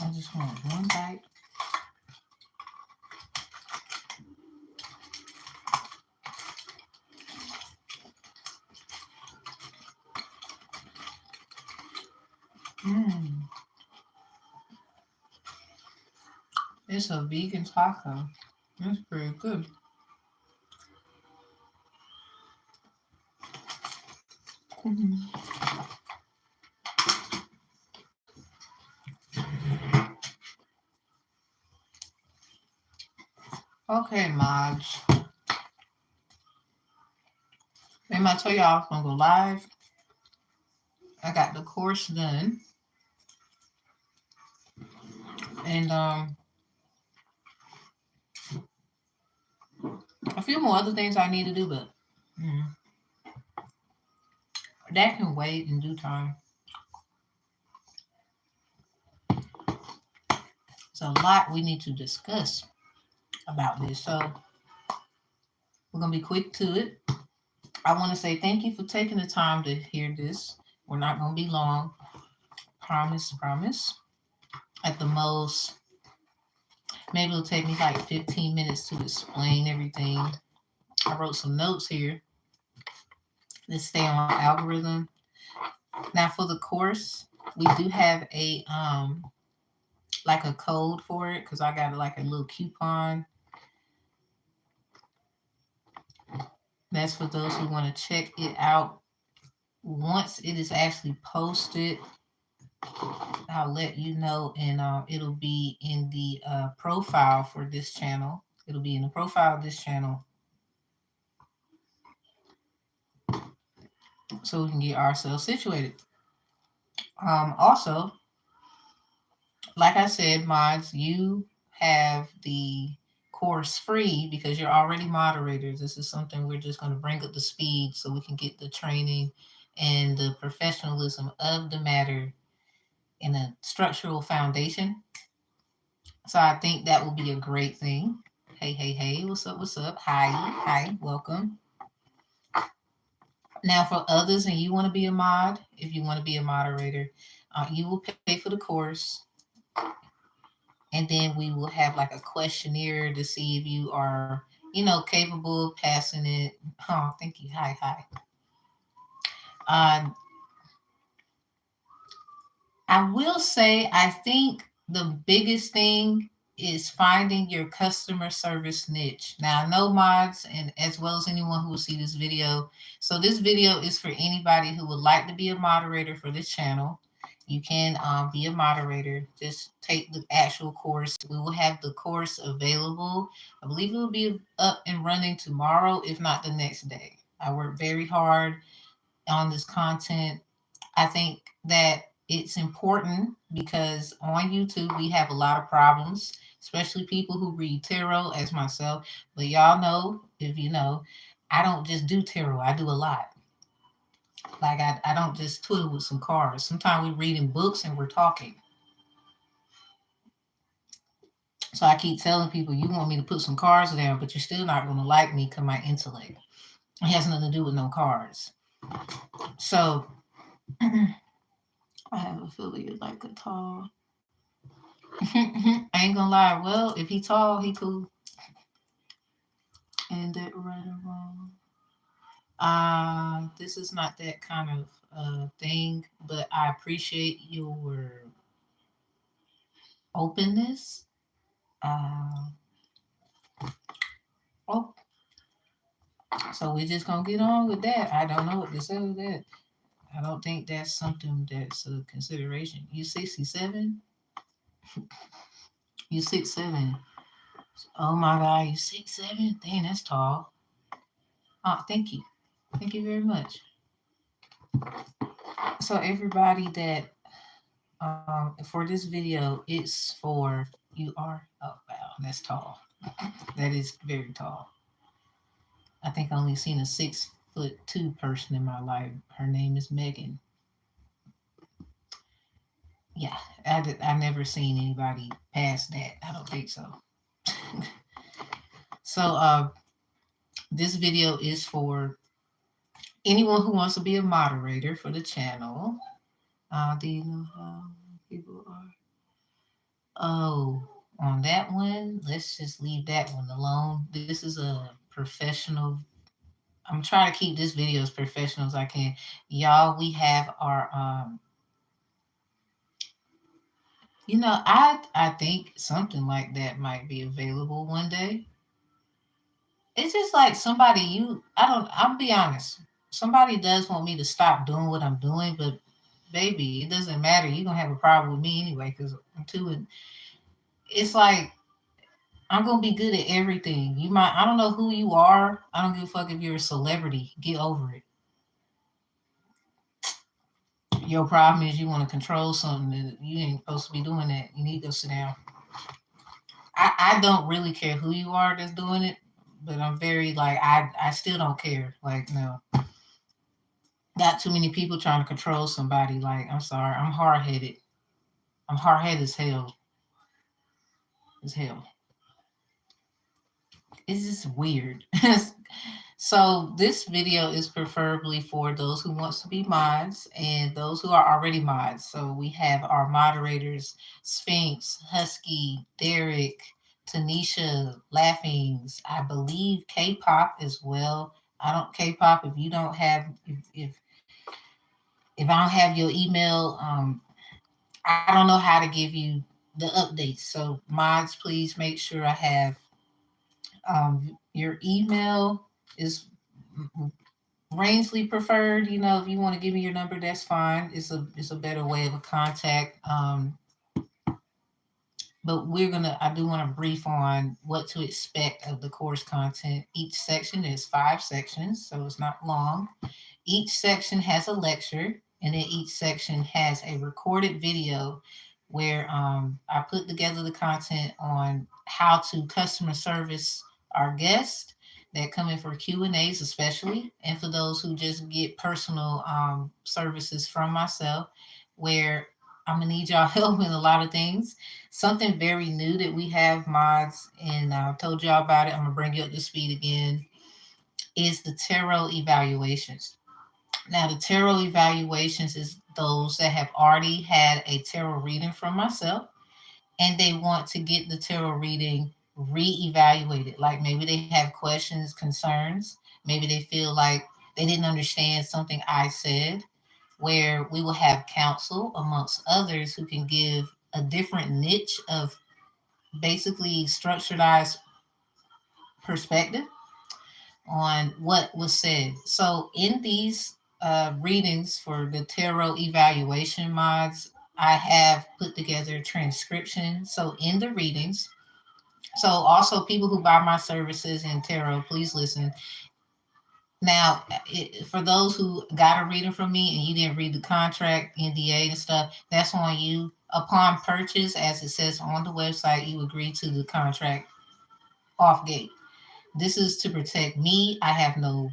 I just want one bite. Mmm. It's a vegan taco. It's pretty good. Mm-hmm. Okay, mods. Remember I told y'all I was gonna go live. I got the course done, and a few more other things I need to do, but mm, that can wait in due time. It's a lot we need to discuss about this, so we're gonna be quick to it. I want to say thank you for taking the time to hear this. We're not gonna be long. Promise, promise. At the most, maybe it'll take me like 15 minutes to explain everything. I wrote some notes here. Let's stay on algorithm. Now for the course, we do have a like a code for it because I got like a little coupon. That's for those who want to check it out. Once it is actually posted, I'll let you know, and it'll be in the profile for this channel. It'll be in the profile of this channel, so we can get ourselves situated. Also, like I said, mods, you have the course free because you're already moderators. This is something we're just going to bring up the speed so we can get the training and the professionalism of the matter in a structural foundation. So I think that will be a great thing. Hey, hey, hey, what's up? What's up? Hi, welcome. Now, for others, and you want to be a mod, if you want to be a moderator, you will pay for the course. And then we will have like a questionnaire to see if you are, capable of passing it. Oh, thank you. Hi. I will say, I think the biggest thing is finding your customer service niche. Now, I know mods, and as well as anyone who will see this video. So this video is for anybody who would like to be a moderator for this channel. You can be a moderator. Just take the actual course. We will have the course available. I believe it will be up and running tomorrow, if not the next day. I work very hard on this content. I think that it's important because on YouTube we have a lot of problems, especially people who read tarot as myself. But y'all know, if you know, I don't just do tarot, I do a lot. Like I don't just twiddle with some cards. Sometimes we're reading books and we're talking. So I keep telling people, you want me to put some cards down, but you're still not going to like me because my intellect. It has nothing to do with no cards. So I have a feeling you're like a tall. I ain't gonna lie. Well, if he tall, he cool. And that right or wrong. This is not that kind of thing, but I appreciate your openness. Oh, so we're just gonna get on with that. I don't know what to say with that. I don't think that's something that's a consideration. You 67? You 6'7". Oh my God, you 6'7"? Dang, that's tall. Oh, thank you. Thank you very much. So everybody that for this video, it's for you are. Oh wow, that's tall. That is very tall. I think I only seen a 6'2" person in my life. Her name is Megan. Yeah, I never seen anybody past that. I don't think so. So this video is for anyone who wants to be a moderator for the channel. Do you know how people are? Oh, on that one, let's just leave that one alone. This is a professional. I'm trying to keep this video as professional as I can. Y'all, we have our I think something like that might be available one day. It's just like somebody I'll be honest. Somebody does want me to stop doing what I'm doing, but baby, it doesn't matter. You're gonna have a problem with me anyway, because I'm too it's like I'm gonna be good at everything. I don't know who you are. I don't give a fuck if you're a celebrity. Get over it. Your problem is you want to control something that you ain't supposed to be doing that. You need to go sit down. I don't really care who you are that's doing it, but I'm very like I still don't care. Like no. Not too many people trying to control somebody. Like, I'm sorry, I'm hard headed. I'm hard headed as hell. As hell. It's just weird. So this video is preferably for those who wants to be mods and those who are already mods. So we have our moderators, Sphinx, Husky, Derek, Tanisha, Laughings, I believe K-pop as well. I don't K-pop if you don't have if I don't have your email, I don't know how to give you the updates. So mods, please make sure I have your email is Rainsley preferred. If you want to give me your number, that's fine. It's a better way of a contact. But I do want to brief on what to expect of the course content. Each section is 5 sections, so it's not long. Each section has a lecture, and then each section has a recorded video where I put together the content on how to customer service our guests that come in for Q&As especially, and for those who just get personal services from myself, where I'm going to need y'all help in a lot of things. Something very new that we have, mods, and I told y'all about it. I'm going to bring you up to speed again, is the tarot evaluations. Now, the tarot evaluations is those that have already had a tarot reading from myself and they want to get the tarot reading re-evaluated. Like maybe they have questions, concerns. Maybe they feel like they didn't understand something I said, where we will have counsel amongst others who can give a different niche of basically structuredized perspective on what was said. So in these readings for the tarot evaluation mods, I have put together transcription. So in the readings, so also people who buy my services in tarot, please listen. Now, for those who got a reading from me and you didn't read the contract, NDA and stuff, that's on you. Upon purchase, as it says on the website, you agree to the contract off gate. This is to protect me. Look,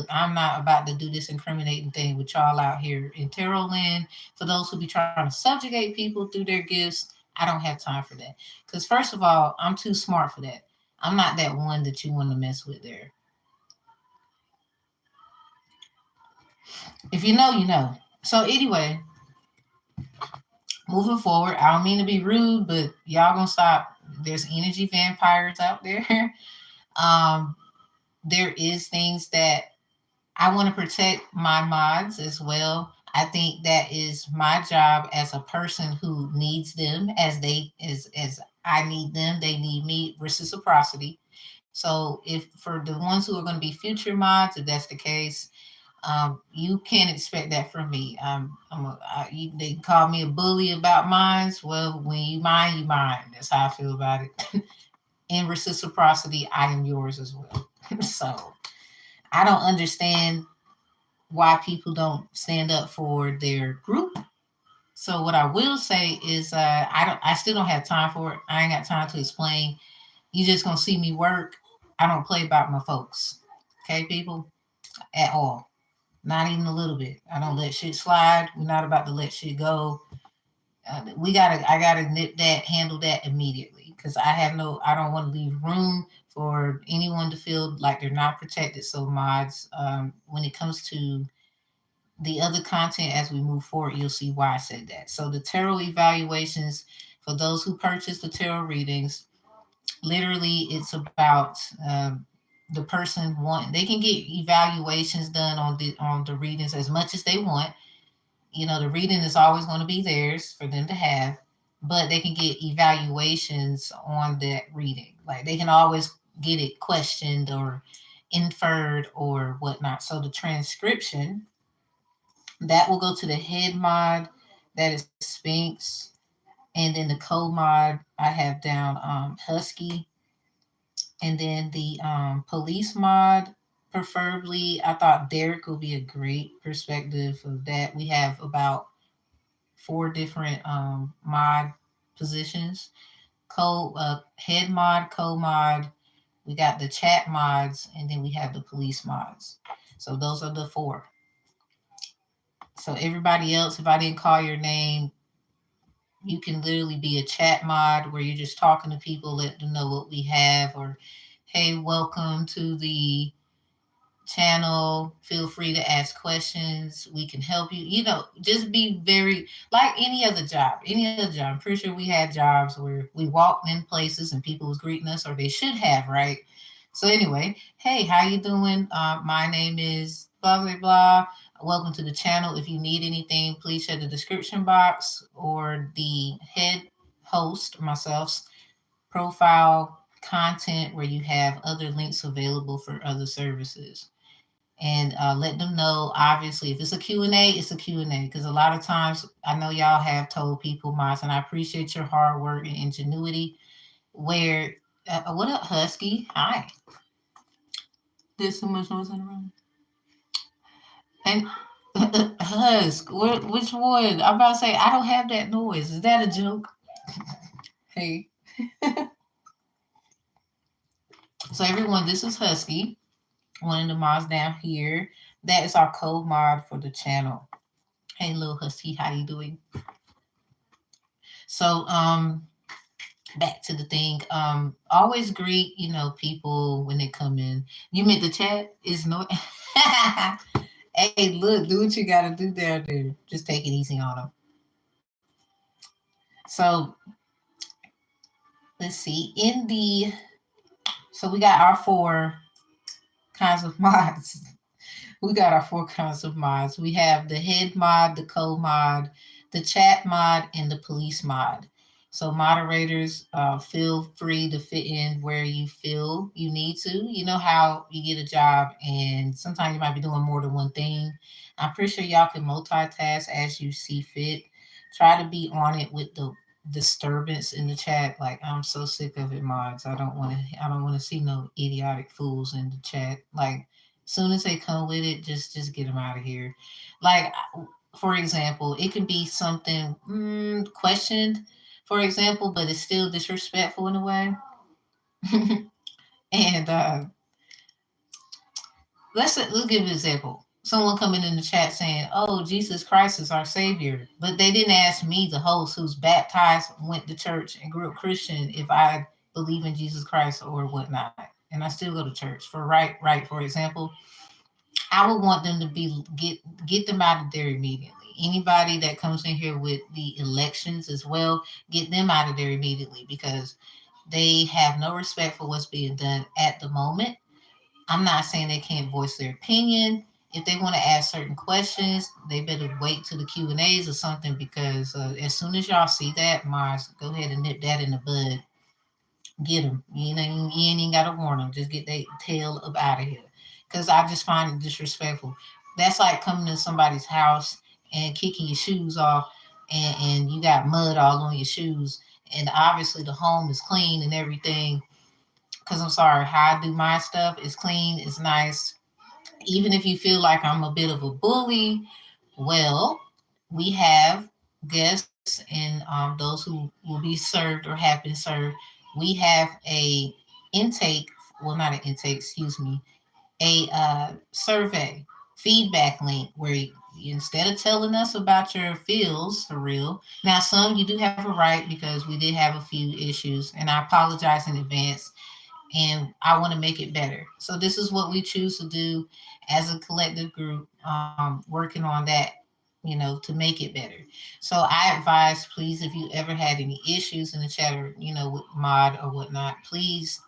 I'm not about to do this incriminating thing with y'all out here in tarot land. For those who be trying to subjugate people through their gifts, I don't have time for that. Because first of all, I'm too smart for that. I'm not that one that you want to mess with there. If you know, you know. So anyway, moving forward, I don't mean to be rude, but y'all gonna stop. There's energy vampires out there. um, there is things that I want to protect my mods as well. I think that is my job as a person who needs them as I need them, they need me, reciprocity. So if for the ones who are going to be future mods, if that's the case, you can't expect that from me. They call me a bully about mines. Well, when you mine, you mine. That's how I feel about it. In reciprocity, I am yours as well. So I don't understand why people don't stand up for their group. So what I will say is, I still don't have time for it. I ain't got time to explain. You just gonna see me work. I don't play about my folks. Okay, people, at all. Not even a little bit. I don't let shit slide. We're not about to let shit go. I gotta handle that immediately because I don't want to leave room for anyone to feel like they're not protected. So mods, when it comes to the other content as we move forward, you'll see why I said that. So the tarot evaluations, for those who purchase the tarot readings, literally it's about the person they can get evaluations done on the readings as much as they want. You know, the reading is always going to be theirs for them to have, but they can get evaluations on that reading. Like they can always get it questioned or inferred or whatnot. So the transcription that will go to the head mod, that is Sphinx, and then the co mod I have down Husky, and then the police mod. Preferably, I thought Derek would be a great perspective of that. We have about 4 different mod positions. Head mod, co mod. We got the chat mods, and then we have the police mods. So those are the 4. So everybody else, if I didn't call your name, you can literally be a chat mod where you're just talking to people, let them know what we have, or hey, welcome to the channel. Feel free to ask questions. We can help you. You know, just be very like any other job. Any other job. I'm pretty sure we had jobs where we walked in places and people was greeting us, or they should have, right? So anyway, hey, how you doing? My name is blah blah blah. Welcome to the channel. If you need anything, please check the description box or the head host, myself's profile content where you have other links available for other services. And let them know, obviously, if it's a Q&A, it's a Q&A. Because a lot of times, I know y'all have told people, Miles, and I appreciate your hard work and ingenuity, where, what up, Husky? Hi. There's so much noise in the room. And Husk, which one? I'm about to say, I don't have that noise. Is that a joke? Hey. So everyone, this is Husky, one of the mods down here. That is our code mod for the channel. Hey, little Husky, how you doing? So, back to the thing. Always greet, people when they come in. You meant the chat is no. Hey, look, do what you gotta do down there. Just take it easy on them. So, let's see. So we got our 4 kinds of mods. We got our 4 kinds of mods. We have the head mod, the co-mod, the chat mod, and the police mod. So moderators, feel free to fit in where you feel you need to. You know how you get a job and sometimes you might be doing more than one thing. I'm pretty sure y'all can multitask as you see fit. Try to be on it with the disturbance in the chat. Like, I'm so sick of it, mods. I don't want to see no idiotic fools in the chat. Like, soon as they come with it, just get them out of here. Like, for example, it can be something questioned, for example, but it's still disrespectful in a way. And let's give an example. Someone coming in the chat saying, "Oh, Jesus Christ is our Savior," but they didn't ask me, the host, who's baptized, went to church, and grew up Christian, if I believe in Jesus Christ or whatnot, and I still go to church. Right. For example, I would want them to get them out of there immediately. Anybody that comes in here with the elections as well, get them out of there immediately because they have no respect for what's being done at the moment. I'm not saying they can't voice their opinion. If they want to ask certain questions, they better wait to the Q&As or something because as soon as y'all see that, Mars, go ahead and nip that in the bud. Get them. You ain't even got to warn them. Just get their tail up out of here. Because I just find it disrespectful. That's like coming to somebody's house and kicking your shoes off and you got mud all on your shoes. And obviously the home is clean and everything. Because I'm sorry, how I do my stuff is clean, it's nice. Even if you feel like I'm a bit of a bully, well, we have guests and those who will be served or have been served. We have a intake, well, not an intake, excuse me, a survey feedback link where instead of telling us about your feels for real, now some you do have a right because we did have a few issues, and I apologize in advance and I want to make it better. So this is what we choose to do as a collective group, working on that, to make it better. So I advise, please, if you ever had any issues in the chat or, with mod or whatnot, please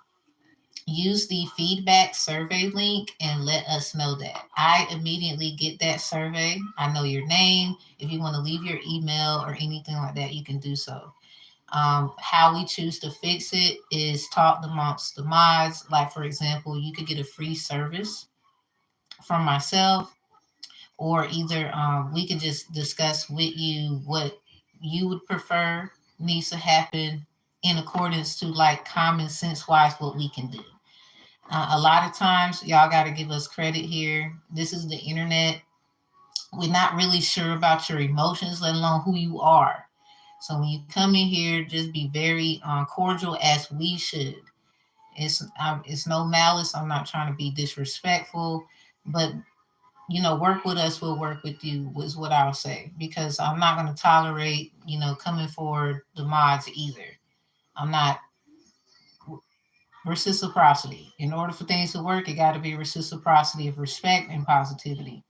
use the feedback survey link and let us know that. I immediately get that survey. I know your name. If you want to leave your email or anything like that, you can do so. How we choose to fix it is talk amongst the mods. Like, for example, you could get a free service from myself, or either we could just discuss with you what you would prefer needs to happen in accordance to like common sense wise what we can do. A lot of times, y'all got to give us credit here. This is the internet. We're not really sure about your emotions, let alone who you are. So when you come in here, just be very cordial as we should. It's no malice. I'm not trying to be disrespectful, but work with us. We'll work with you. Was what I'll say, because I'm not going to tolerate coming for the mods either. I'm not reciprocity. In order for things to work, it got to be reciprocity of respect and positivity.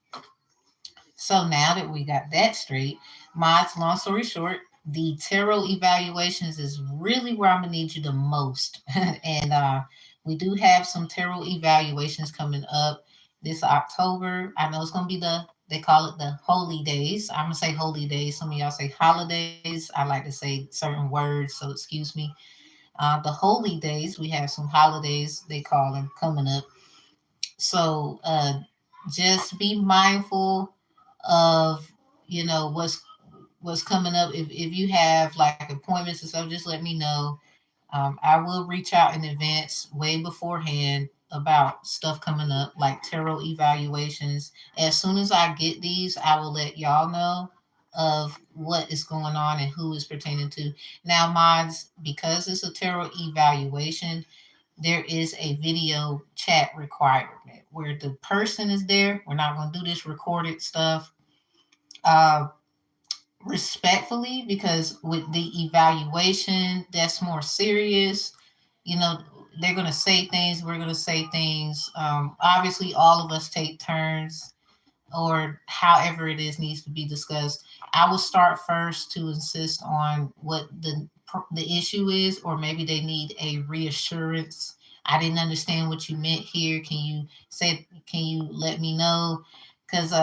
So now that we got that straight, mods, long story short, the tarot evaluations is really where I'm gonna need you the most. And we do have some tarot evaluations coming up this October. I know it's gonna be they call it the holy days. I'm gonna say holy days. Some of y'all say holidays. I like to say certain words, so excuse me. The holy days, we have some holidays they call them coming up. So just be mindful of what's coming up. If you have like appointments and stuff, just let me know. I will reach out in advance, way beforehand, about stuff coming up like tarot evaluations. As soon as I get these, I will let y'all know of what is going on and who is pertaining to. Now, mods, because it's a tarot evaluation, there is a video chat requirement where the person is there. We're not going to do this recorded stuff. Uh, Respectfully, because with the evaluation that's more serious, you know they're going to say things, we're going to say things. Obviously all of us take turns, or however it is needs to be discussed. I will start first to insist on what the issue is, or maybe they need a reassurance. I didn't understand what you meant here. Can you let me know? Because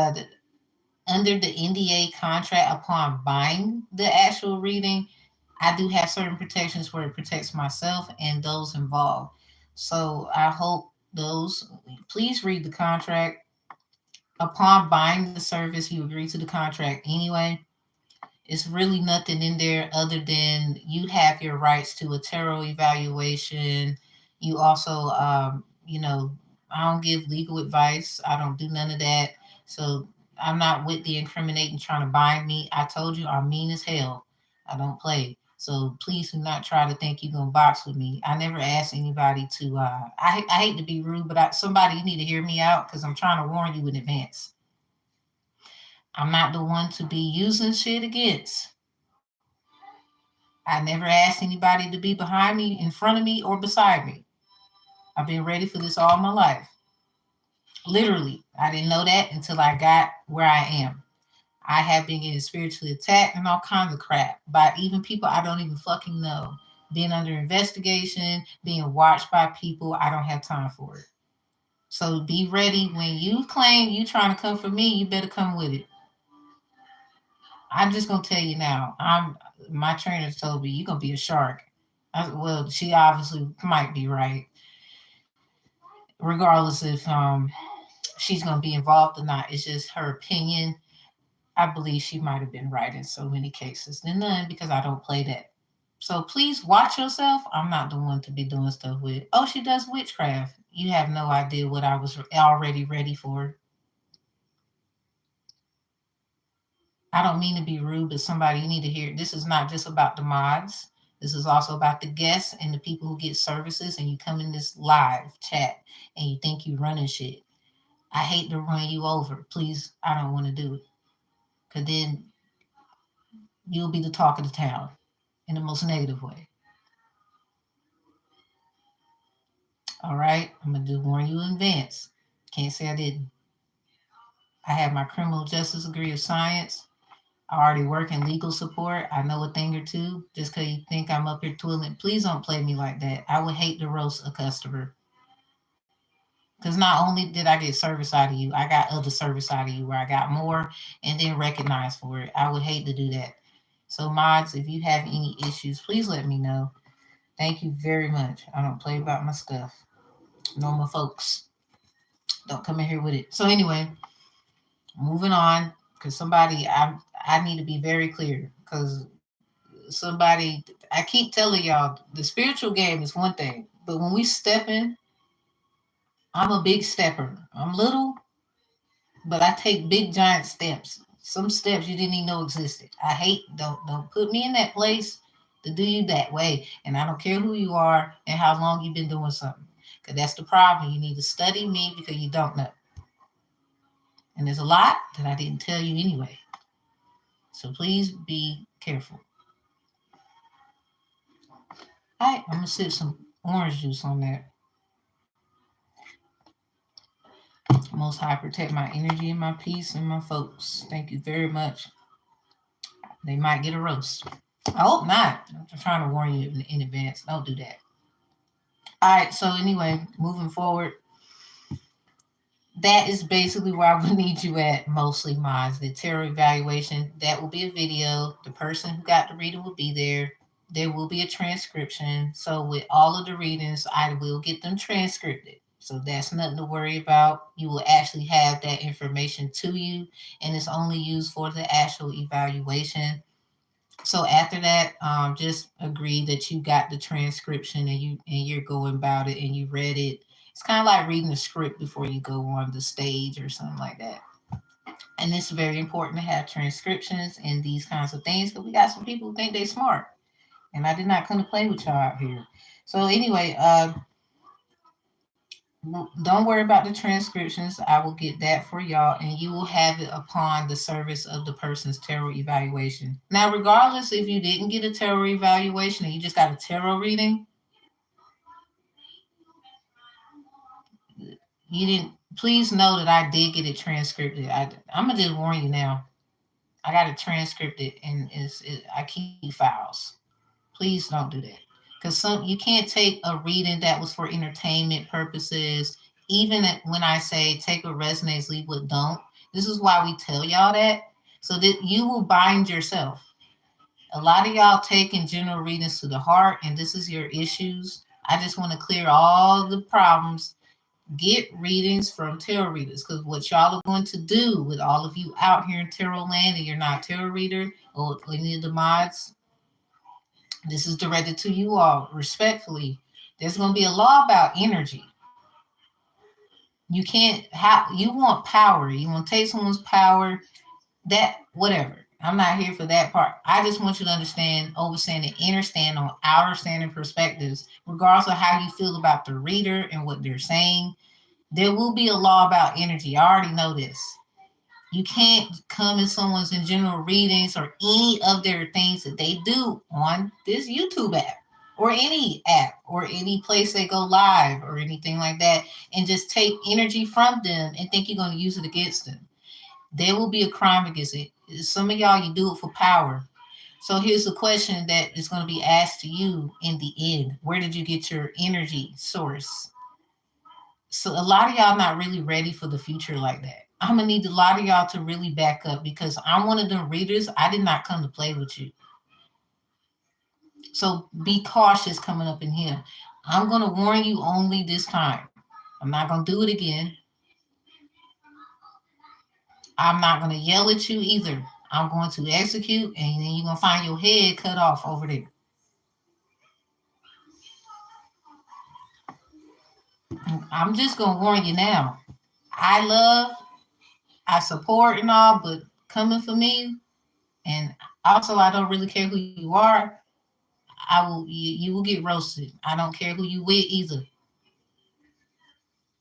under the NDA contract, upon buying the actual reading, I do have certain protections where it protects myself and those involved. So I hope those, please read the contract. Upon buying the service, you agree to the contract anyway. It's really nothing in there other than you have your rights to a tarot evaluation. You also, I don't give legal advice. I don't do none of that. So I'm not with the incriminating trying to bind me. I told you I'm mean as hell. I don't play. So please do not try to think you're gonna box with me. I never asked anybody to. I hate to be rude, but somebody, you need to hear me out because I'm trying to warn you in advance. I'm not the one to be using shit against. I never asked anybody to be behind me, in front of me, or beside me. I've been ready for this all my life. Literally, I didn't know that until I got where I am. I have been getting spiritually attacked and all kinds of crap by even people I don't even fucking know. Being under investigation, being watched by people, I don't have time for it. So be ready. When you claim you trying to come for me, you better come with it. I'm just gonna tell you now. My trainer told me you're gonna be a shark. Well, she obviously might be right. Regardless if she's gonna be involved or not, it's just her opinion. I believe she might have been right in so many cases. And none, because I don't play that. So please watch yourself. I'm not the one to be doing stuff with. Oh, she does witchcraft. You have no idea what I was already ready for. I don't mean to be rude, but somebody, you need to hear, this is not just about the mods. This is also about the guests and the people who get services, and you come in this live chat and you think you running shit. I hate to run you over. Please, I don't want to do it. Because then you'll be the talk of the town in the most negative way. All right, I'm gonna just warn you in advance. Can't say I didn't. I have my criminal justice degree of science. I already work in legal support. I know a thing or two. Just because you think I'm up here twiddling, please don't play me like that. I would hate to roast a customer. Because not only did I get service out of you, I got other service out of you where I got more and then recognized for it. I would hate to do that. So, mods, if you have any issues, please let me know. Thank you very much. I don't play about my stuff. Normal folks don't come in here with it. So, anyway, moving on, because I need to be very clear because somebody, I keep telling y'all the spiritual game is one thing, but when we step in, I'm a big stepper. I'm little, but I take big giant steps. Some steps you didn't even know existed. I hate don't put me in that place to do you that way. And I don't care who you are and how long you've been doing something. Because that's the problem. You need to study me because you don't know. And there's a lot that I didn't tell you anyway. So please be careful. All right, I'm gonna sip some orange juice on that. Most High protect my energy and my peace and my folks. Thank you very much. They might get a roast. I hope not. I'm trying to warn you in advance. Don't do that. All right. So anyway, moving forward, that is basically where I would need you at mostly, mods. The tarot evaluation, that will be a video. The person who got the reading will be there. There will be a transcription. So with all of the readings, I will get them transcribed. So that's nothing to worry about. You will actually have that information to you, and it's only used for the actual evaluation. So after that, just agree that you got the transcription and you're going about it and you read it. It's kind of like reading a script before you go on the stage or something like that. And it's very important to have transcriptions and these kinds of things because we got some people who think they smart, and I did not come to play with y'all out here. So anyway, don't worry about the transcriptions. I will get that for y'all, and you will have it upon the service of the person's tarot evaluation. Now, regardless if you didn't get a tarot evaluation and you just got a tarot reading, you didn't. Please know that I did get it transcribed. I'm gonna just warn you now. I got it transcribed, and I keep files. Please don't do that. Because you can't take a reading that was for entertainment purposes. Even when I say take what resonates, leave what don't. This is why we tell y'all that, so that you will bind yourself. A lot of y'all taking general readings to the heart, and this is your issues. I just want to clear all the problems. Get readings from tarot readers, because what y'all are going to do with all of you out here in tarot land and you're not a tarot reader or any of the mods, this is directed to you all respectfully. There's going to be a law about energy. You can't have, you want power. You want to take someone's power, that, whatever. I'm not here for that part. I just want you to understand, overstand, and understand on outer standing perspectives, regardless of how you feel about the reader and what they're saying. There will be a law about energy. I already know this. You can't come in someone's in general readings or any of their things that they do on this YouTube app or any app or any place they go live or anything like that and just take energy from them and think you're going to use it against them. There will be a crime against it. Some of y'all, you do it for power. So here's the question that is going to be asked to you in the end. Where did you get your energy source? So a lot of y'all not really ready for the future like that. I'm gonna need a lot of y'all to really back up because I'm one of them readers. I did not come to play with you. So be cautious coming up in here. I'm gonna warn you only this time. I'm not gonna do it again. I'm not gonna yell at you either. I'm going to execute, and then you're gonna find your head cut off over there. I'm just gonna warn you now. I love, I support and all, but coming for me, and also I don't really care who you are. You will get roasted. I don't care who you with either.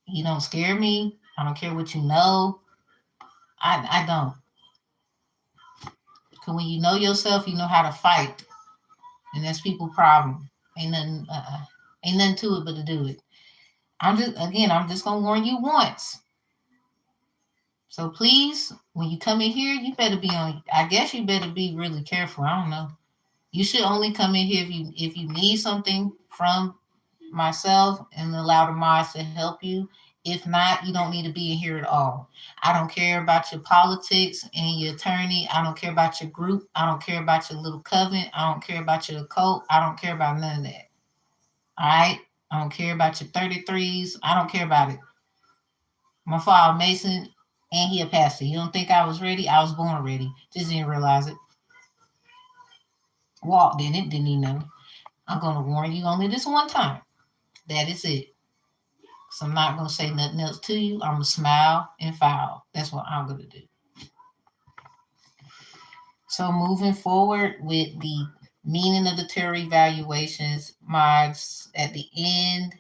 You don't scare me. I don't care what you know. I don't. Because when you know yourself, you know how to fight, and that's people's problem. Ain't nothing to it but to do it. I'm just gonna warn you once. So please, when you come in here, you better be on. I guess you better be really careful. I don't know. You should only come in here if you need something from myself and allow the mods to help you. If not, you don't need to be in here at all. I don't care about your politics and your attorney. I don't care about your group. I don't care about your little coven. I don't care about your cult. I don't care about none of that. All right? I don't care about your 33s. I don't care about it. My father Mason and he a pastor. You don't think I was ready? I was born ready. Just didn't realize it. Walked in it, didn't even know. I'm gonna warn you only this one time. That is it. So I'm not gonna say nothing else to you. I'm gonna smile and file. That's what I'm gonna do. So moving forward with the meaning of the tarot evaluations mods at the end,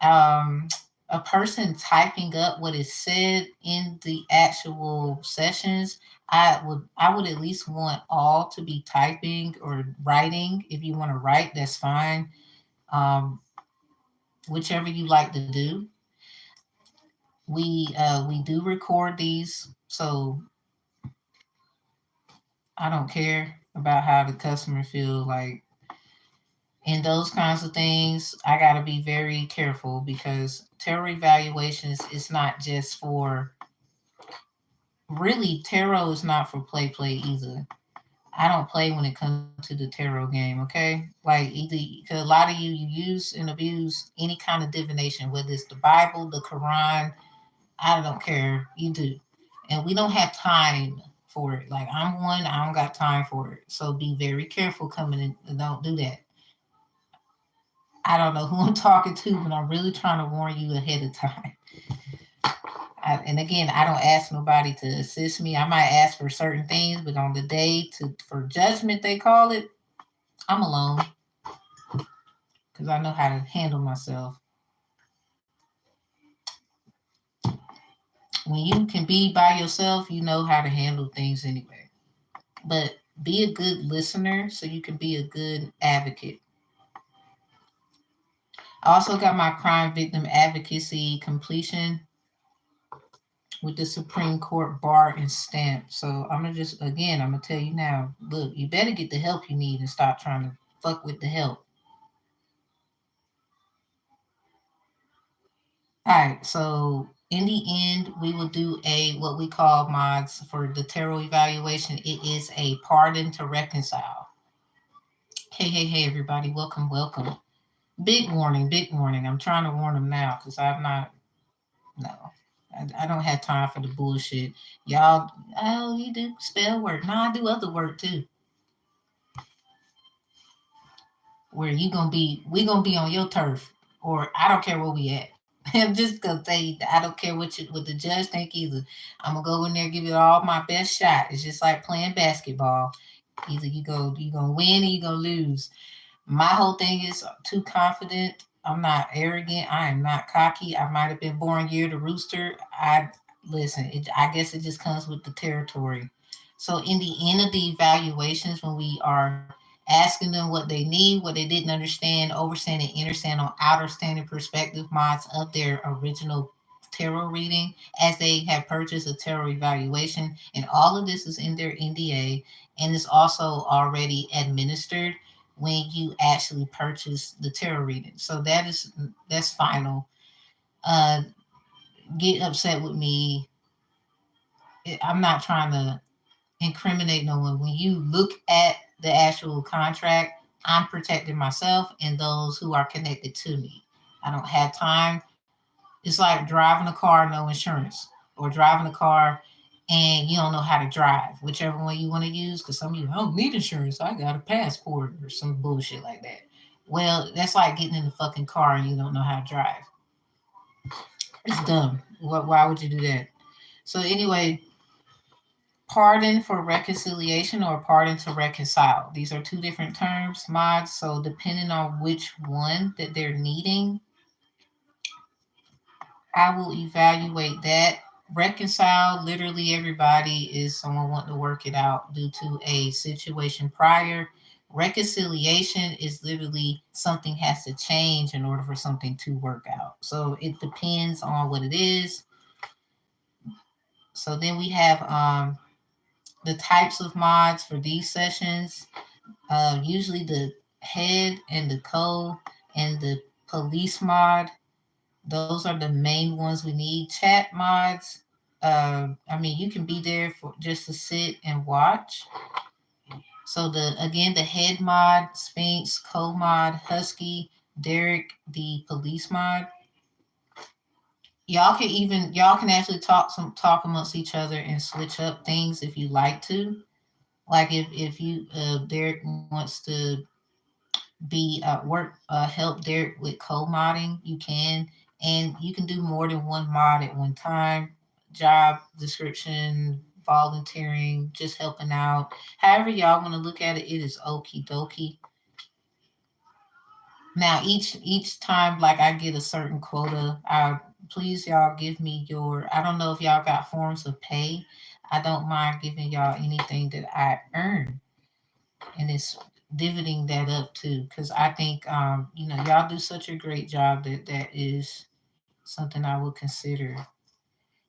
um, a person typing up what is said in the actual sessions, I would at least want all to be typing or writing. If you want to write, that's fine. Um, whichever you like to do. We do record these, so I don't care about how the customer feel. Like in those kinds of things, I gotta be very careful because tarot evaluations is not just for really tarot is not for play either. I don't play when it comes to the tarot game, okay? Like either because a lot of you use and abuse any kind of divination, whether it's the Bible, the Quran, I don't care. You do. And we don't have time for it. Like I'm one, I don't got time for it. So be very careful coming in and don't do that. I don't know who I'm talking to, but I'm really trying to warn you ahead of time. And again, I don't ask nobody to assist me. I might ask for certain things, but on the day to for judgment, they call it, I'm alone because I know how to handle myself. When you can be by yourself, you know how to handle things anyway. But be a good listener so you can be a good advocate. I also got my crime victim advocacy completion with the Supreme Court bar and stamp. So I'm gonna just again, I'm gonna tell you now, look, you better get the help you need and stop trying to fuck with the help. All right, so in the end, we will do a what we call mods for the tarot evaluation. It is a pardon to reconcile. Hey, everybody, welcome. Big warning, big warning. I'm trying to warn them now because I'm not, no, I don't have time for the bullshit. Y'all, oh, you do spell work. No, I do other work too. Where we gonna be on your turf, or I don't care where we at. I'm just gonna tell you, I don't care what the judge think either. I'm gonna go in there, give it all my best shot. It's just like playing basketball. Either you gonna win or you gonna lose. My whole thing is too confident. I'm not arrogant. I am not cocky. I might have been born year to rooster. I listen. I guess it just comes with the territory. So in the end of the evaluations, when we are asking them what they need, what they didn't understand, overstand and understand on outer standing perspective mods of their original tarot reading, as they have purchased a tarot evaluation, and all of this is in their NDA, and is also already administered when you actually purchase the tarot reading. So that's final. Uh, get upset with me. I'm not trying to incriminate no one. When you look at the actual contract, I'm protecting myself and those who are connected to me. I don't have time. It's like driving a car, no insurance, or driving a car and you don't know how to drive, whichever one you want to use. Because some of you, I don't need insurance. I got a passport or some bullshit like that. Well, that's like getting in the fucking car and you don't know how to drive. It's dumb. Why would you do that? So anyway, pardon for reconciliation or pardon to reconcile. These are two different terms, mods. So depending on which one that they're needing, I will evaluate that. Reconcile, literally everybody is someone wanting to work it out due to a situation prior. Reconciliation is literally something has to change in order for something to work out. So it depends on what it is. So then we have the types of mods for these sessions. Usually the head and the co and the police mod. Those are the main ones we need. Chat mods. I mean, you can be there for just to sit and watch. So the head mod, Sphinx, co mod, Husky, Derek, the police mod. Y'all can actually talk amongst each other and switch up things if you like to. Like if you Derek wants to be work help Derek with co-modding, you can, and you can do more than one mod at one time. Job description, volunteering, just helping out. However y'all want to look at it, it is okie dokie. Now each time like I get a certain quota, please y'all give me your. I don't know if y'all got forms of pay. I don't mind giving y'all anything that I earn, and it's dividing that up too, because I think y'all do such a great job that that is something I would consider.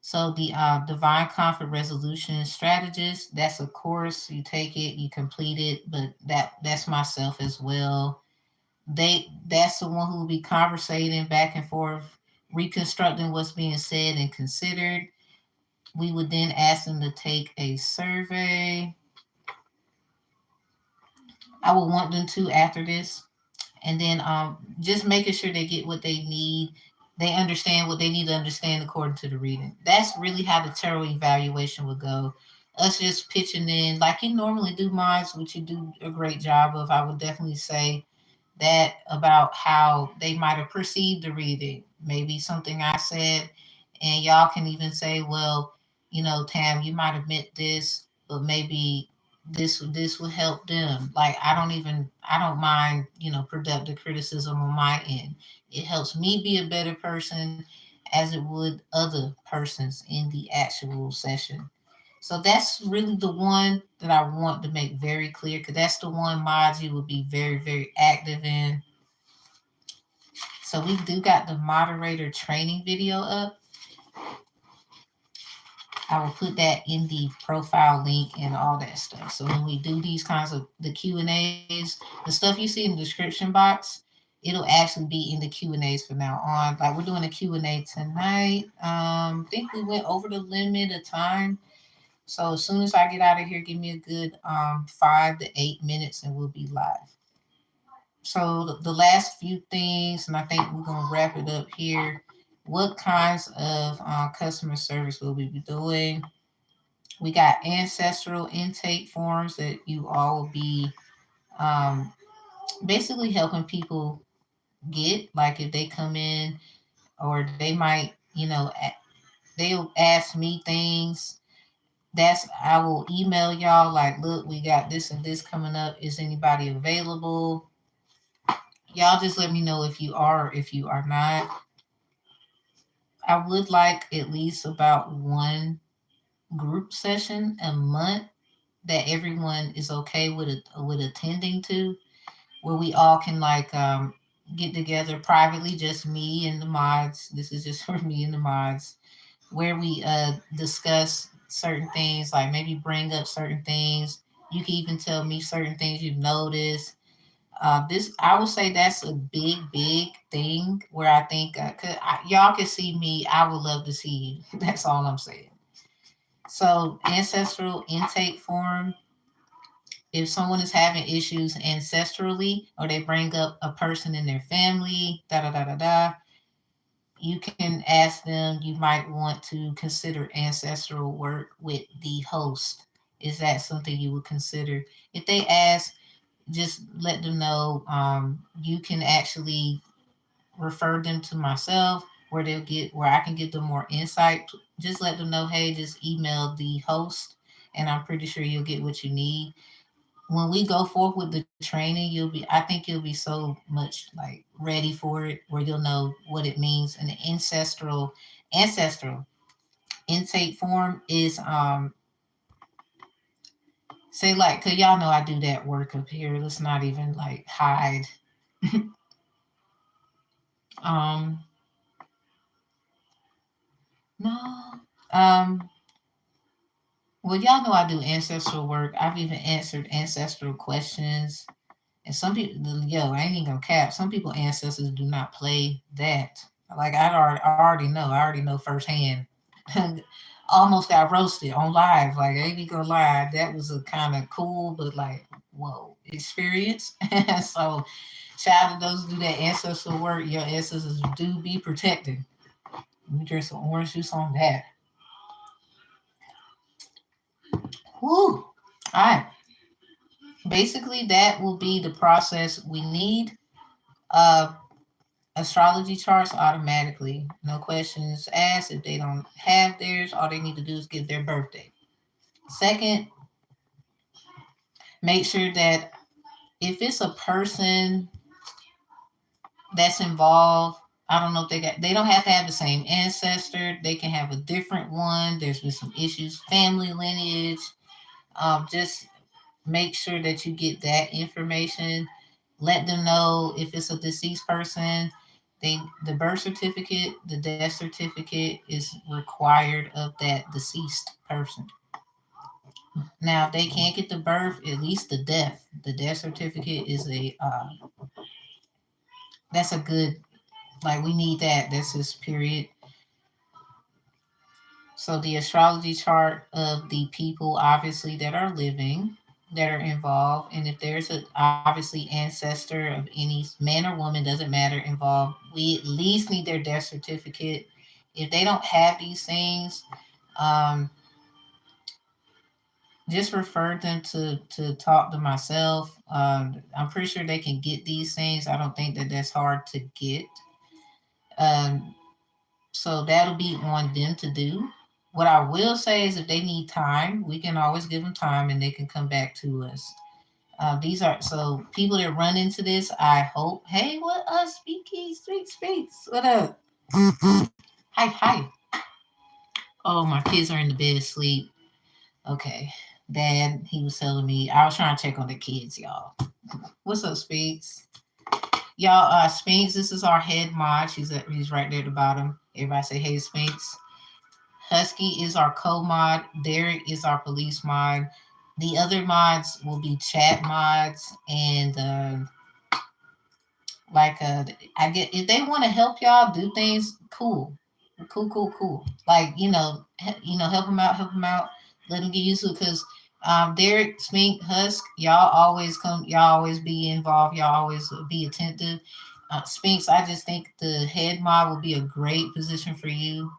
So the divine conflict resolution strategist, that's a course. You take it, you complete it, but that's myself as well. That's the one who will be conversating back and forth, reconstructing what's being said and considered. We would then ask them to take a survey. I would want them to after this, and then just making sure they get what they need. They understand what they need to understand according to the reading. That's really how the tarot evaluation would go. Us just pitching in like you normally do minds, which you do a great job of. I would definitely say that about how they might have perceived the reading. Maybe something I said, and y'all can even say, well, Tam, you might have meant this, but maybe this will help them. Like I don't mind, productive criticism on my end. It helps me be a better person as it would other persons in the actual session. So that's really the one that I want to make very clear, because that's the one mod you will be very, very active in. So we do got the moderator training video up. I will put that in the profile link and all that stuff. So when we do these kinds of the Q&As, the stuff you see in the description box, it'll actually be in the Q&As from now on. Like we're doing a Q&A tonight. I think we went over the limit of time. So as soon as I get out of here, give me a good 5 to 8 minutes and we'll be live. So the last few things, and I think we're gonna wrap it up here. What kinds of customer service will we be doing? We got ancestral intake forms that you all will be um, basically helping people get. Like if they come in, or they might, they'll ask me things. I will email y'all like, look, we got this and this coming up. Is anybody available? Y'all just let me know if you are or if you are not. I would like at least about one group session a month that everyone is okay with attending to, where we all can like get together privately, just me and the mods. This is just for me and the mods, where we discuss certain things, like maybe bring up certain things. You can even tell me certain things you've noticed. This I would say that's a big thing where I think y'all can see me. I would love to see you. That's all I'm saying. So ancestral intake form. If someone is having issues ancestrally, or they bring up a person in their family, da da da da da, you can ask them. You might want to consider ancestral work with the host. Is that something you would consider? If they ask, just let them know. You can actually refer them to myself, where I can give them more insight. Just let them know, hey, just email the host, and I'm pretty sure you'll get what you need. When we go forth with the training, I think you'll be so much like ready for it, where you'll know what it means. And the ancestral intake form is Say like, cause y'all know I do that work up here. Let's not even like hide. um, no. Um, well, y'all know I do ancestral work. I've even answered ancestral questions. And some people, yo, I ain't even gonna cap. Some people ancestors do not play that. Like I already know. I already know firsthand. Almost got roasted on live. Like I ain't gonna lie, that was a kind of cool, but like whoa experience. So shout out to those who do that ancestral work. Your ancestors do be protected. Let me drink some orange juice on that. Woo! All right. Basically, that will be the process we need. Uh, Astrology charts automatically. No questions asked. If they don't have theirs, all they need to do is give their birthday. Second, make sure that if it's a person that's involved, I don't know if they don't have to have the same ancestor. They can have a different one. There's been some issues, family lineage. Just make sure that you get that information. Let them know if it's a deceased person. The birth certificate, the death certificate is required of that deceased person. Now, if they can't get the birth, at least the death. The death certificate is a that's a good, like we need that. That's just period. So the astrology chart of the people obviously that are living, that are involved, and if there's a obviously ancestor of any man or woman, doesn't matter, involved, we at least need their death certificate. If they don't have these things, um, just refer them to talk to myself. I'm pretty sure they can get these things. I don't think that that's hard to get. Um, So that'll be on them to do. What I will say is if they need time, we can always give them time and they can come back to us. These are so people that run into this, I hope. Hey, what us? Speaks. What up? Hi, hi. Oh, my kids are in the bed asleep. Okay. Dad, he was telling me, I was trying to check on the kids, y'all. What's up, Speaks? Y'all, Spinks, this is our head mod. He's right there at the bottom. Everybody say, hey, Spinks. Husky is our co-mod. Derek is our police mod. The other mods will be chat mods and like I get if they want to help y'all do things, cool. Like help them out, Let them get used to it because Derek, Smink, Husk, y'all always be involved, y'all always be attentive. Spinks, I just think the head mod will be a great position for you,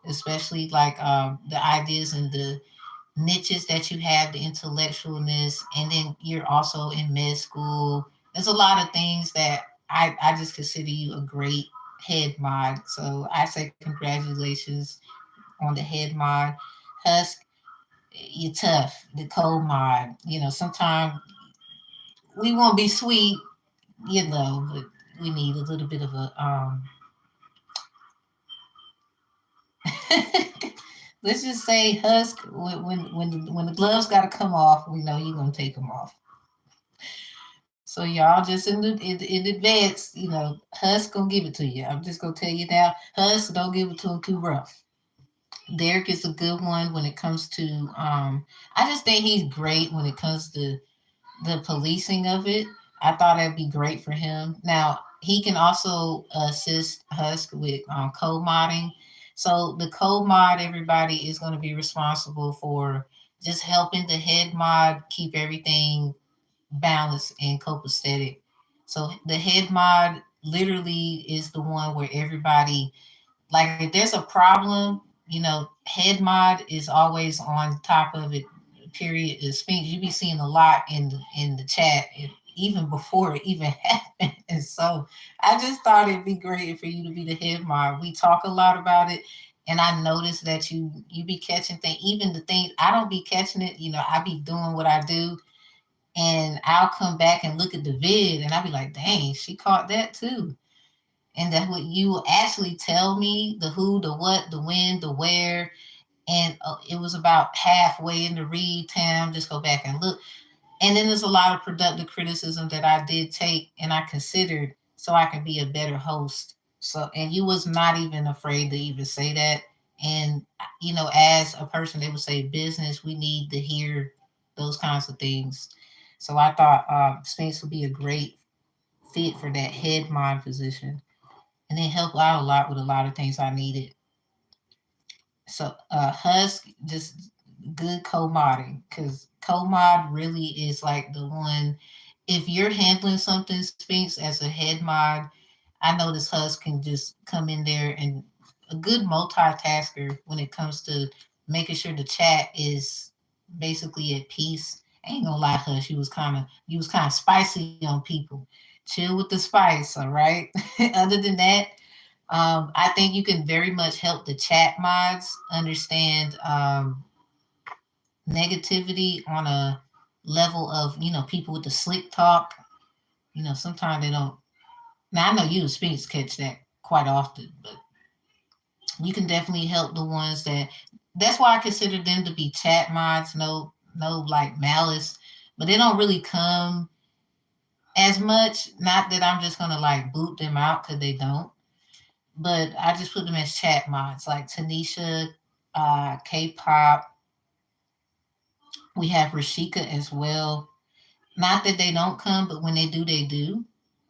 especially like the ideas and the niches that you have, the intellectualness, and then you're also in med school. There's a lot of things that I just consider you a great head mod. So I say congratulations on the head mod. Husk, you're tough. The cold mod, sometimes we want to be sweet, but we need a little bit of a let's just say Husk when the gloves got to come off, we know you're gonna take them off. So y'all just in advance, Husk gonna give it to you. I'm just gonna tell you now, Husk don't give it to him too rough. Derek is a good one when it comes to I just think he's great when it comes to the policing of it. I thought that'd be great for him. Now he can also assist Husk with code modding. So the code mod, everybody is going to be responsible for just helping the head mod keep everything balanced and copacetic. So the head mod literally is the one where everybody, like if there's a problem, head mod is always on top of it. Period. It speaks. You be seeing a lot in the chat, even before it even happened. And so I just thought it'd be great for you to be the head mod. We talk a lot about it, and I noticed that you be catching things. Even the things I don't be catching it. I be doing what I do, and I'll come back and look at the vid, and I'll be like, dang, she caught that too. And that what you actually tell me the who, the what, the when, the where. And it was about halfway in the read time. Just go back and look. And then there's a lot of productive criticism that I did take and I considered so I can be a better host. So, and you was not even afraid to even say that. And, as a person, they would say business, we need to hear those kinds of things. So I thought Sphinx would be a great fit for that head mod position and then help out a lot with a lot of things I needed. So Husk just good co-modding because co-mod really is like the one. If you're handling something Sphinx as a head mod, I notice Husk can just come in there and a good multitasker when it comes to making sure the chat is basically at peace. I ain't gonna lie, Hush, you was kind of spicy on people. Chill with the spice, all right. Other than that, I think you can very much help the chat mods understand negativity on a level of, people with the slick talk. Sometimes they don't. Now, I know you and Spinks catch that quite often, but you can definitely help the ones that's why I consider them to be chat mods. No, no, like malice, but they don't really come as much. Not that I'm just gonna like boot them out because they don't, but I just put them as chat mods, like Tanisha, K-pop. We have Rashika as well. Not that they don't come, but when they do, they do.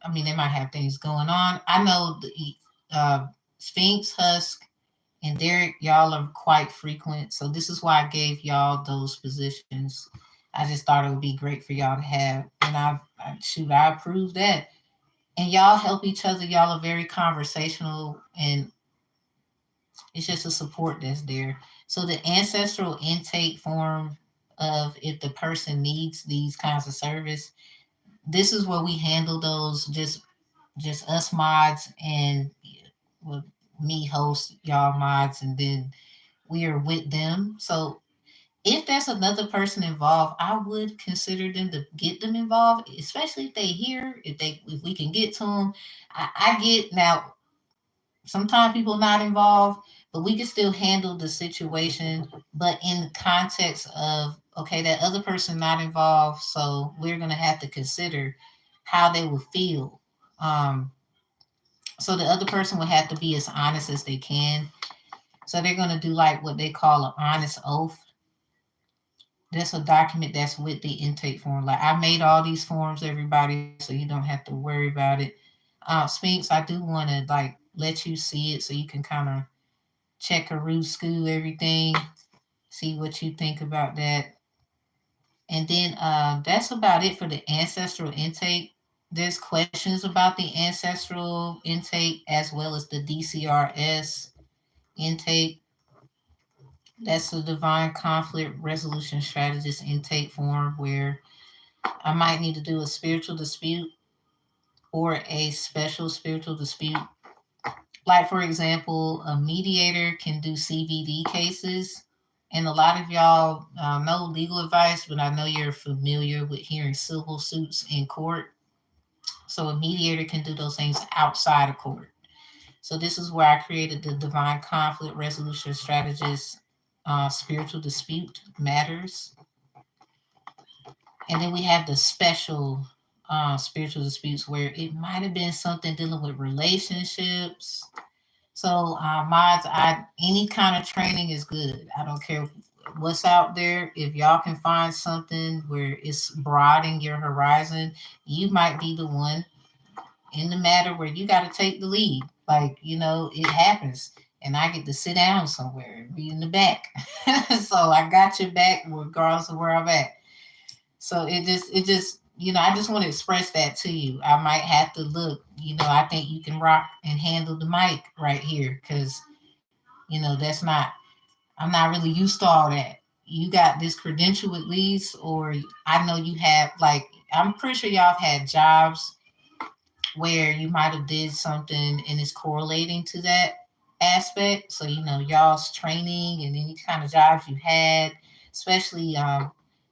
I mean, they might have things going on. I know the Sphinx, Husk, and Derek, y'all are quite frequent. So this is why I gave y'all those positions. I just thought it would be great for y'all to have. And I approve that. And y'all help each other. Y'all are very conversational and it's just a support that's there. So the ancestral intake form of if the person needs these kinds of service, this is where we handle those just us mods and well, me host y'all mods and then we are with them. So if there's another person involved, I would consider them to get them involved, especially if they hear, if we can get to them. I get now sometimes people not involved, but we can still handle the situation, but in the context of okay, that other person not involved, so we're gonna have to consider how they will feel. Um, so the other person will have to be as honest as they can. So they're gonna do like what they call an honest oath. That's a document that's with the intake form. Like I made all these forms, everybody, so you don't have to worry about it. Sphinx, I do want to like let you see it so you can kind of check a root school everything, see what you think about that. And then that's about it for the ancestral intake. There's questions about the ancestral intake as well as the DCRS intake. That's the divine conflict resolution strategist intake form where I might need to do a spiritual dispute or a special spiritual dispute. Like, for example, a mediator can do CVD cases. And a lot of y'all know legal advice, but I know you're familiar with hearing civil suits in court. So a mediator can do those things outside of court. So this is where I created the divine conflict resolution strategist spiritual dispute matters. And then we have the special spiritual disputes where it might have been something dealing with relationships. So mods, I any kind of training is good. I don't care what's out there. If y'all can find something where it's broadening your horizon, you might be the one in the matter where you got to take the lead. Like it happens, and I get to sit down somewhere and be in the back. So I got your back regardless of where I'm at. So it just I just want to express that to you. I might have to look, I think you can rock and handle the mic right here because, that's not, I'm not really used to all that. You got this credential at least, or I know you have, like, I'm pretty sure y'all have had jobs where you might have did something and it's correlating to that aspect. So, y'all's training and any kind of jobs you had, especially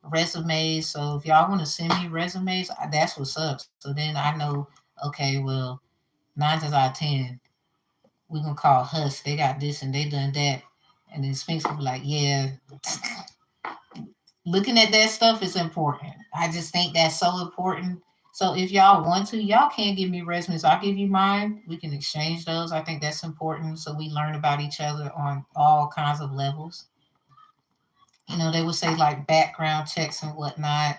resumes. So if y'all want to send me resumes, that's what's up. So then I know, okay, well, 9 times out of 10, we're gonna call Husk. They got this and they done that. And then Sphinx will be like, yeah, looking at that stuff is important. I just think that's so important. So if y'all want to, y'all can give me resumes. I'll give you mine. We can exchange those. I think that's important. So we learn about each other on all kinds of levels. They would say like background checks and whatnot.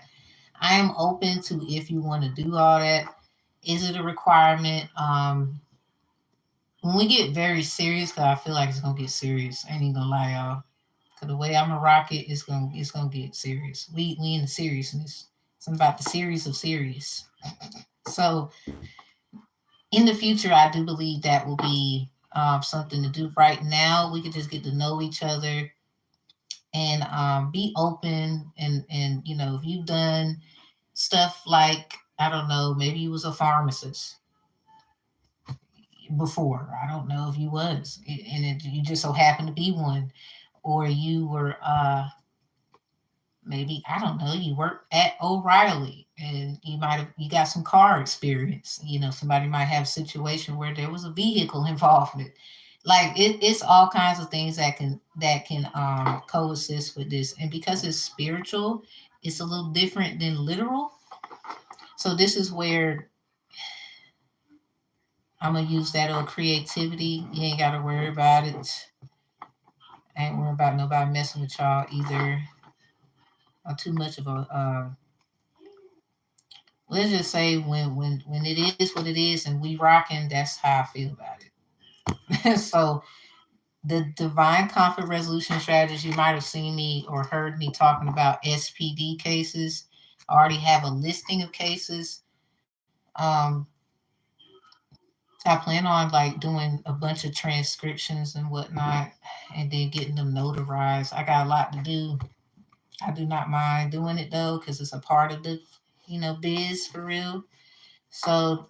I am open to if you want to do all that. Is it a requirement? When we get very serious, cause I feel like it's gonna get serious. I ain't even gonna lie, y'all. Cause the way I'm a rocket, it's gonna get serious. We in the seriousness. It's about the series of serious. So in the future, I do believe that will be something to do. Right now, we could just get to know each other and be open. And if you've done stuff like, I don't know, maybe you was a pharmacist before. I don't know if you was, and you just so happened to be one, or you were maybe, I don't know, you worked at O'Reilly and you got some car experience. Somebody might have a situation where there was a vehicle involvement. Like it's all kinds of things that can coexist with this. And because it's spiritual, it's a little different than literal. So this is where I'm gonna use that old creativity. You ain't gotta worry about it. I ain't worried about nobody messing with y'all either. Or too much of a let's just say when it is what it is and we rocking, that's how I feel about it. So the divine conflict resolution strategies, you might have seen me or heard me talking about SPD cases. I already have a listing of cases. I plan on like doing a bunch of transcriptions and whatnot, and then getting them notarized. I got a lot to do. I do not mind doing it though, because it's a part of the, biz for real. So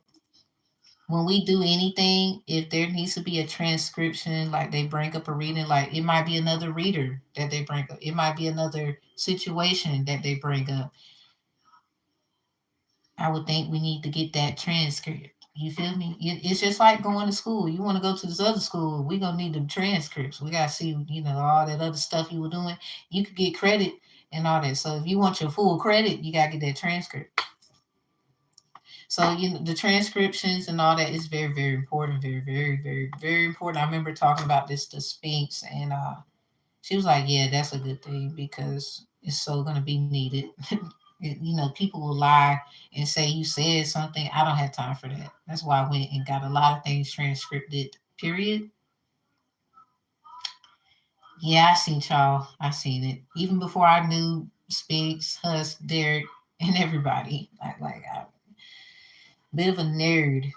when we do anything, if there needs to be a transcription, like they bring up a reading, like it might be another reader that they bring up, it might be another situation that they bring up. I would think we need to get that transcript. You feel me? It's just like going to school. You want to go to this other school, we gonna need the transcripts. We gotta see, all that other stuff you were doing. You could get credit and all that. So if you want your full credit, you gotta get that transcript. So the transcriptions and all that is very, very important. Very, very, very, very important. I remember talking about this to Sphinx, and she was like, "Yeah, that's a good thing because it's so gonna be needed." People will lie and say you said something. I don't have time for that. That's why I went and got a lot of things transcripted. Period. Yeah, I seen y'all. I seen it even before I knew Sphinx, Husk, Derek, and everybody. Like bit of a nerd,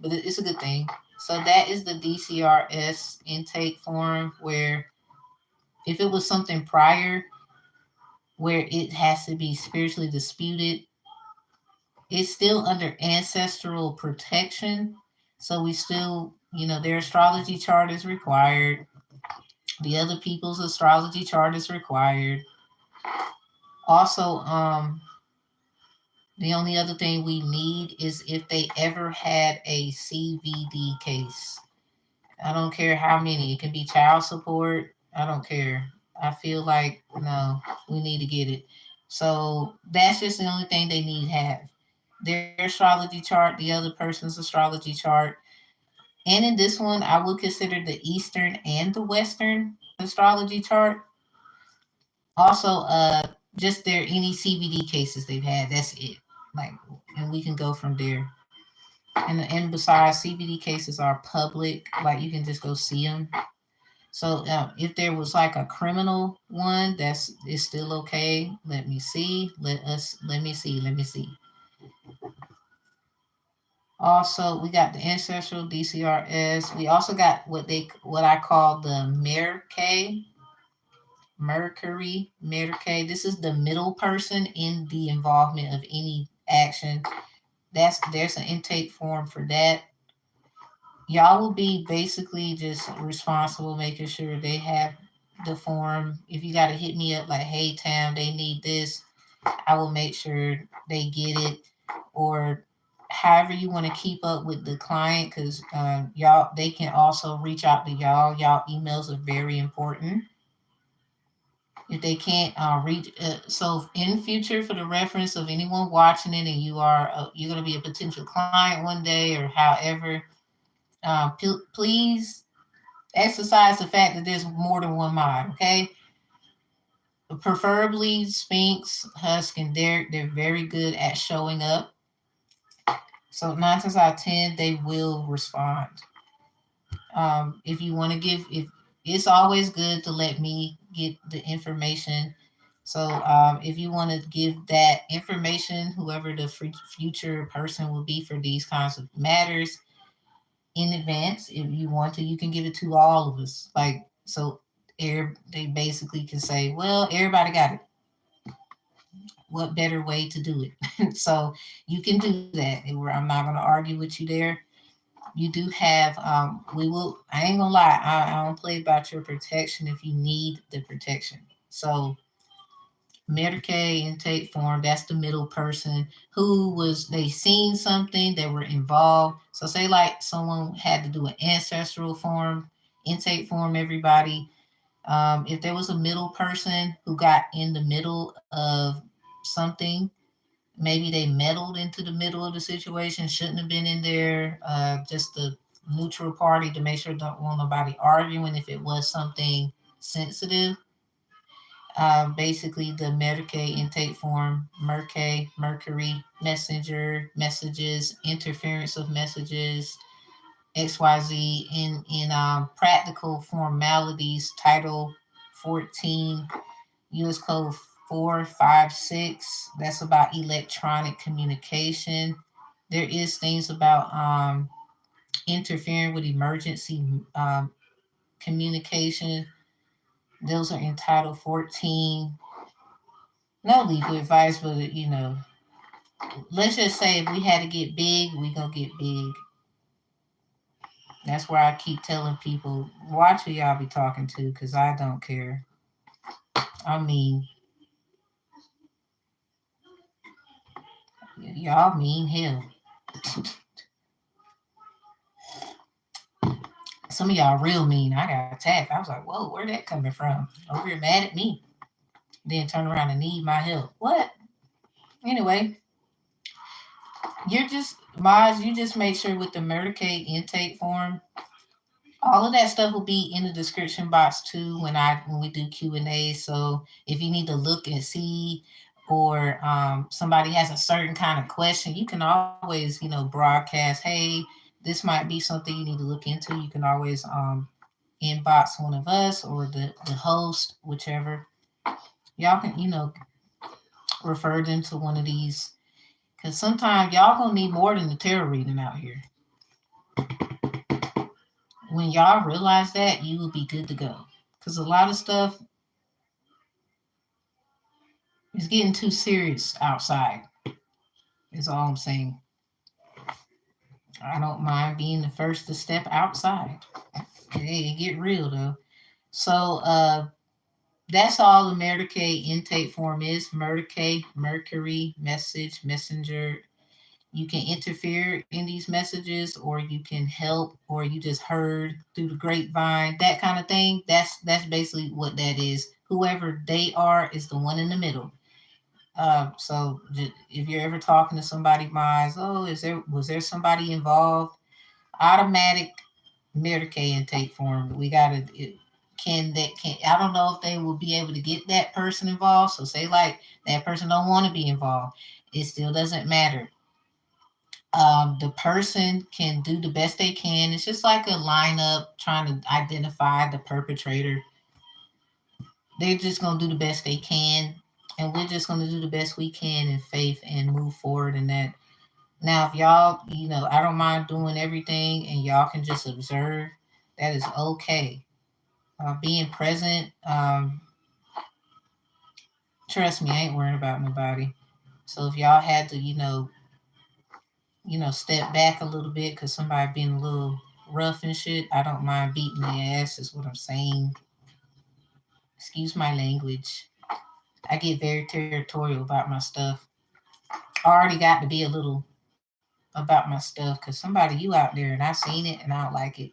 but it's a good thing. So that is the DCRS intake form where if it was something prior where it has to be spiritually disputed, it's still under ancestral protection. So we still, their astrology chart is required. The other people's astrology chart is required. Also, the only other thing we need is if they ever had a CVD case. I don't care how many. It can be child support. I don't care. I feel like no, we need to get it. So that's just the only thing they need to have. Their astrology chart, the other person's astrology chart. And in this one, I would consider the Eastern and the Western astrology chart. Also, just their any CVD cases they've had. That's it. Like, and we can go from there. And besides, CVD cases are public. Like you can just go see them. So if there was like a criminal one, that's is still okay. Let me see. Let me see. Also, we got the ancestral DCRS. We also got what I call the Mercury. This is the middle person in the involvement of any action. There's an intake form for that. Y'all will be basically just responsible, making sure they have the form. If you got to hit me up like, hey, Tam, they need this, I will make sure they get it. Or however you want to keep up with the client, because y'all, they can also reach out to y'all. Y'all emails are very important. If they can't reach, so in future, for the reference of anyone watching it, and you're going to be a potential client one day or however, please exercise the fact that there's more than one mod. Okay, preferably Sphinx, Husk, and Derek. They're very good at showing up. So 9 times out of 10, they will respond. If you want to give, if it's always good to let me get the information. So if you want to give that information, whoever the future person will be for these kinds of matters in advance, if you want to, you can give it to all of us. Like, so they basically can say, well, everybody got it. What better way to do it? So you can do that. I'm not going to argue with you there. You do have, we will, I ain't gonna lie, I don't play about your protection if you need the protection. So Medicaid intake form, that's the middle person who was, they seen something, they were involved. So say like someone had to do an ancestral form, intake form, everybody. If there was a middle person who got in the middle of something, maybe they meddled into the middle of the situation, shouldn't have been in there, just the neutral party to make sure don't want nobody arguing if it was something sensitive. Basically, the Medicaid intake form, Mercury, messenger, messages, interference of messages, XYZ, in practical formalities, Title 14, US Code 456. That's about electronic communication. There is things about interfering with emergency communication. Those are in Title 14. No legal advice, but let's just say if we had to get big, we gonna get big. That's where I keep telling people, watch who y'all be talking to, because I don't care. I mean, y'all mean hell. Some of y'all real mean. I got attacked. I was like, whoa, where that coming from? Over here mad at me. Then turn around and need my help. What? Anyway, you're just, Maj, you just make sure with the Medicaid intake form, all of that stuff will be in the description box too when we do Q&A. So if you need to look and see, or somebody has a certain kind of question, you can always, broadcast, hey, this might be something you need to look into. You can always inbox one of us or the host, whichever. Y'all can, refer them to one of these. Because sometimes y'all gonna need more than the tarot reading out here. When y'all realize that, you will be good to go. Because a lot of stuff is getting too serious outside, is all I'm saying. I don't mind being the first to step outside. It get real though. So that's all the Medicaid intake form is. Medicaid, Mercury, message, messenger. You can interfere in these messages, or you can help, or you just heard through the grapevine, that kind of thing. That's basically what that is. Whoever they are is the one in the middle. So if you're ever talking to somebody, minds, oh, was there somebody involved? Automatic Medicaid intake form. We gotta can I don't know if they will be able to get that person involved. So say like that person don't want to be involved. It still doesn't matter. The person can do the best they can. It's just like a lineup trying to identify the perpetrator. They're just gonna do the best they can, and we're just gonna do the best we can in faith and move forward in that. Now, if y'all, I don't mind doing everything, and y'all can just observe. That is okay. Being present, trust me, I ain't worrying about nobody. So if y'all had to, step back a little bit because somebody being a little rough and shit, I don't mind beating their ass, is what I'm saying. Excuse my language. I get very territorial about my stuff. I already got to be a little about my stuff, because somebody, you out there and I seen it and I don't like it.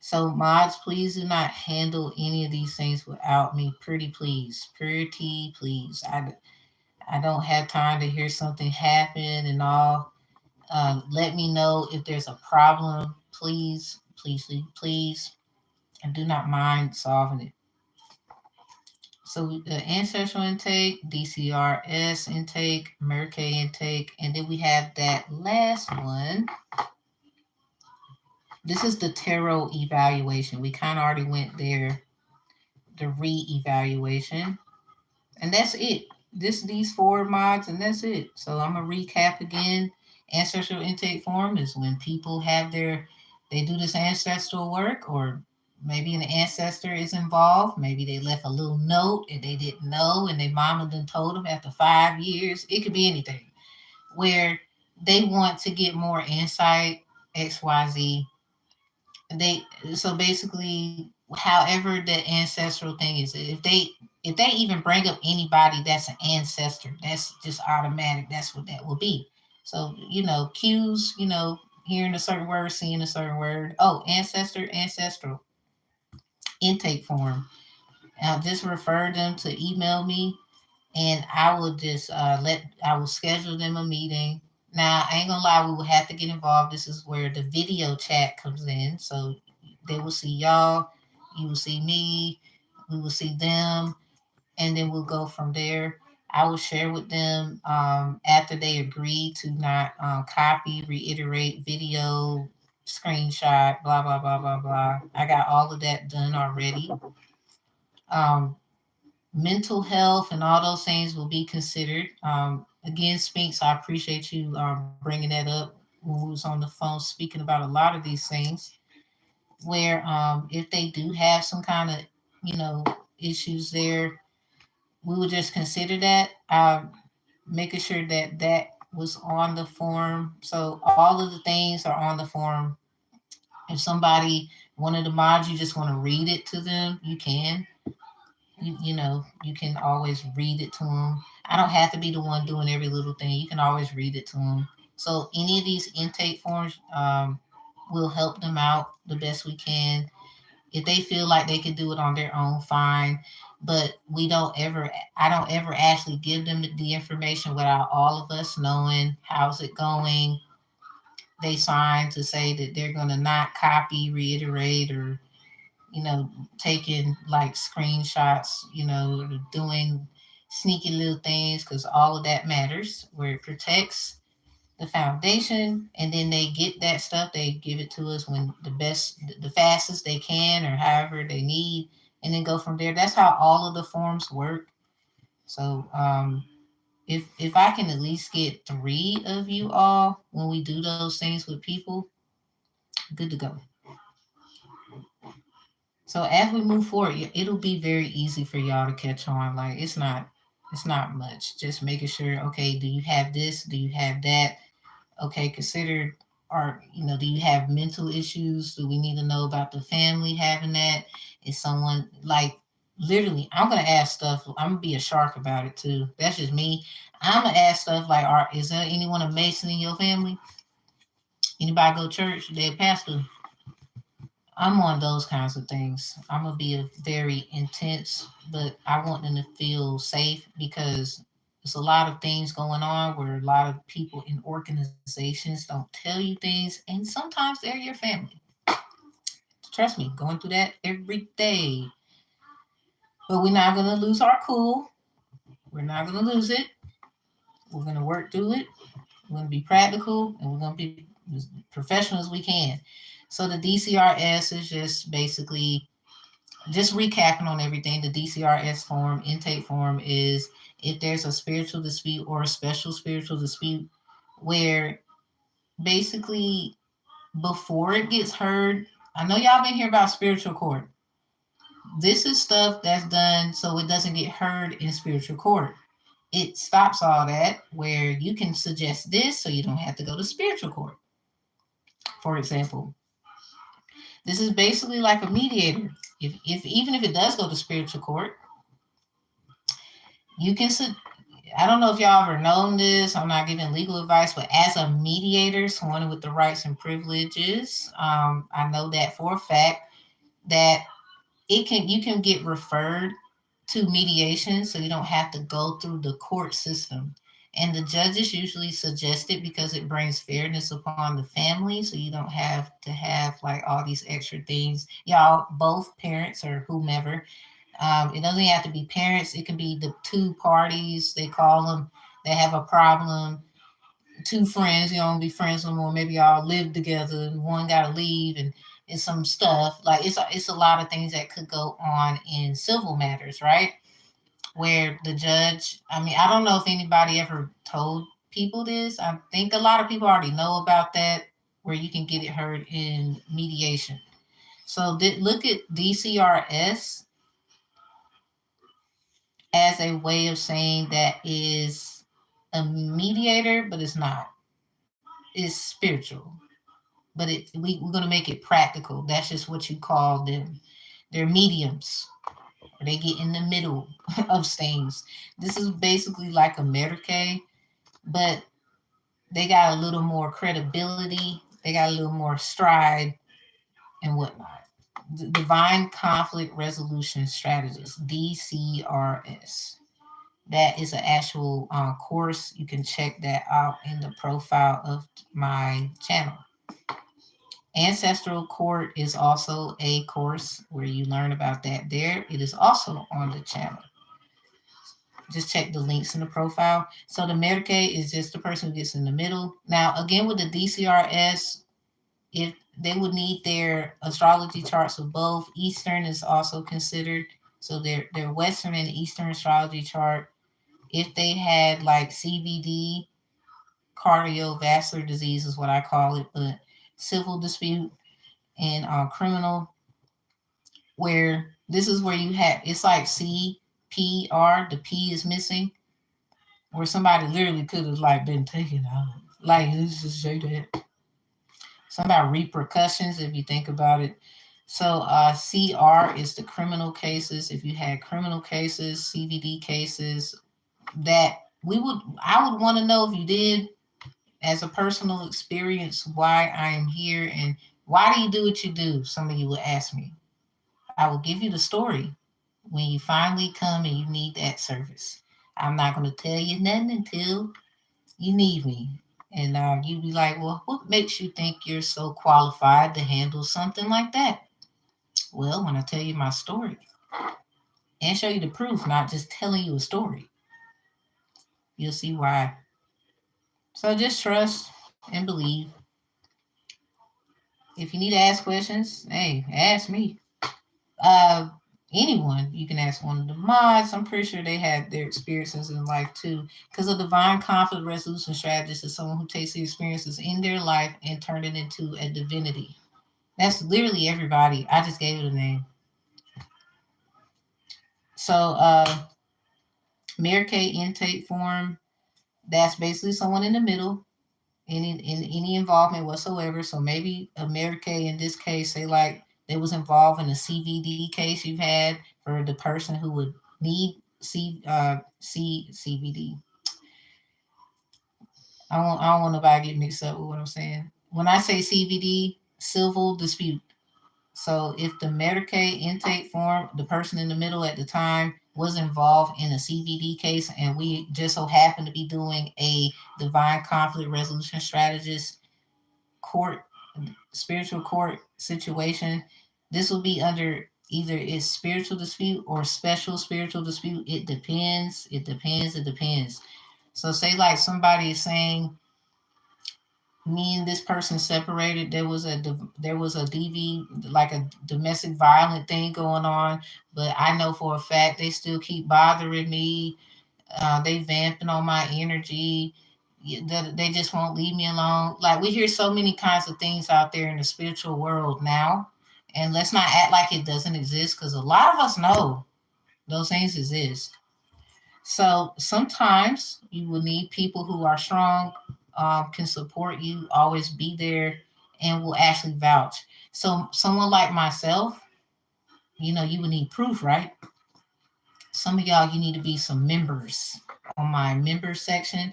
So mods, please do not handle any of these things without me. Pretty please. Pretty please. I don't have time to hear something happen and all. Let me know if there's a problem. Please, please, please, please. I do not mind solving it. So the ancestral intake, DCRS intake, Merkay intake, and then we have that last one. This is the tarot evaluation. We kind of already went there, the re-evaluation, and that's it. These four mods, and that's it. So I'm gonna recap again. Ancestral intake form is when people have they do this ancestral work, or maybe an ancestor is involved. Maybe they left a little note and they didn't know, and their mama then told them after 5 years. It could be anything where they want to get more insight, XYZ. They so basically, however the ancestral thing is, if they even bring up anybody that's an ancestor, that's just automatic. That's what that will be. So cues, hearing a certain word, seeing a certain word. Oh, ancestor, ancestral intake form. I'll just refer them to email me, and I will just I will schedule them a meeting. Now, I ain't gonna lie, we will have to get involved. This is where the video chat comes in. So they will see y'all, you will see me, we will see them, and then we'll go from there. I will share with them after they agree to not copy, reiterate video, screenshot, blah, blah, blah, blah, blah. I got all of that done already. Um, Mental health and all those things will be considered. Again, Spinks, I appreciate you bringing that up when we was on the phone speaking about a lot of these things. Where if they do have some kind of issues there, we would just consider that. Making sure that that was on the form. So all of the things are on the form. If somebody, one of the mods, you just want to read it to them, you can. You can always read it to them. I don't have to be the one doing every little thing. You can always read it to them. So any of these intake forms will help them out the best we can. If they feel like they can do it on their own, fine. But I don't ever actually give them the information without all of us knowing how's it going. They sign to say that they're going to not copy, reiterate, or taking like screenshots, doing sneaky little things, because all of that matters, where it protects the foundation. And then they get that stuff, they give it to us when the fastest they can, or however they need, and then go from there. That's how all of the forms work. So if I can at least get 3 of you all when we do those things with people, good to go. So as we move forward, it'll be very easy for y'all to catch on. Like it's not much. Just making sure, okay, do you have this? Do you have that? Okay, consider, or do you have mental issues? Do we need to know about the family having that? Is someone like, literally, I'm gonna ask stuff. I'm gonna be a shark about it too. That's just me. I'm gonna ask stuff like, is there anyone a Mason in your family? Anybody go to church? Their pastor? I'm on those kinds of things. I'm gonna be a very intense, but I want them to feel safe, because there's a lot of things going on where a lot of people in organizations don't tell you things, and sometimes they're your family. Trust me, going through that every day. But we're not gonna lose our cool. We're not gonna lose it. We're gonna work through it. We're gonna be practical, and we're gonna be as professional as we can. So the DCRS is just basically, just recapping on everything. The DCRS form, intake form, is if there's a spiritual dispute or a special spiritual dispute, where basically before it gets heard, I know y'all been hearing about spiritual court. This is stuff that's done so it doesn't get heard in spiritual court. It stops all that, where you can suggest this so you don't have to go to spiritual court. For example, this is basically like a mediator. If even if it does go to spiritual court, you can I don't know if y'all ever known this. I'm not giving legal advice, but as a mediator, someone with the rights and privileges, I know that for a fact that you can get referred to mediation, so you don't have to go through the court system. And the judges usually suggest it because it brings fairness upon the family, so you don't have to have like all these extra things. Y'all, both parents or whomever, it doesn't have to be parents. It can be the two parties, they call them, they have a problem. Two friends, you don't be friends no more. Maybe y'all live together and one got to leave and some stuff. Like it's a lot of things that could go on in civil matters, right? Where the judge, I mean, I don't know if anybody ever told people this. I think a lot of people already know about that, where you can get it heard in mediation. So look at DCRS as a way of saying that is a mediator, but it's not. It's spiritual, but we're going to make it practical. That's just what you call them. They're mediums, or they get in the middle of things. This is basically like a Medicaid, but they got a little more credibility. They got a little more stride and whatnot. Divine Conflict Resolution Strategist, DCRS. That is an actual course. You can check that out in the profile of my channel. Ancestral Court is also a course where you learn about that there. It is also on the channel. Just check the links in the profile. So the Medicaid is just the person who gets in the middle. Now, again, with the DCRS, if they would need their astrology charts of both. Eastern is also considered. So their Western and Eastern astrology chart. If they had like CVD, cardiovascular disease is what I call it, but civil dispute and criminal, where this is where you have, it's like CPR, the P is missing, where somebody literally could have like been taken out. Like, let's just say that. Some about repercussions if you think about it. So CR is the criminal cases. If you had criminal cases, CVD cases, that I would want to know if you did, as a personal experience, why I am here and why do you do what you do? Some of you will ask me. I will give you the story when you finally come and you need that service. I'm not going to tell you nothing until you need me. And you be like, well, what makes you think you're so qualified to handle something like that? Well, when I tell you my story and show you the proof, not just telling you a story, you'll see why. So just trust and believe. If you need to ask questions, hey, ask me. Uh, Anyone, you can ask one of the mods. I'm pretty sure they had their experiences in life too. Because a divine conflict resolution strategist is someone who takes the experiences in their life and turn it into a divinity. That's literally everybody. I just gave it a name. So, Mary Kay intake form, that's basically someone in the middle, in any involvement whatsoever. So maybe a Mary Kay in this case, say like they was involved in a CVD case you've had for the person who would need CVD. I don't want nobody to get mixed up with what I'm saying. When I say CVD, civil dispute. So if the Medicaid intake form, the person in the middle at the time was involved in a CVD case, and we just so happen to be doing a divine conflict resolution strategist court, spiritual court situation, this will be under either it's spiritual dispute or special spiritual dispute. It depends. It depends. It depends. So say like somebody is saying, me and this person separated. There was a DV, like a domestic violent thing going on, but I know for a fact they still keep bothering me. They vamping on my energy. They just won't leave me alone. Like we hear so many kinds of things out there in the spiritual world now, and let's not act like it doesn't exist because a lot of us know those things exist. So sometimes you will need people who are strong, can support you, always be there, and will actually vouch. So someone like myself, you know, you would need proof, right? Some of y'all, you need to be some members. on my member section.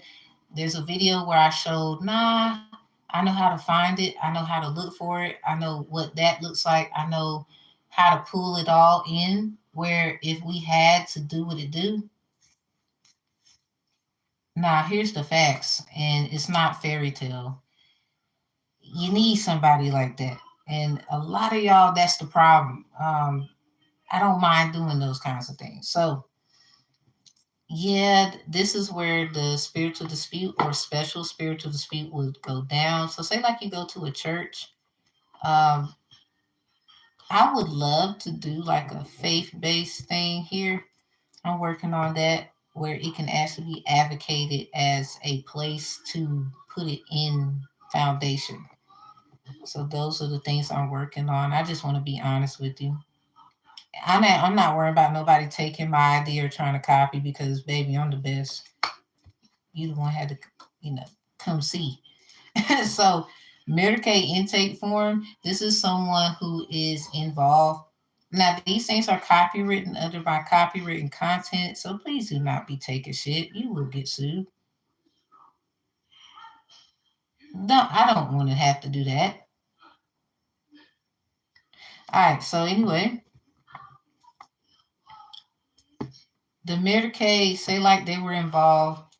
There's a video where I showed, I know how to find it. I know how to look for it. I know what that looks like. I know how to pull it all in. Where if we had to do what it do, here's the facts, and it's not fairy tale. You need somebody like that, and a lot of y'all, that's the problem. I don't mind doing those kinds of things. So yeah, this is where the spiritual dispute or special spiritual dispute would go down. So say like you go to a church. Um, I would love to do like a faith-based thing here. I'm working on that where it can actually be advocated as a place to put it in foundation. So those are the things I'm working on. I just want to be honest with you. I'm not worried about nobody taking my idea or trying to copy because baby, I'm the best. You the one had to, you know, come see. So Medicaid intake form, this is someone who is involved. Now these things are copywritten under my copywritten content, so please do not be taking shit. You will get sued. No, I don't want to have to do that. All right, so anyway, the Medicaid say like they were involved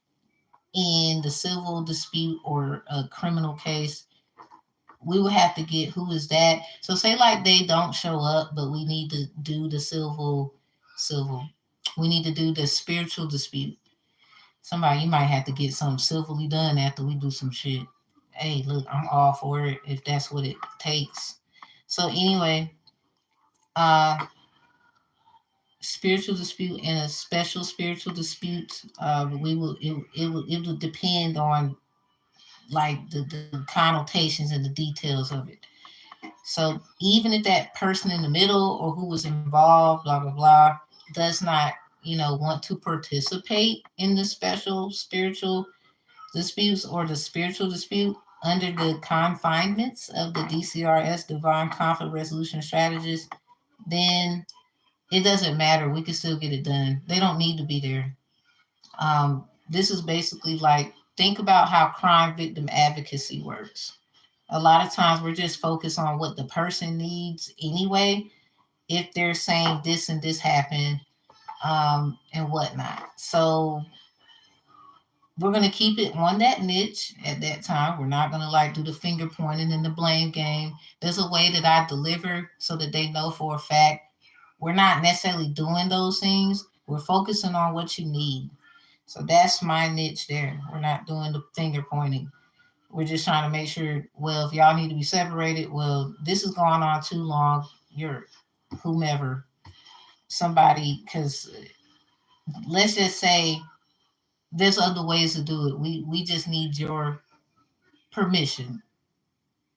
in the civil dispute or a criminal case. We would have to get who is that. So say like they don't show up, but we need to do the civil. We need to do the spiritual dispute. Somebody, you might have to get something civilly done after we do some shit. Hey, look, I'm all for it if that's what it takes. So anyway, uh spiritual dispute and a special spiritual dispute. We will it will depend on like the connotations and the details of it. So even if that person in the middle or who was involved, blah blah blah, does not, want to participate in the special spiritual disputes or the spiritual dispute under the confinements of the DCRS Divine Conflict Resolution Strategist, then it doesn't matter. We can still get it done. They don't need to be there. This is basically like think about how crime victim advocacy works. A lot of times we're just focused on what the person needs anyway. If they're saying this and this happened, and whatnot. So we're going to keep it on that niche at that time. We're not going to like do the finger pointing and the blame game. There's a way that I deliver so that they know for a fact we're not necessarily doing those things. We're focusing on what you need. So that's my niche there. We're not doing the finger pointing. We're just trying to make sure, well, if y'all need to be separated, well, this is going on too long. You're whomever, somebody, because let's just say there's other ways to do it. We just need your permission.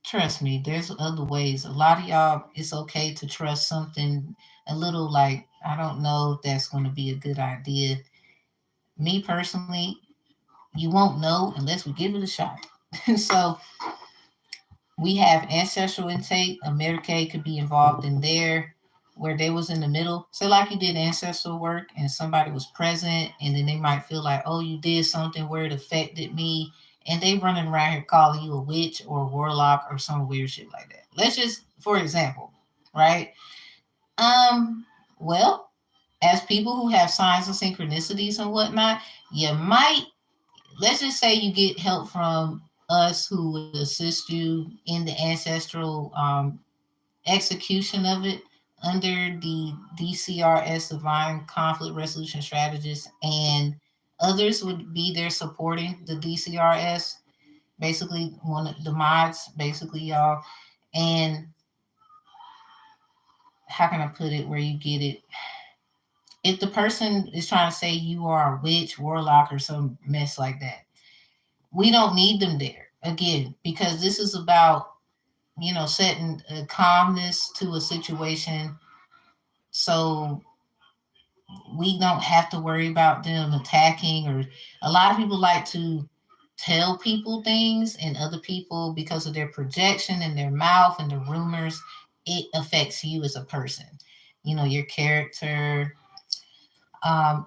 Trust me, there's other ways. A lot of y'all, it's okay to trust something a little like, I don't know if that's going to be a good idea. Me personally, you won't know unless we give it a shot. So we have ancestral intake. A Medicaid could be involved in there where they was in the middle. So like you did ancestral work and somebody was present and then they might feel like, oh, you did something where it affected me. And they running around here calling you a witch or a warlock or some weird shit like that. Let's just, for example, right? Well, as people who have signs of synchronicities and whatnot, you might, let's just say you get help from us who would assist you in the ancestral execution of it under the DCRS Divine Conflict Resolution Strategist, and others would be there supporting the DCRS, basically one of the mods, basically y'all. And how can I put it where you get it? If the person is trying to say you are a witch, warlock, or some mess like that, we don't need them there again because this is about setting a calmness to a situation so we don't have to worry about them attacking. Or a lot of people like to tell people things, and other people, because of their projection and their mouth and the rumors, it affects you as a person, your character.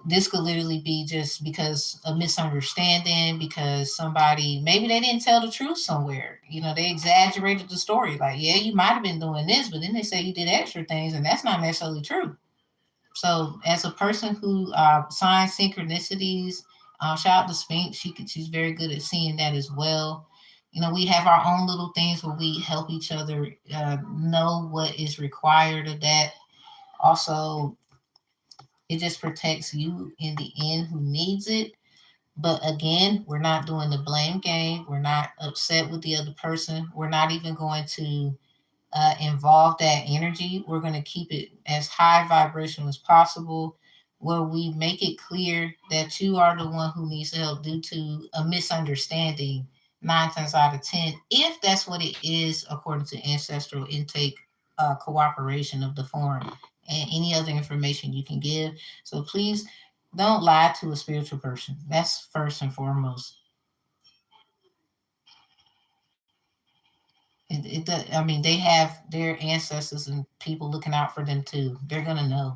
This could literally be just because of misunderstanding, because somebody, maybe they didn't tell the truth somewhere. They exaggerated the story. Like, yeah, you might have been doing this, but then they say you did extra things, and that's not necessarily true. So, as a person who signs synchronicities, shout out to Sphinx. She's very good at seeing that as well. We have our own little things where we help each other know what is required of that. Also, it just protects you in the end who needs it. But again, we're not doing the blame game. We're not upset with the other person. We're not even going to involve that energy. We're going to keep it as high vibration as possible, where we make it clear that you are the one who needs help due to a misunderstanding 9 times out of 10, if that's what it is, according to ancestral intake cooperation of the form and any other information you can give. So please don't lie to a spiritual person. That's first and foremost. I mean, they have their ancestors and people looking out for them too. They're gonna know.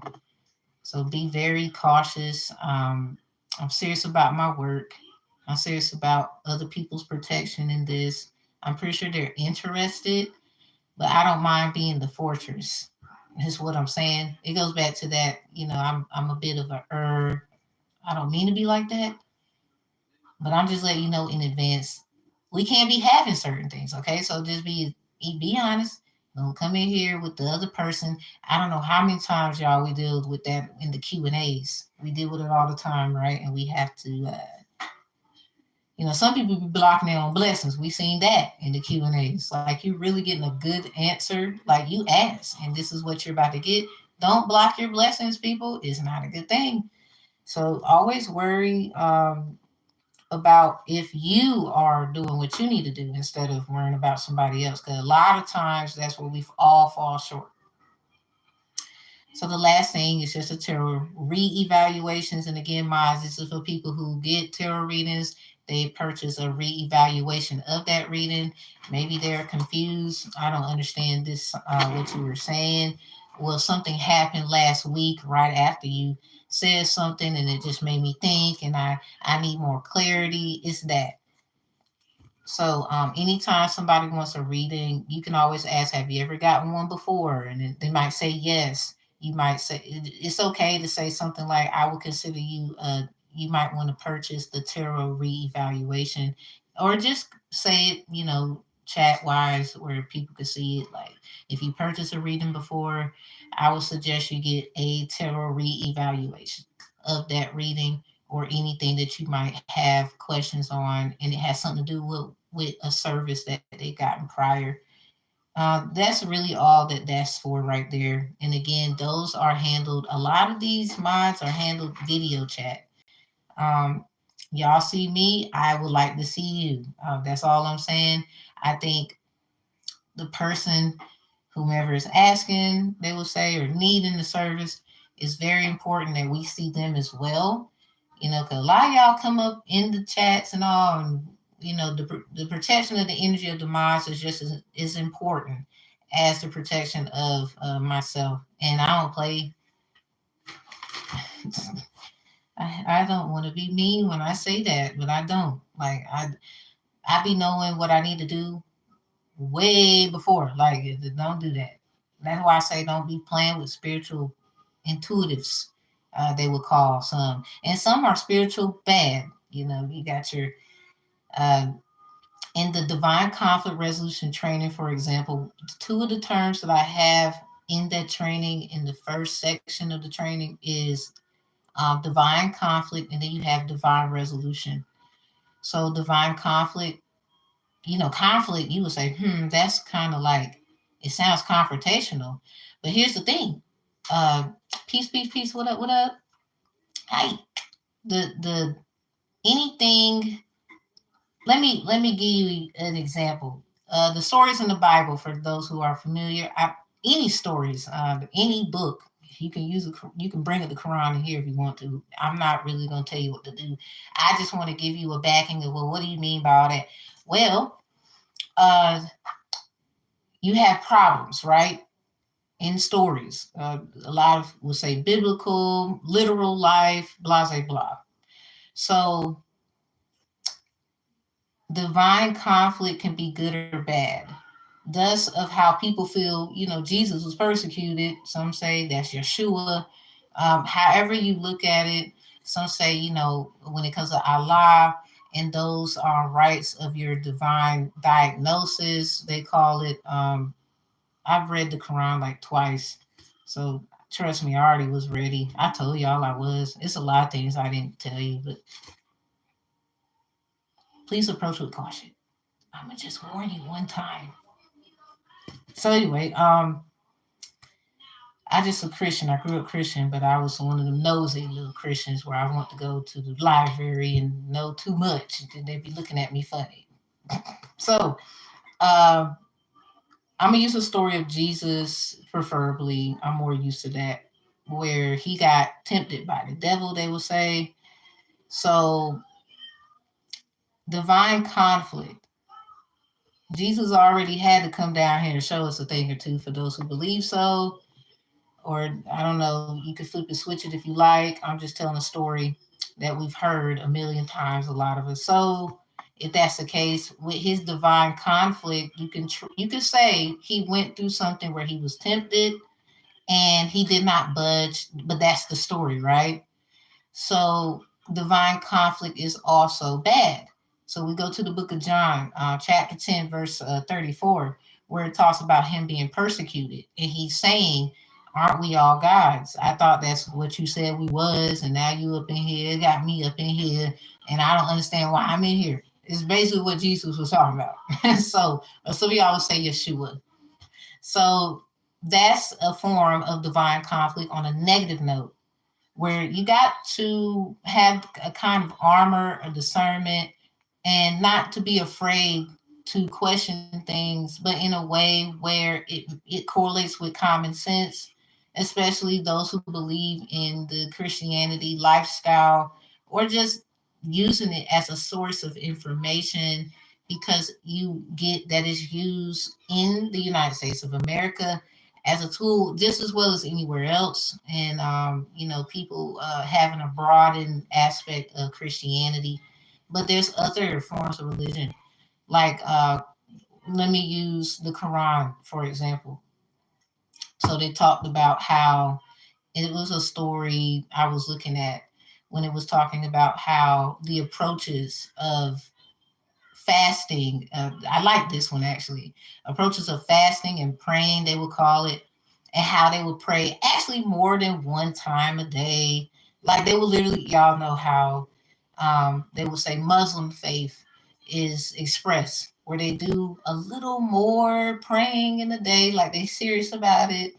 So be very cautious. I'm serious about my work. I'm serious about other people's protection in this. I'm pretty sure they're interested, but I don't mind being the fortress. Is what I'm saying. It goes back to that. I'm a bit of I don't mean to be like that, but I'm just letting you know in advance. We can't be having certain things, okay? So just be honest. Don't come in here with the other person. I don't know how many times, y'all, we deal with that in the Q&As. We deal with it all the time, right? And we have to, some people be blocking their own blessings. We seen that in the Q&As. Like, you really getting a good answer, like you asked, and this is what you're about to get. Don't block your blessings, people. It's not a good thing. So always worry about if you are doing what you need to do instead of worrying about somebody else. Because a lot of times that's where we all fall short. So the last thing is just a tarot re-evaluations. And again, Maz, this is for people who get tarot readings. They purchase a re-evaluation of that reading. Maybe they're confused. I don't understand this, what you were saying. Well, something happened last week right after you said something, and it just made me think, and I need more clarity. It's that. So anytime somebody wants a reading, you can always ask, have you ever gotten one before? And they might say yes. You might say, it's okay to say something like, I would consider you, you might want to purchase the tarot reevaluation, or just say it, chat wise where people could see it. Like, if you purchase a reading before, I would suggest you get a tarot reevaluation of that reading, or anything that you might have questions on, and it has something to do with a service that they gotten prior. That's really all that's for right there. And again, those are handled, a lot of these mods are handled video chat. Um, y'all see me, I would like to see you. That's all I'm saying. I think the person, whomever is asking, they will say, or needing the service, is very important that we see them as well. Because a lot of y'all come up in the chats and all, and the protection of the energy of the mods is just as important as the protection of myself. And I don't play. I don't want to be mean when I say that, but I don't. Like, I be knowing what I need to do way before. Like, don't do that. That's why I say don't be playing with spiritual intuitives. They would call some, and some are spiritual bad. You got your uh, in the divine conflict resolution training, for example. Two of the terms that I have in that training, in the first section of the training, is divine conflict, and then you have divine resolution. So divine conflict, conflict, you would say, that's kind of like, it sounds confrontational. But here's the thing. Uh, peace, peace, peace. What up? What up? Hi. The anything. Let me give you an example. The stories in the Bible, for those who are familiar, any stories, any book. You can use it. You can bring the Quran in here if you want to. I'm not really going to tell you what to do. I just want to give you a backing of, well, what do you mean by all that? Well, you have problems, right? in stories. A lot of will say biblical, literal life, blah, blah, blah. So divine conflict can be good or bad. Thus, of how people feel, Jesus was persecuted. Some say that's Yeshua. However you look at it, some say, when it comes to Allah and those are rights of your divine diagnosis, they call it. I've read the Quran like twice. So trust me, I already was ready. I told y'all I was. It's a lot of things I didn't tell you, but please approach with caution. I'm gonna just warn you one time. So anyway, I just a Christian. I grew up Christian, but I was one of them nosy little Christians where I want to go to the library and know too much. And they'd be looking at me funny. So I'm gonna use a story of Jesus, preferably. I'm more used to that, where he got tempted by the devil, they will say. So divine conflict. Jesus already had to come down here and show us a thing or two for those who believe so. Or I don't know, you could flip and switch it if you like. I'm just telling a story that we've heard a million times, a lot of us. So if that's the case with his divine conflict, you can say he went through something where he was tempted and he did not budge, but that's the story, right? So divine conflict is also bad. So we go to the book of John, chapter 10, verse 34, where it talks about him being persecuted. And he's saying, aren't we all gods? I thought that's what you said we was, and now you up in here, got me up in here, and I don't understand why I'm in here. It's basically what Jesus was talking about. So some of y'all would say Yeshua. So that's a form of divine conflict on a negative note, where you got to have a kind of armor, a discernment, and not to be afraid to question things, but in a way where it correlates with common sense, especially those who believe in the Christianity lifestyle or just using it as a source of information because you get that is used in the United States of America as a tool just as well as anywhere else. And, people having a broadened aspect of Christianity, but there's other forms of religion. Like, let me use the Quran, for example. So they talked about how it was a story I was looking at when it was talking about how the approaches of fasting. I like this one actually. Approaches of fasting and praying, they would call it, and how they would pray actually more than one time a day. Like they would literally, y'all know how they would say Muslim faith is expressed, where they do a little more praying in the day, like they serious about it.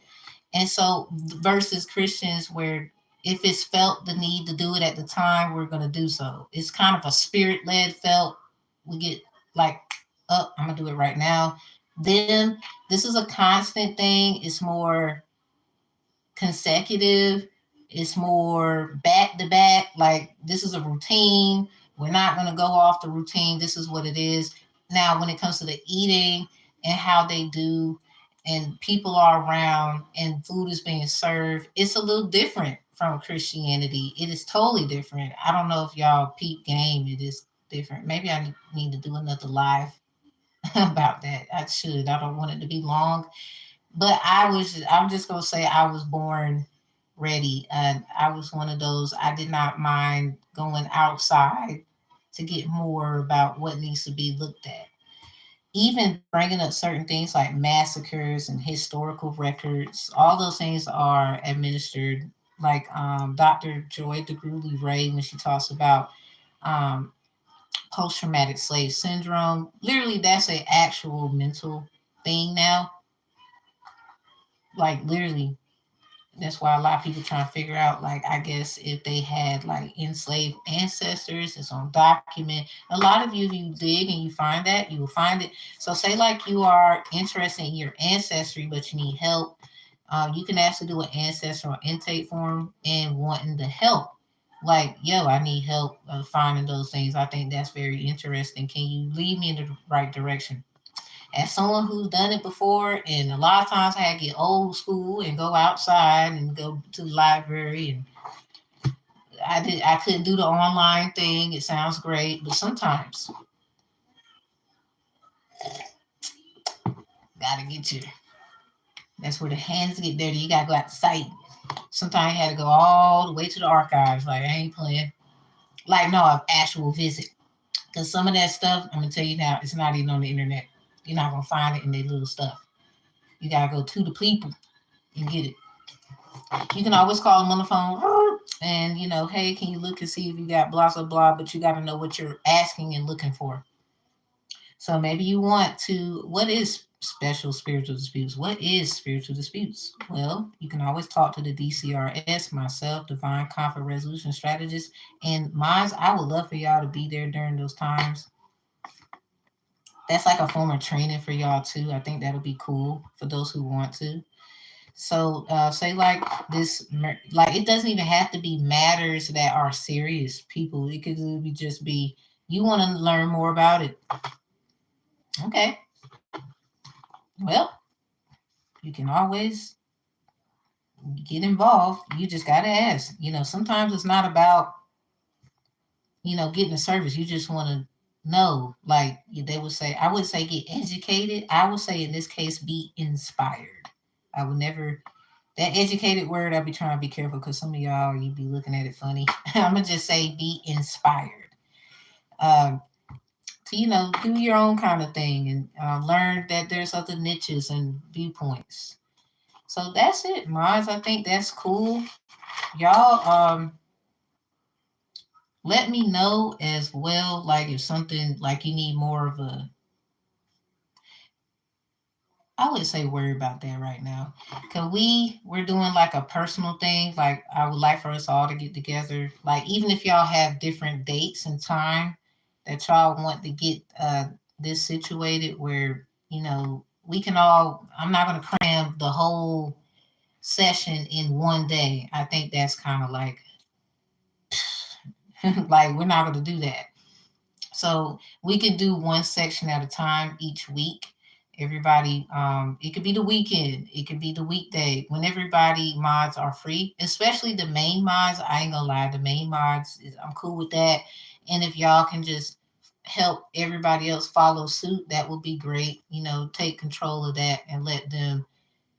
And so versus Christians where if it's felt the need to do it at the time, we're going to do so. It's kind of a spirit led felt. We get like, oh, I'm going to do it right now. Then this is a constant thing. It's more consecutive. It's more back to back. Like this is a routine. We're not going to go off the routine. This is what it is. Now, when it comes to the eating and how they do, and people are around and food is being served, it's a little different from Christianity. It is totally different. I don't know if y'all peep game. It is different. Maybe I need to do another live about that. I should. I don't want it to be long, but I'm just gonna say I was born ready. I was one of those. I did not mind going outside to get more about what needs to be looked at. Even bringing up certain things like massacres and historical records, all those things are administered. Like Dr. Joy DeGruy Ray, when she talks about um, post-traumatic slave syndrome, literally that's an actual mental thing now. Like literally, that's why a lot of people trying to figure out, like, I guess if they had like enslaved ancestors, it's on document. A lot of you, if you dig and you find that, you will find it. So say like you are interested in your ancestry, but you need help. You can actually do an ancestral intake form and wanting the help. Like, yo, I need help finding those things. I think that's very interesting. Can you lead me in the right direction? As someone who's done it before, and a lot of times I had to get old school and go outside and go to the library, and I couldn't do the online thing. It sounds great, but sometimes gotta get your, that's where the hands get dirty. You gotta go out the site. Sometimes you had to go all the way to the archives. Like I ain't playing. Like no, an actual visit. Because some of that stuff, I'm gonna tell you now, it's not even on the internet. You're not gonna find it in their little stuff. You gotta go to the people and get it. You can always call them on the phone and hey, can you look and see if you got blah blah blah, but you gotta know what you're asking and looking for. So maybe you want to, what is special spiritual disputes? What is spiritual disputes? Well, you can always talk to the DCRS, myself, Divine Conflict Resolution Strategist, and mines. I would love for y'all to be there during those times. That's like a form of training for y'all too. I think that'll be cool for those who want to. So say like this, like it doesn't even have to be matters that are serious, people. It could just be you want to learn more about it. Okay, well, you can always get involved. You just got to ask. Sometimes it's not about, getting a service. You just want to know. Like they would say, I would say get educated. I would say in this case, be inspired. I would never, that educated word, I'd be trying to be careful because some of y'all, you be looking at it funny. I'm going to just say be inspired. Um, to, do your own kind of thing and learn that there's other niches and viewpoints. So that's it, Mars. I think that's cool. Y'all, let me know as well, like if something like you need more of a, I would say worry about that right now. Cause we're doing like a personal thing. Like I would like for us all to get together. Like even if y'all have different dates and time that y'all want to get this situated where, we can all, I'm not gonna cram the whole session in one day. I think that's kind of like like we're not going to do that. So we could do one section at a time each week. Everybody, it could be the weekend, it could be the weekday when everybody mods are free, especially the main mods. I ain't gonna lie, the main mods, I'm cool with that. And if y'all can just help everybody else follow suit, that would be great. Take control of that and let them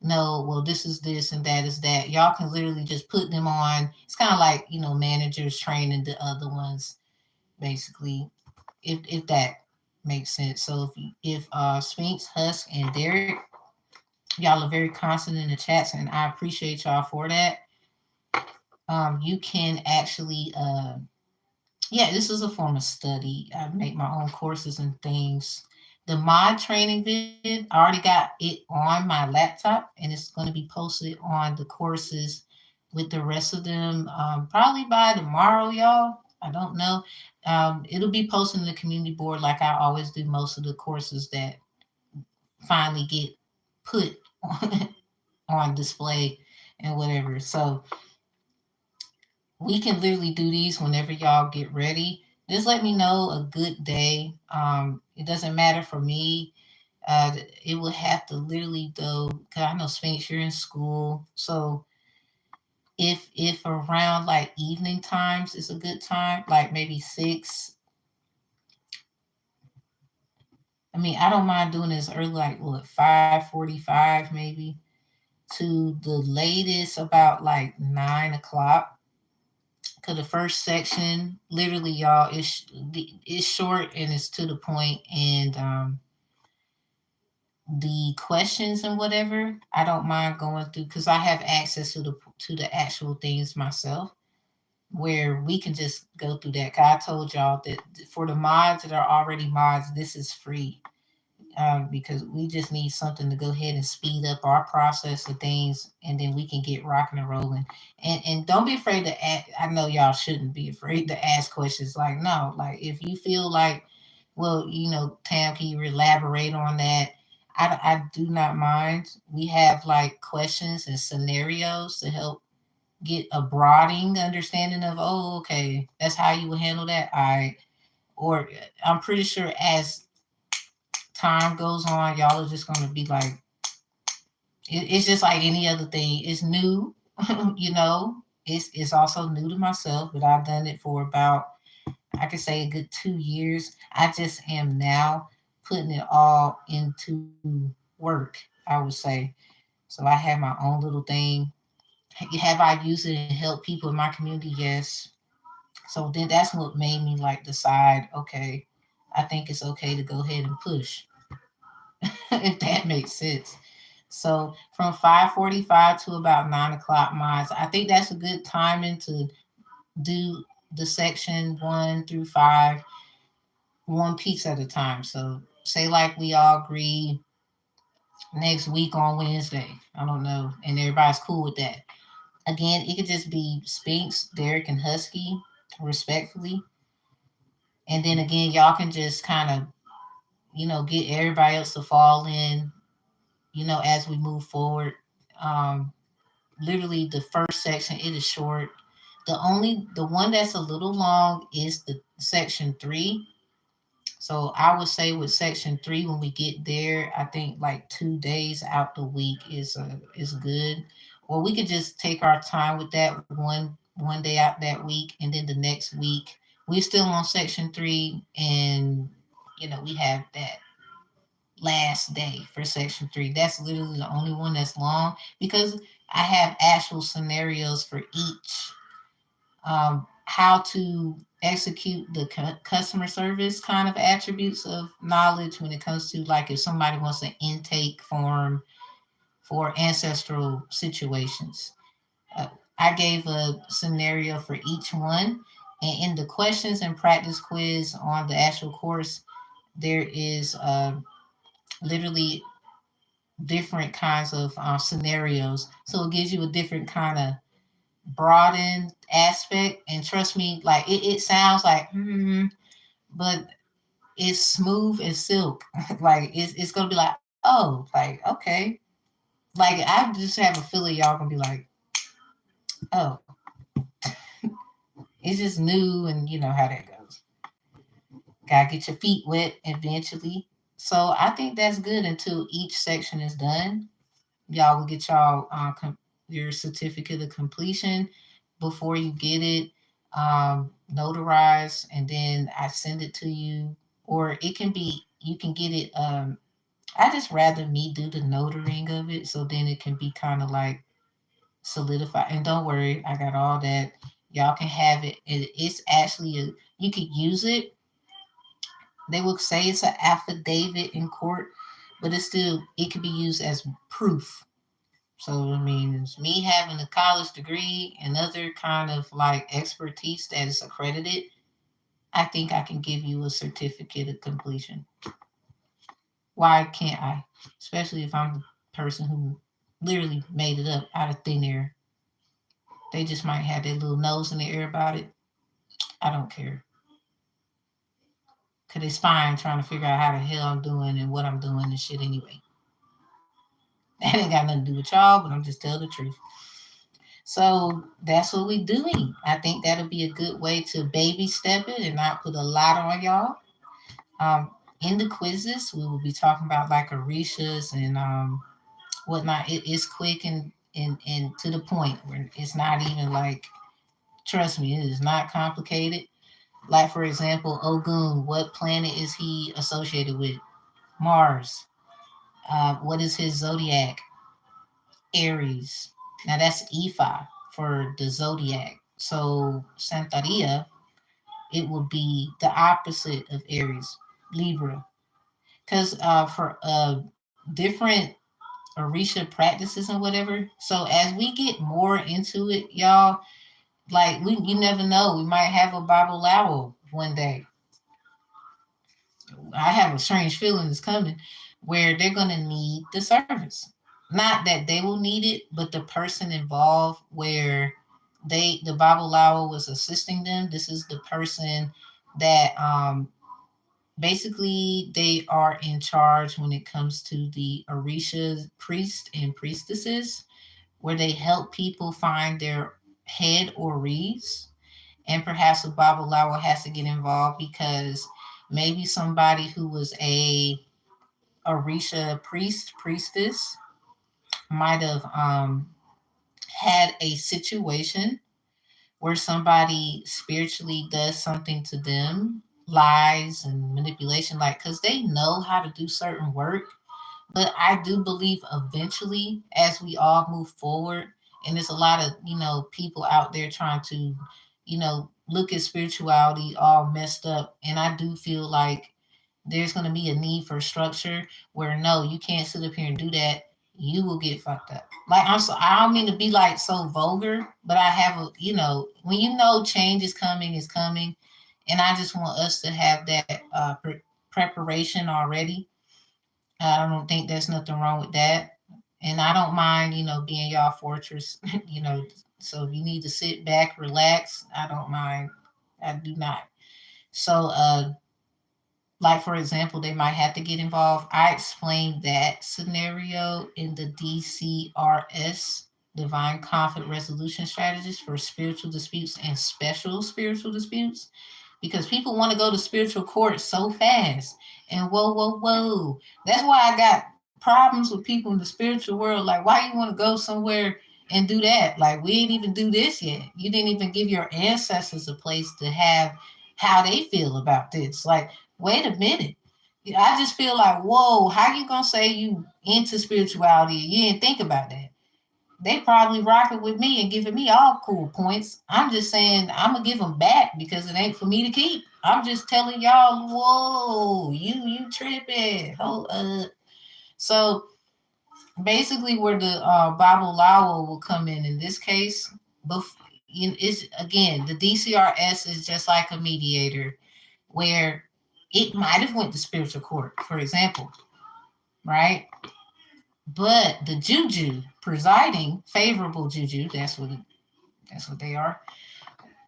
know, well, this is this and that is that. Y'all can literally just put them on. It's kind of like, managers training the other ones, basically, if that makes sense. So if Sphinx, Husk, and Derek, y'all are very constant in the chats, and I appreciate y'all for that. You can actually yeah, this is a form of study. I make my own courses and things. The mod training vid, I already got it on my laptop, and it's going to be posted on the courses with the rest of them probably by tomorrow, y'all. I don't know. It'll be posted in the community board like I always do most of the courses that finally get put on display and whatever. So we can literally do these whenever y'all get ready. Just let me know a good day. It doesn't matter for me. It will have to literally though, cause I know Sphinx, you're in school. So if around like evening times is a good time, like maybe 6. I mean, I don't mind doing this early, like what 5:45 maybe to the latest about like 9 o'clock. Cause the first section, literally, y'all, is short and it's to the point, and the questions and whatever, I don't mind going through because I have access to the actual things myself, where we can just go through that. 'Cause I told y'all that for the mods that are already mods, this is free. Because we just need something to go ahead and speed up our process of things, and then we can get rocking and rolling. And don't be afraid to ask. I know y'all shouldn't be afraid to ask questions. Like no, like if you feel like, well, Tam, can you elaborate on that? I do not mind. We have like questions and scenarios to help get a broadening understanding of, oh, okay, that's how you would handle that. I Or I'm pretty sure as time goes on, y'all are just gonna be like, it's just like any other thing. It's new, you know. It's also new to myself, but I've done it for about, I could say, a good 2 years. I just am now putting it all into work, I would say. So I have my own little thing. Have I used it and helped people in my community? Yes. So then that's what made me like decide, okay, I think it's okay to go ahead and push, if that makes sense. So from 5:45 to about 9 o'clock miles, I think that's a good timing to do the section 1 through 5, one piece at a time. So say like we all agree next week on Wednesday. I don't know, and everybody's cool with that. Again, it could just be Spinks, Derek, and Husky, respectfully. And then again, y'all can just kind of, get everybody else to fall in, as we move forward. Um, Literally, the first section, it is short. The one that's a little long is the section 3. So I would say with section 3, when we get there, I think like 2 days out the week is good. Or we could just take our time with that one day out that week, and then the next week we're still on section 3, and we have that last day for section 3. That's literally the only one that's long, because I have actual scenarios for each, how to execute the customer service kind of attributes of knowledge when it comes to, like, if somebody wants an intake form for ancestral situations. Uh, I gave a scenario for each one, and in the questions and practice quiz on the actual course, there is literally different kinds of scenarios. So it gives you a different kind of broadened aspect. And trust me, like it sounds like, but it's smooth as silk. Like it's gonna be like, oh, like, okay. Like I just have a feeling y'all gonna be like, oh, it's just new, and you know how that goes. Gotta get your feet wet eventually. So I think that's good until each section is done. Y'all will get your certificate of completion before you get it notarized, and then I send it to you. Or it can be, you can get it. I just rather me do the notaring of it, so then it can be kind of like solidified. And don't worry, I got all that. Y'all can have it. It's actually you could use it. They will say it's an affidavit in court, but it could be used as proof. So, I mean, it's me having a college degree and other kind of like expertise that is accredited. I think I can give you a certificate of completion. Why can't I? Especially if I'm the person who literally made it up out of thin air. They just might have their little nose in the air about it. I don't care. Because it's fine trying to figure out how the hell I'm doing and what I'm doing and shit anyway. That ain't got nothing to do with y'all, but I'm just telling the truth. So that's what we're doing. I think that'll be a good way to baby step it and not put a lot on y'all. In the quizzes, we will be talking about like Orishas and whatnot. It is quick and to the point where it's not even like, trust me, it is not complicated. Like, for example, Ogun, what planet is he associated with? Mars. What is his zodiac? Aries. Now that's Ifa for the zodiac. So Santeria, it would be the opposite of Aries, Libra. Because for different Orisha practices and whatever. So as we get more into it, y'all, like you never know. We might have a Bible Lowell one day. I have a strange feeling it's coming, where they're gonna need the service. Not that they will need it, but the person involved, where the Bible Lowell was assisting them. This is the person that basically they are in charge when it comes to the Orisha priest and priestesses, where they help people find their head or reeds. And perhaps a Bible Lowell has to get involved, because maybe somebody who was a Orisha priestess might have had a situation where somebody spiritually does something to them, lies and manipulation, like because they know how to do certain work. But I do believe eventually, as we all move forward, and there's a lot of, people out there trying to, look at spirituality all messed up. And I do feel like there's going to be a need for structure where no, you can't sit up here and do that. You will get fucked up. Like I don't mean to be like so vulgar, but I have a, when change is coming, and I just want us to have that preparation already. I don't think there's nothing wrong with that. And I don't mind, being y'all fortress, so if you need to sit back, relax, I don't mind. I do not. So, like for example, they might have to get involved. I explained that scenario in the DCRS, Divine Conflict Resolution Strategies for Spiritual Disputes and Special Spiritual Disputes, because people want to go to spiritual court so fast. And whoa, whoa, whoa. That's why I got problems with people in the spiritual world. Like, why you want to go somewhere and do that? Like, we ain't even do this yet. You didn't even give your ancestors a place to have how they feel about this. Like, wait a minute. I just feel like, whoa, how you gonna say you into spirituality? You didn't think about that. They probably rocking with me and giving me all cool points. I'm just saying I'm gonna give them back because it ain't for me to keep. I'm just telling y'all, whoa, you tripping. Hold up. So basically, where the Bible Lawa will come in this case, is again the DCRS is just like a mediator, where it might have went to spiritual court, for example, right? But the juju presiding, favorable juju, that's what they are.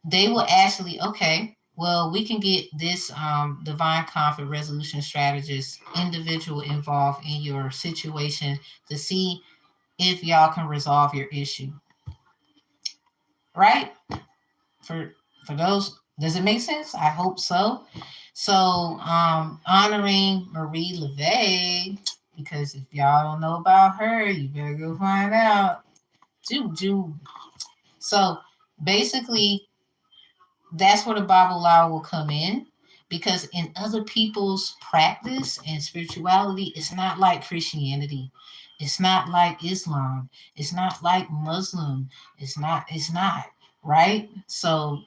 They will actually, okay, well, we can get this divine conflict resolution strategist individual involved in your situation to see if y'all can resolve your issue, right? For for those, does it make sense? I hope so. So honoring Marie LeVay, because if y'all don't know about her, you better go find out. Juju. So basically, that's where the Bible law will come in, because in other people's practice and spirituality, it's not like Christianity. It's not like Islam. It's not like Muslim. It's not, right? So,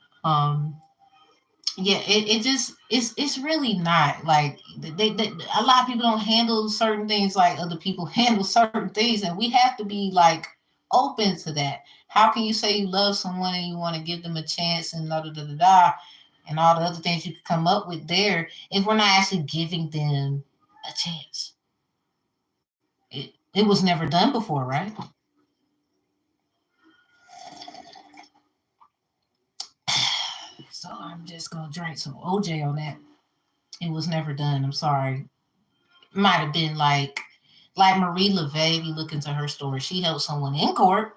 yeah, it just it's really not like they a lot of people don't handle certain things like other people handle certain things, and we have to be like open to that. How can you say you love someone and you want to give them a chance and da da da da da and all the other things you could come up with there if we're not actually giving them a chance? It was never done before, right? So I'm just gonna drink some OJ on that. It was never done. I'm sorry. Might have been like Marie LeVay. If you look into her story, she helped someone in court.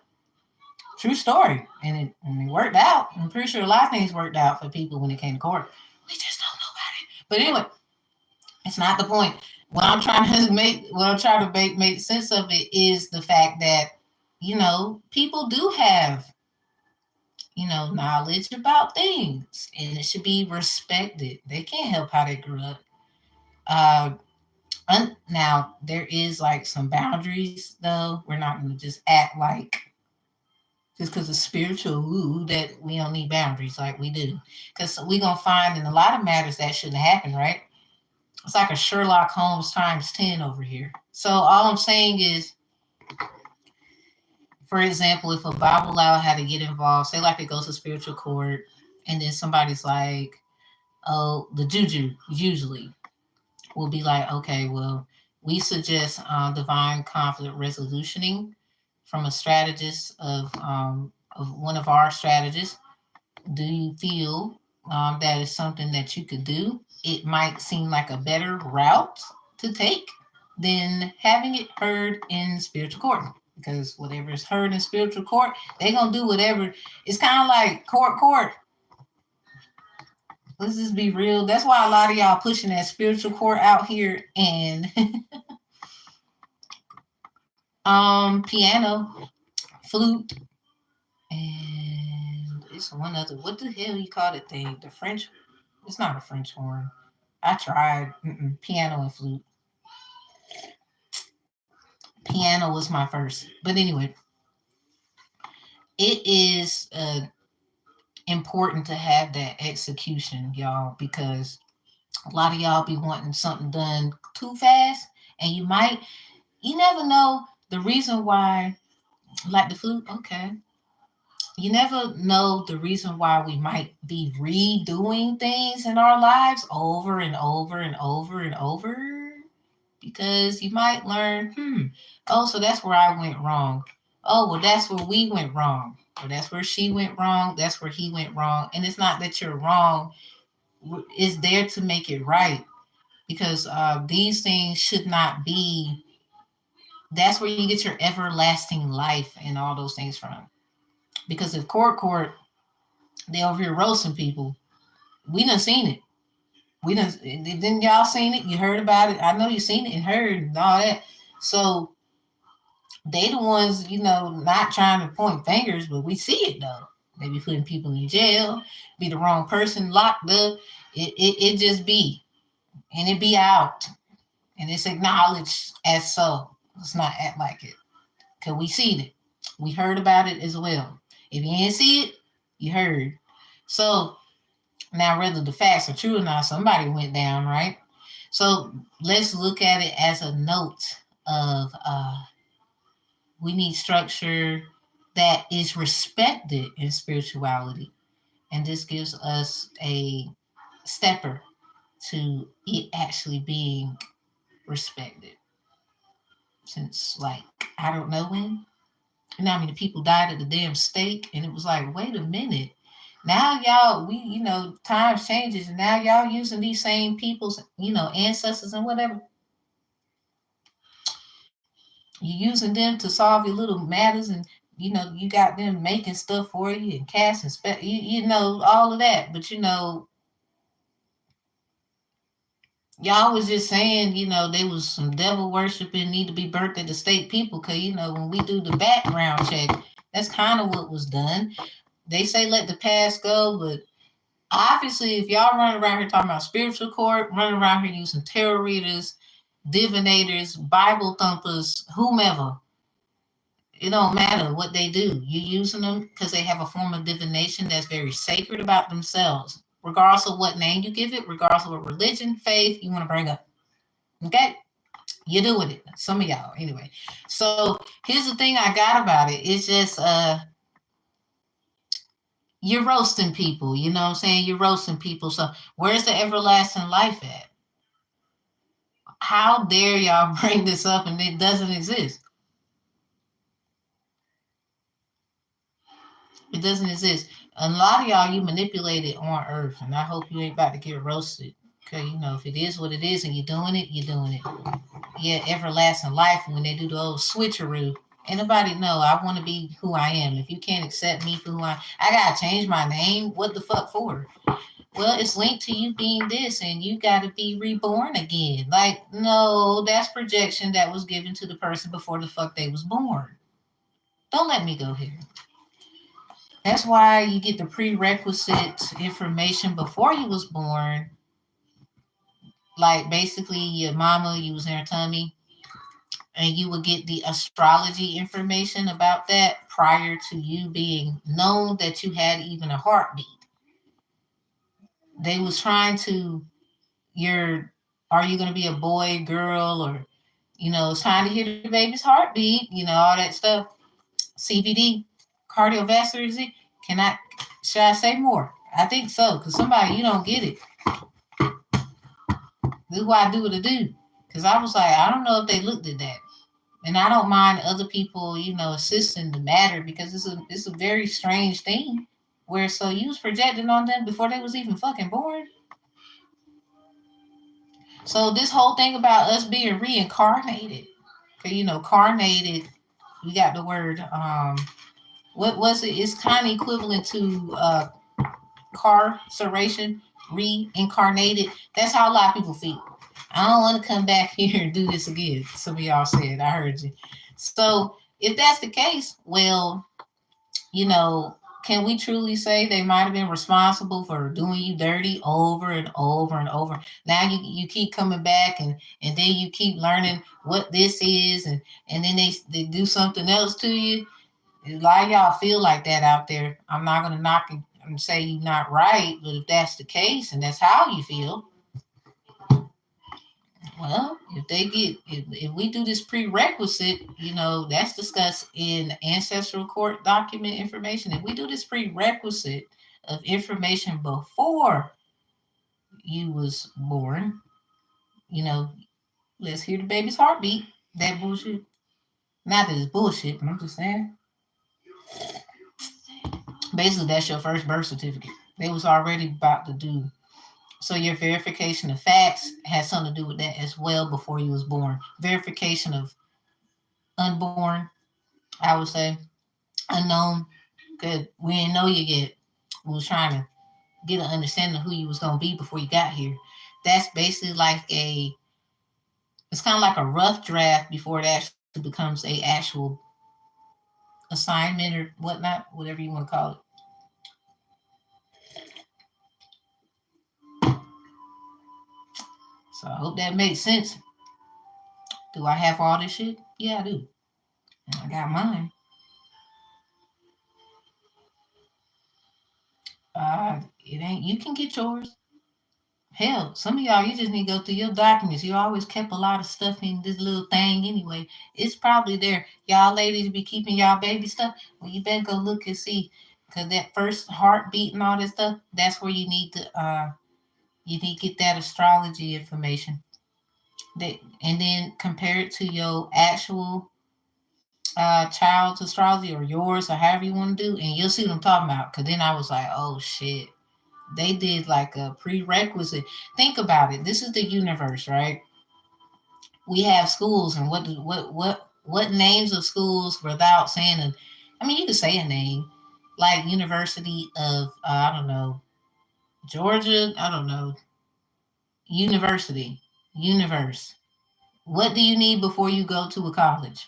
True story, and it worked out. I'm pretty sure a lot of things worked out for people when it came to court. We just don't know about it. But anyway, it's not the point. What I'm trying to make sense of it is the fact that people do have knowledge about things, and it should be respected. They can't help how they grew up. Uh, Now there is like some boundaries though. We're not going to just act like just because it's spiritual that we don't need boundaries like we do, because we're going to find in a lot of matters that shouldn't happen, right? It's like a Sherlock Holmes times 10 over here. So all I'm saying is, for example, if a Bible law had to get involved, say like it goes to spiritual court, and then somebody's like, oh, the juju usually will be like, okay, well, we suggest divine conflict resolutioning from a strategist of one of our strategists. Do you feel that is something that you could do? It might seem like a better route to take than having it heard in spiritual court. Because whatever is heard in spiritual court, they're going to do whatever. It's kind of like court. Let's just be real. That's why a lot of y'all pushing that spiritual court out here, and Piano, flute, and it's one other. What the hell you call it thing? The French? It's not a French horn. I tried. Piano and flute. Piano was my first, but anyway, it is important to have that execution, y'all, because a lot of y'all be wanting something done too fast, and you never know the reason why. Like the flute, okay. You never know the reason why we might be redoing things in our lives over and over and over and over, because you might learn, oh, so that's where I went wrong. Oh, well, that's where we went wrong. Or that's where she went wrong. That's where he went wrong. And it's not that you're wrong. It's there to make it right, because these things should not be. That's where you get your everlasting life and all those things from. Because if court, they over here roasting people. We done seen it. We done, didn't y'all seen it? You heard about it. I know you seen it and heard and all that. So they the ones, not trying to point fingers, but we see it though. They be putting people in jail, be the wrong person locked up. It just be, and it be out, and it's acknowledged as so. Let's not act like it, cause we seen it. We heard about it as well. If you didn't see it, you heard. So now, whether the facts are true or not, somebody went down, right? So let's look at it as a note of we need structure that is respected in spirituality. And this gives us a stepper to it actually being respected. Since, like, I don't know when. The people died at the damn stake, and it was like, wait a minute. Now y'all, times changes, and now y'all using these same people's, ancestors and whatever. You're using them to solve your little matters, and you got them making stuff for you and casting all of that. But y'all was just saying, there was some devil worshiping need to be burnt at the state people, because when we do the background check, that's kind of what was done. They say let the past go, but obviously, if y'all running around here talking about spiritual court, running around here using tarot readers, divinators, Bible thumpers, whomever, it don't matter what they do. You using them because they have a form of divination that's very sacred about themselves, regardless of what name you give it, regardless of what religion, faith you want to bring up. Okay? You do with it. Some of y'all, anyway. So here's the thing I got about it. It's just you're roasting people, you know what I'm saying? You're roasting people. So where's the everlasting life at? How dare y'all bring this up and it doesn't exist? It doesn't exist. A lot of y'all, you manipulated on earth, and I hope you ain't about to get roasted. Okay, if it is what it is and you're doing it, you're doing it. Yeah, everlasting life, when they do the old switcheroo. Anybody know I want to be who I am. If you can't accept me for who I gotta change my name. What the fuck for? Well, it's linked to you being this, and you got to be reborn again. Like, no, that's projection that was given to the person before the fuck they was born. Don't let me go here. That's why you get the prerequisite information before you was born. Like, basically, your mama, you was in her tummy, and you would get the astrology information about that prior to you being known that you had even a heartbeat. They was trying to are you going to be a boy, girl, or it's time to hear the baby's heartbeat, all that stuff. CVD, cardiovascular disease. Should I say more? I think so, because somebody, you don't get it. This is why I do what I do, because I was like, I don't know if they looked at that. And I don't mind other people, assisting the matter, because it's a very strange thing where so you was projecting on them before they was even fucking born. So this whole thing about us being reincarnated, carnated, we got the word, what was it? It's kind of equivalent to carceration, reincarnated. That's how a lot of people feel. I don't want to come back here and do this again. Some of y'all said, I heard you. So if that's the case, well, you know, can we truly say they might have been responsible for doing you dirty over and over and over? Now you keep coming back and then you keep learning what this is and then they do something else to you. A lot of y'all feel like that out there. I'm not gonna knock it and say you're not right, but if that's the case and that's how you feel, well, if we do this prerequisite, that's discussed in ancestral court document information. If we do this prerequisite of information before you was born, you know, let's hear the baby's heartbeat. That bullshit. Not that it's bullshit, but I'm just saying. Basically, that's your first birth certificate. They was already about to do. So your verification of facts has something to do with that as well before you was born. Verification of unborn, I would say. Unknown, because we didn't know you yet. We was trying to get an understanding of who you was gonna be before you got here. That's basically like it's kind of like a rough draft before it actually becomes a actual assignment or whatnot, whatever you want to call it. So I hope that makes sense. Do I have all this shit? Yeah, I do. I got mine. It ain't. You can get yours. Hell, some of y'all, you just need to go through your documents. You always kept a lot of stuff in this little thing anyway. It's probably there. Y'all ladies be keeping y'all baby stuff. Well, you better go look and see. Because that first heartbeat and all that stuff, that's where you need to get that astrology information. And then compare it to your actual child's astrology or yours or however you want to do. And you'll see what I'm talking about. Because then I was like, oh shit. They did like a prerequisite. Think about it. This is the universe, right? We have schools, and what names of schools without saying a, I mean, you could say a name, like University of I don't know, Georgia. I don't know, University, universe. What do you need before you go to a college?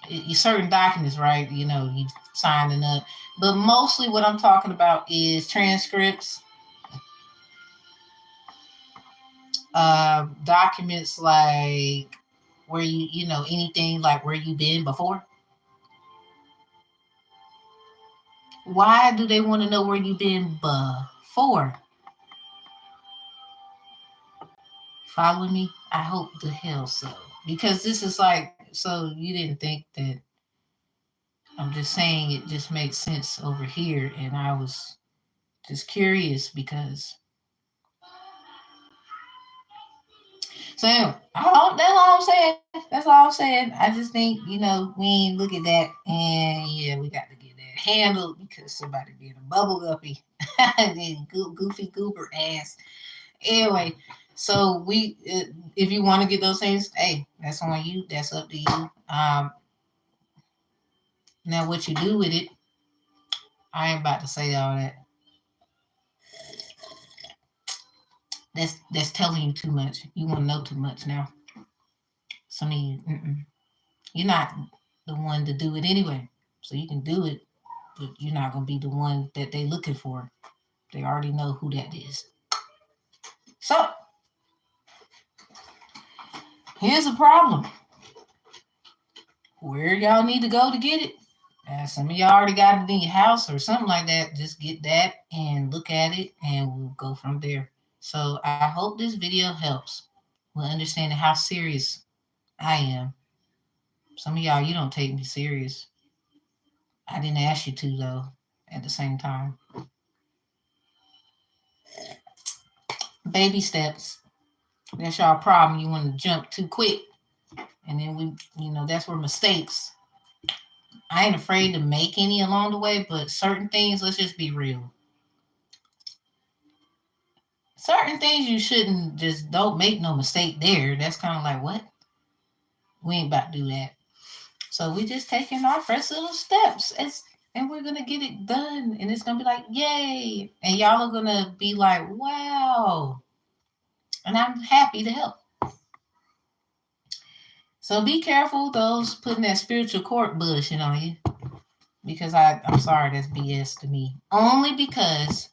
You certain documents, right? You signing up, but mostly what I'm talking about is transcripts, documents like where anything like where you been before. Why do they want to know where you been before? Follow me? I hope the hell so. Because this is like, so you didn't think that I'm just saying it just makes sense over here. And I was just curious because so anyway, that's all I'm saying. That's all I'm saying. I just think, we ain't look at that. And yeah, we got to get that handled because somebody did a bubble guppy. Goofy goober ass. Anyway, so if you want to get those things, hey, that's on you. That's up to you. Now what you do with it, I ain't about to say all that. That's telling you too much. You want to know too much now. Some of you, you're not the one to do it anyway. So you can do it, but you're not gonna be the one that they looking for. They already know who that is. So here's the problem. Where y'all need to go to get it? Some of y'all already got it in your house or something like that. Just get that and look at it, and we'll go from there. So I hope this video helps with understanding how serious I am. Some of y'all, you don't take me serious. I didn't ask you to, though, at the same time. Baby steps. That's y'all problem. You want to jump too quick. And then that's where mistakes. I ain't afraid to make any along the way, but certain things, let's just be real. Certain things you shouldn't just don't make no mistake there. That's kind of like, what? We ain't about to do that. So we just taking our first little steps. And we're going to get it done. And it's going to be like, yay. And y'all are going to be like, wow. And I'm happy to help. So be careful those putting that spiritual court bullshit on you. Because I'm sorry, that's BS to me. Only because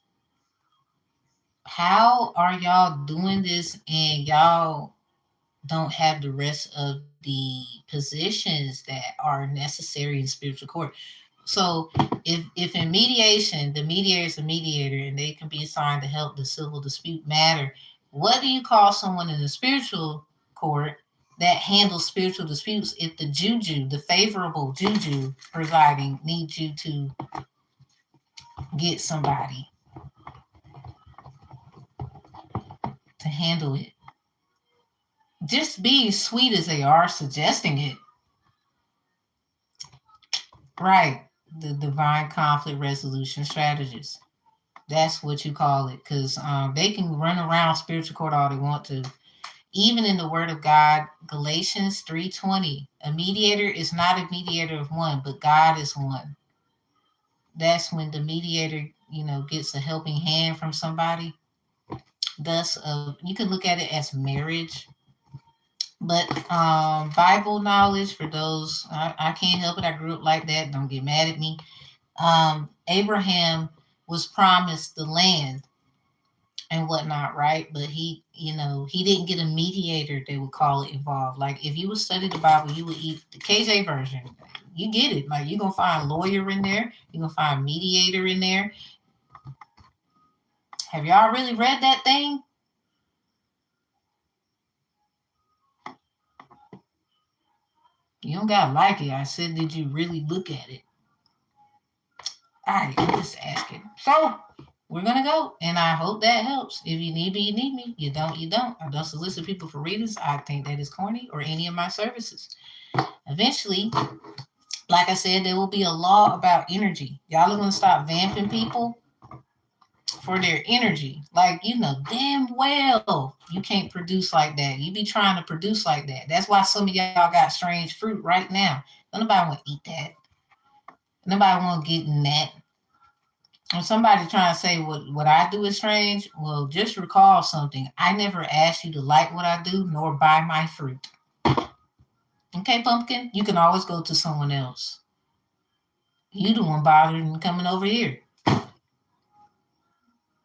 how are y'all doing this and y'all don't have the rest of the positions that are necessary in spiritual court? So if in mediation, the mediator is a mediator and they can be assigned to help the civil dispute matter, what do you call someone in the spiritual court that handles spiritual disputes if the juju, the favorable juju presiding, needs you to get somebody to handle it? Just being sweet as they are suggesting it. Right. The divine conflict resolution strategist. That's what you call it. Because they can run around spiritual court all they want to. Even in the word of God, Galatians 3:20, a mediator is not a mediator of one, but God is one. That's when the mediator, gets a helping hand from somebody. Thus, you can look at it as marriage. But Bible knowledge for those, I can't help it. I grew up like that. Don't get mad at me. Abraham was promised the land and whatnot, right? But he didn't get a mediator, they would call it, involved. Like if you would study the Bible, you would eat the KJ version. You get it. Like you're gonna find lawyer in there, you're gonna find mediator in there. Have y'all really read that thing? You don't gotta like it. I said, did you really look at it? All right, I'm just asking. So we're gonna go, and I hope that helps. If you need me, you need me. You don't, you don't. I don't solicit people for readings. I think that is corny, or any of my services. Eventually, like I said, there will be a law about energy. Y'all are gonna stop vamping people for their energy. Like damn well you can't produce like that. You be trying to produce like that. That's why some of y'all got strange fruit right now. Nobody want to eat that. Nobody want to get in that. If somebody trying to say what I do is strange, well, just recall something. I never asked you to like what I do, nor buy my fruit. Okay, pumpkin? You can always go to someone else. You the one bothering coming over here.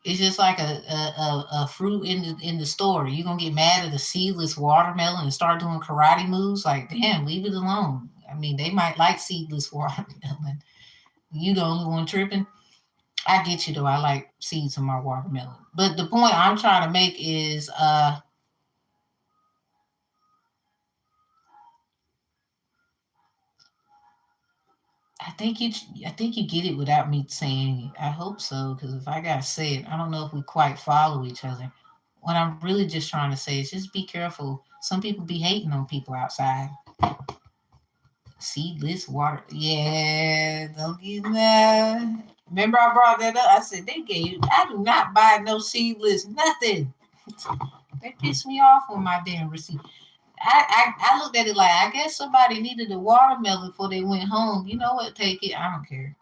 It's just like a fruit in the store. You gonna get mad at a seedless watermelon and start doing karate moves? Like, damn, leave it alone. I mean, they might like seedless watermelon. You the only one tripping. I get you though. I like seeds in my watermelon. But the point I'm trying to make is I think you get it without me saying it. I hope so, because if I gotta say it, I don't know if we quite follow each other. What I'm really just trying to say is just be careful. Some people be hating on people outside. Seedless water. Yeah, don't get mad. Remember I brought that up? I said I do not buy no seedless nothing. They piss me off on my damn receipt. I looked at it like, I guess somebody needed a watermelon before they went home. You know what? Take it. I don't care.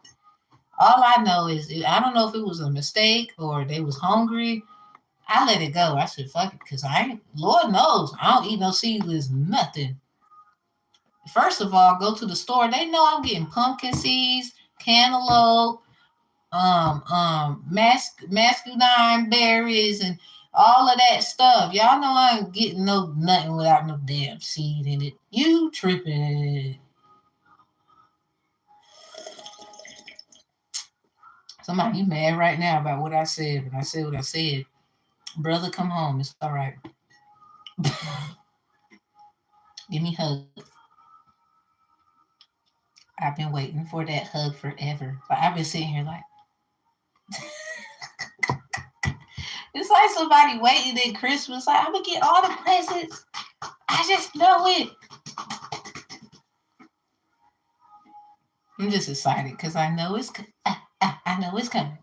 All I know is I don't know if it was a mistake or they was hungry. I let it go. I said, fuck it, because Lord knows, I don't eat no seedless nothing. First of all, go to the store. They know I'm getting pumpkin seeds, cantaloupe, masculine berries, and all of that stuff. Y'all know I ain't getting nothing without no damn seed in it. You tripping. Somebody you mad right now about what I said, but I said what I said. Brother, come home. It's all right. Give me a hug. I've been waiting for that hug forever. But I've been sitting here like it's like somebody waiting at Christmas. Like, I'm gonna get all the presents. I just know it. I'm just excited because I know it's I know it's coming.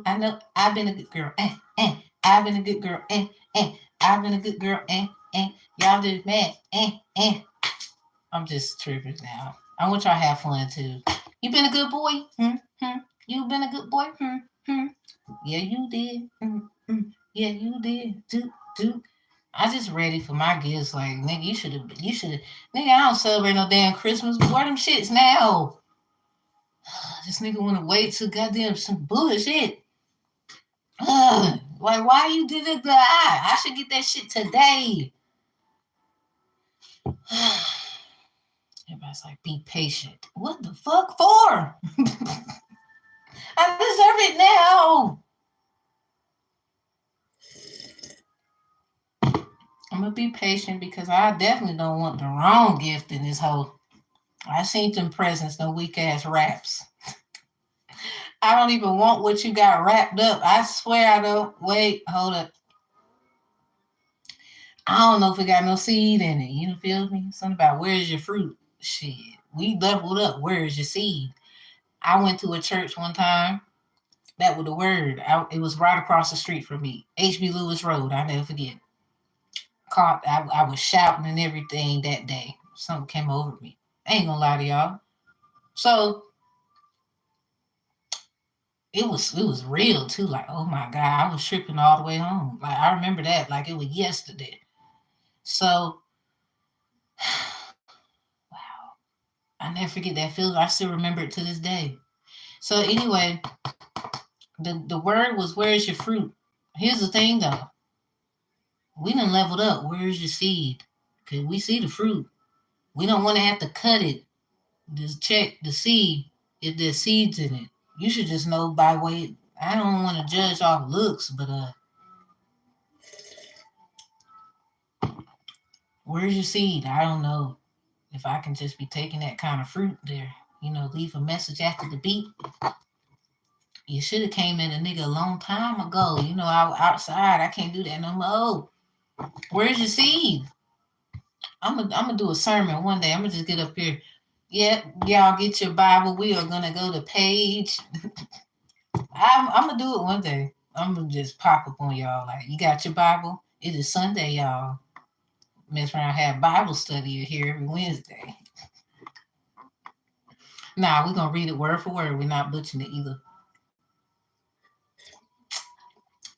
I know I've been a good girl. I've been a good girl. I've been a good girl. Y'all just mad. I'm just tripping now. I want y'all to have fun too. You been a good boy? You been a good boy? Yeah, you did. Yeah, you did. Do. I just ready for my gifts. Like, nigga, you should have, nigga, I don't celebrate no damn Christmas. But where them shits now? This nigga want to wait till goddamn some bullshit. Like, why you did it? I should get that shit today. Everybody's like, be patient. What the fuck for? I deserve it now. I'm gonna be patient because I definitely don't want the wrong gift in this hole. I seen them presents, no weak ass wraps. I don't even want what you got wrapped up. I swear I don't. Wait, hold up. I don't know if it got no seed in it. You feel me? Something about where's your fruit? Shit, we leveled up. Where's your seed? I went to a church one time. That was the word. It was right across the street from me. H.B. Lewis Road. I never forget. I was shouting and everything that day. Something came over me. I ain't gonna lie to y'all. So it was real too. Like, oh my God, I was tripping all the way home. Like, I remember that like it was yesterday. So wow. I never forget that feeling. I still remember it to this day. So anyway, the word was, where's your fruit? Here's the thing though. We done leveled up. Where's your seed? Because we see the fruit. We don't want to have to cut it. Just check the seed if there's seeds in it. You should just know by way. I don't want to judge off looks, but where's your seed? I don't know if I can just be taking that kind of fruit there. Leave a message after the beep. You should have came in a nigga a long time ago. I was outside. I can't do that no more. Where's your seed? I'm gonna do a sermon one day. I'm gonna just get up here. Yeah, y'all get your Bible. We are gonna go to page. I'm gonna do it one day. I'm gonna just pop up on y'all like, you got your Bible? It is Sunday, y'all. Mess around, have Bible study here every Wednesday. Nah, we're gonna read it word for word. We're not butchering it either.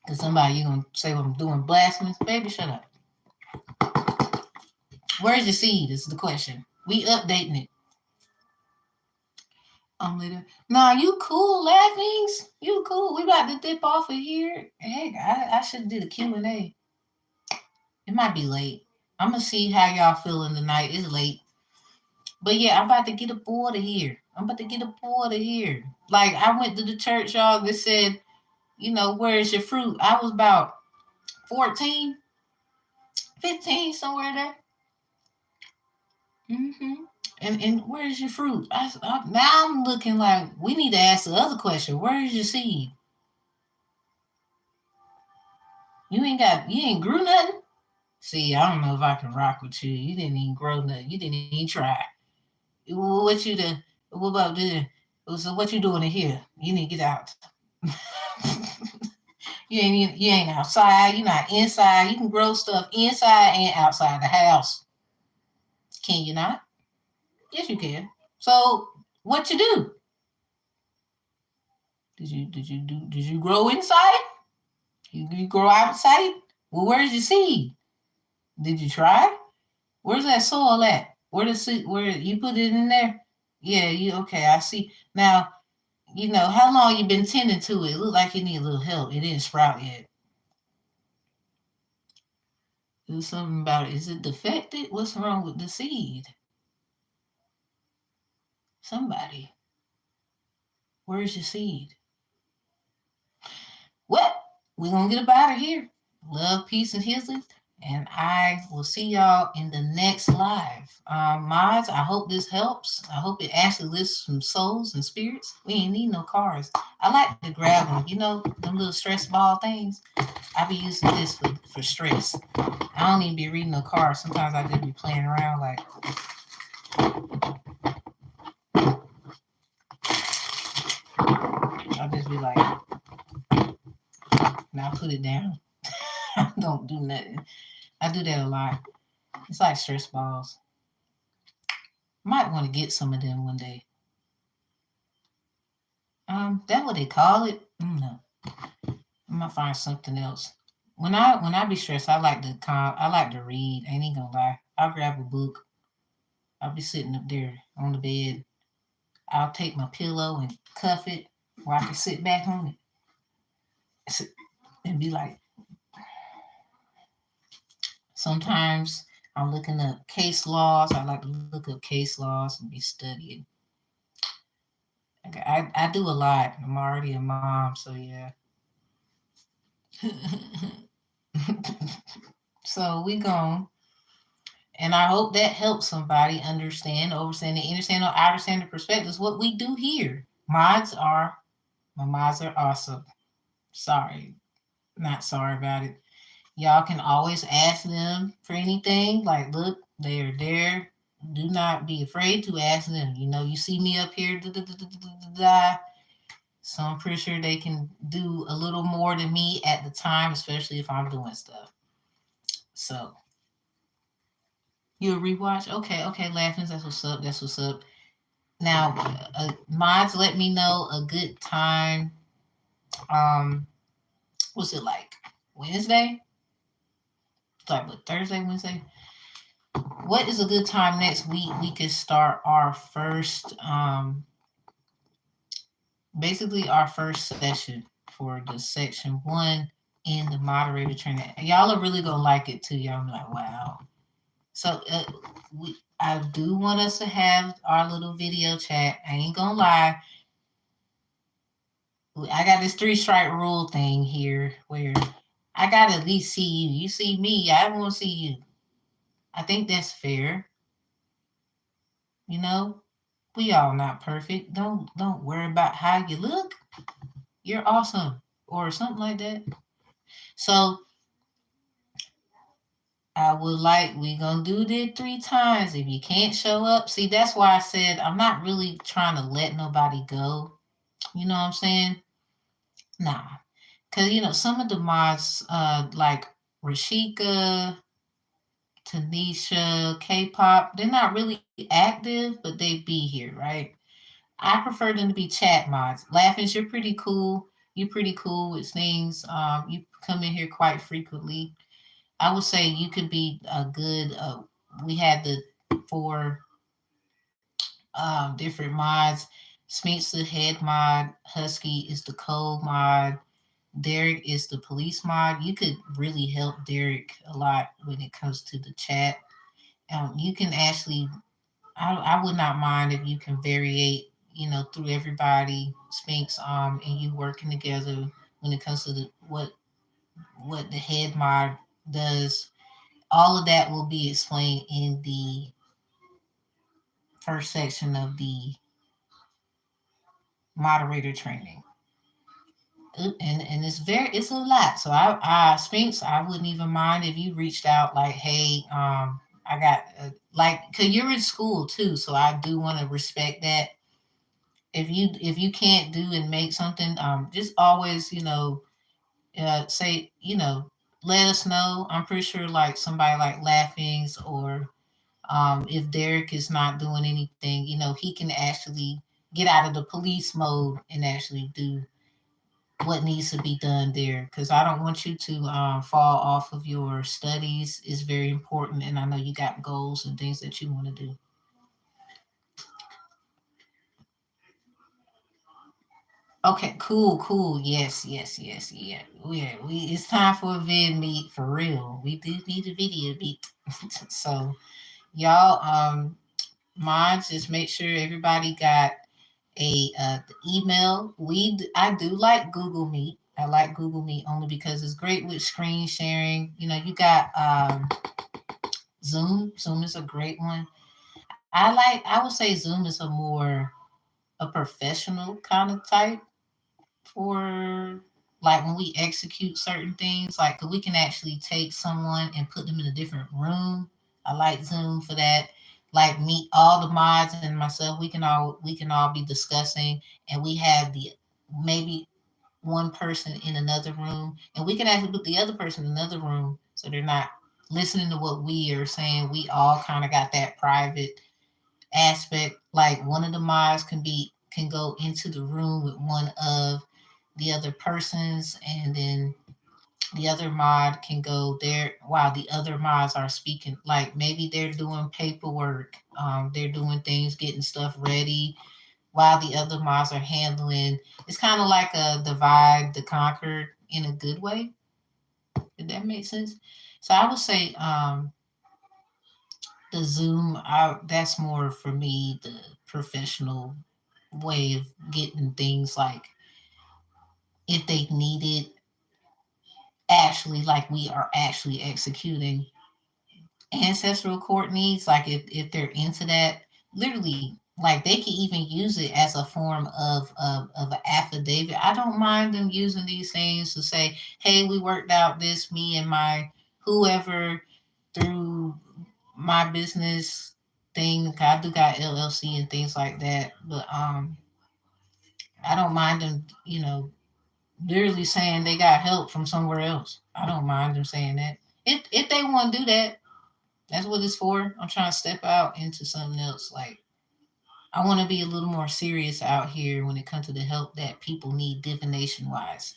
Cause somebody, you gonna say I'm doing blasphemous? Baby, shut up. Where's your seed? Is the question. We updating it. Later. Nah, you cool, Laughings. You cool. We about to dip off of here. Heck, I should have did a Q&A. It might be late. I'm gonna see how y'all feeling tonight. It's late. But yeah, I'm about to get aboard of here. Like, I went to the church, y'all, that said, where's your fruit? I was about 14, 15, somewhere there. And where's your fruit? Now I'm looking like we need to ask the other question. Where's your seed? You ain't grew nothing? See, I don't know if I can rock with you. You didn't even grow nothing. You didn't even try. What you did? What about this? So what you doing in here? You need to get out. You ain't outside. You're not inside. You can grow stuff inside and outside the house. Can you not? Yes, you can. So what you do? Did you grow inside? You grow outside? Well, where's your seed? Did you try? Where's that soil at? Where you put it in there? Yeah, okay, I see. Now, how long you been tending to it? It look like you need a little help. It didn't sprout yet. There's something about it. Is it defected? What's wrong with the seed? Somebody. Where's your seed? Well, we're going to get up out of here. Love, peace, and healing. And I will see y'all in the next live. Mods, I hope this helps. I hope it actually lifts some souls and spirits. We ain't need no cars. I like to grab them, them little stress ball things. I be using this for stress. I don't even be reading no cards. Sometimes I just be playing around like. I'll just be like, now put it down. Don't do nothing. I do that a lot. It's like stress balls. Might want to get some of them one day. That what they call it? No. I might find something else. When I be stressed, I like to read. I ain't even gonna lie. I'll grab a book. I'll be sitting up there on the bed. I'll take my pillow and cuff it where I can sit back on it and be like, sometimes I'm looking up case laws. I like to look up case laws and be studying. I do a lot. I'm already a mom, so yeah. So we gone. And I hope that helps somebody understand or understand the perspectives. What we do here. My mods are awesome. Sorry, not sorry about it. Y'all can always ask them for anything. Like, look, they are there. Do not be afraid to ask them. You know, you see me up here, so I'm pretty sure they can do a little more than me at the time, especially if I'm doing stuff. So you'll rewatch. Okay, okay, laughing. That's what's up. That's what's up. Now, mods, let me know a good time. Um, what's it like? Wednesday? It's like what, Thursday, Wednesday? What is a good time next week? We could start our first, basically our first session for the section one in the moderator training. Y'all are really gonna like it too. Y'all be like, wow. So I do want us to have our little video chat. I ain't gonna lie. I got this 3 strike rule thing here where I gotta at least see you. You see me, I want to see you. I think that's fair. You know, we all not perfect. Don't worry about how you look. You're awesome, or something like that. So we gonna do that 3 times. If you can't show up, see, that's why I said I'm not really trying to let nobody go. You know what I'm saying? Nah, because some of the mods, like Rashika, Tanisha, K-pop, they're not really active, but they be here, right? I prefer them to be chat mods. Laughings, you're pretty cool. You're pretty cool with things. You come in here quite frequently. I would say you could be a good. We had the 4 different mods. Smeek's the head mod. Husky is the code mod. Derek is the police mod. You could really help Derek a lot when it comes to the chat. You can actually, I would not mind if you can variate, through everybody, Sphinx, and you working together when it comes to what the head mod does. All of that will be explained in the first section of the moderator training. And it's a lot. So I Sphinx, I wouldn't even mind if you reached out like, hey, I got like, cause you're in school too, so I do want to respect that. If you can't do and make something, just always say let us know. I'm pretty sure like somebody like Laughings or if Derek is not doing anything, he can actually get out of the police mode and actually do what needs to be done there, because I don't want you to fall off of your studies. Is very important, and I know you got goals and things that you want to do. Okay, cool, cool. Yes, yes, yes, yeah. It's time for a vid meet for real. We do need a video meet. So y'all, mods, just make sure everybody got a email. I do like Google Meet. I like Google Meet only because it's great with screen sharing. You got Zoom. Zoom is a great one. I would say Zoom is a professional kind of type for like when we execute certain things, like 'cause we can actually take someone and put them in a different room. I like Zoom for that. Like meet all the mods and myself, we can all be discussing, and we have the maybe one person in another room, and we can actually put the other person in another room so they're not listening to what we are saying. We all kind of got that private aspect. Like one of the mods can go into the room with one of the other persons, and then The other mod can go there while the other mods are speaking. Like maybe they're doing paperwork, they're doing things, getting stuff ready while the other mods are handling. It's kind of like a divide the conquered in a good way. Did that make sense? So I would say the Zoom, that's more for me the professional way of getting things like if they need it actually like we are actually executing ancestral court needs, like if they're into that, literally, like they can even use it as a form of an affidavit. I don't mind them using these things to say, hey, we worked out this, me and my whoever, through my business thing. I do got LLC and things like that, but I don't mind them, literally saying they got help from somewhere else. I don't mind them saying that. If they want to do that, that's what it's for. I'm trying to step out into something else. Like I want to be a little more serious out here when it comes to the help that people need divination wise.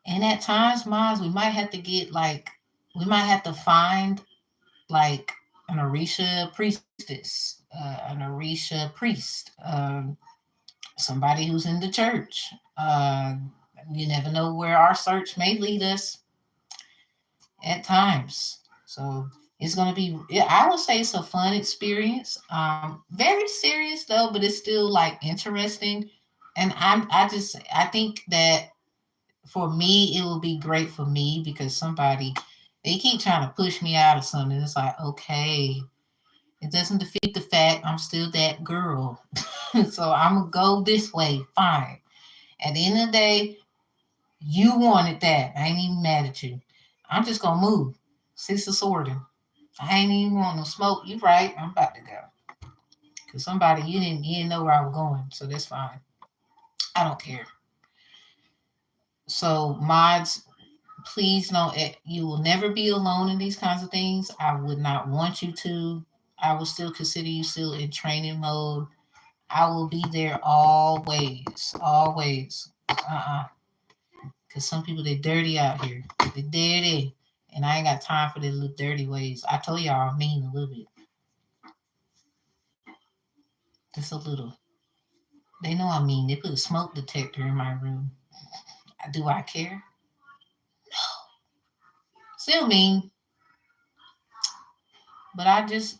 And at times, Miles, we might have to get like we might have to find like an Orisha priestess, an Orisha priest, somebody who's in the church. You never know where our search may lead us at times. So it's going to be, I would say it's a fun experience. Very serious though, but it's still like interesting. And I think that for me, it will be great for me because they keep trying to push me out of something. It's like, okay, it doesn't defeat the fact I'm still that girl. So I'm going to go this way. Fine. At the end of the day, you wanted that. I ain't even mad at you. I'm just gonna move. Six of sorting. I ain't even want no smoke. You right. I'm about to go. Cause somebody you didn't know where I was going, so that's fine. I don't care. So mods, please know you will never be alone in these kinds of things. I would not want you to. I will still consider you still in training mode. I will be there always, always. Cause some people they dirty out here. They dirty. And I ain't got time for their little dirty ways. I told y'all I'm mean a little bit. Just a little. They know I mean. They put a smoke detector in my room. Do I care? Still mean. But I just,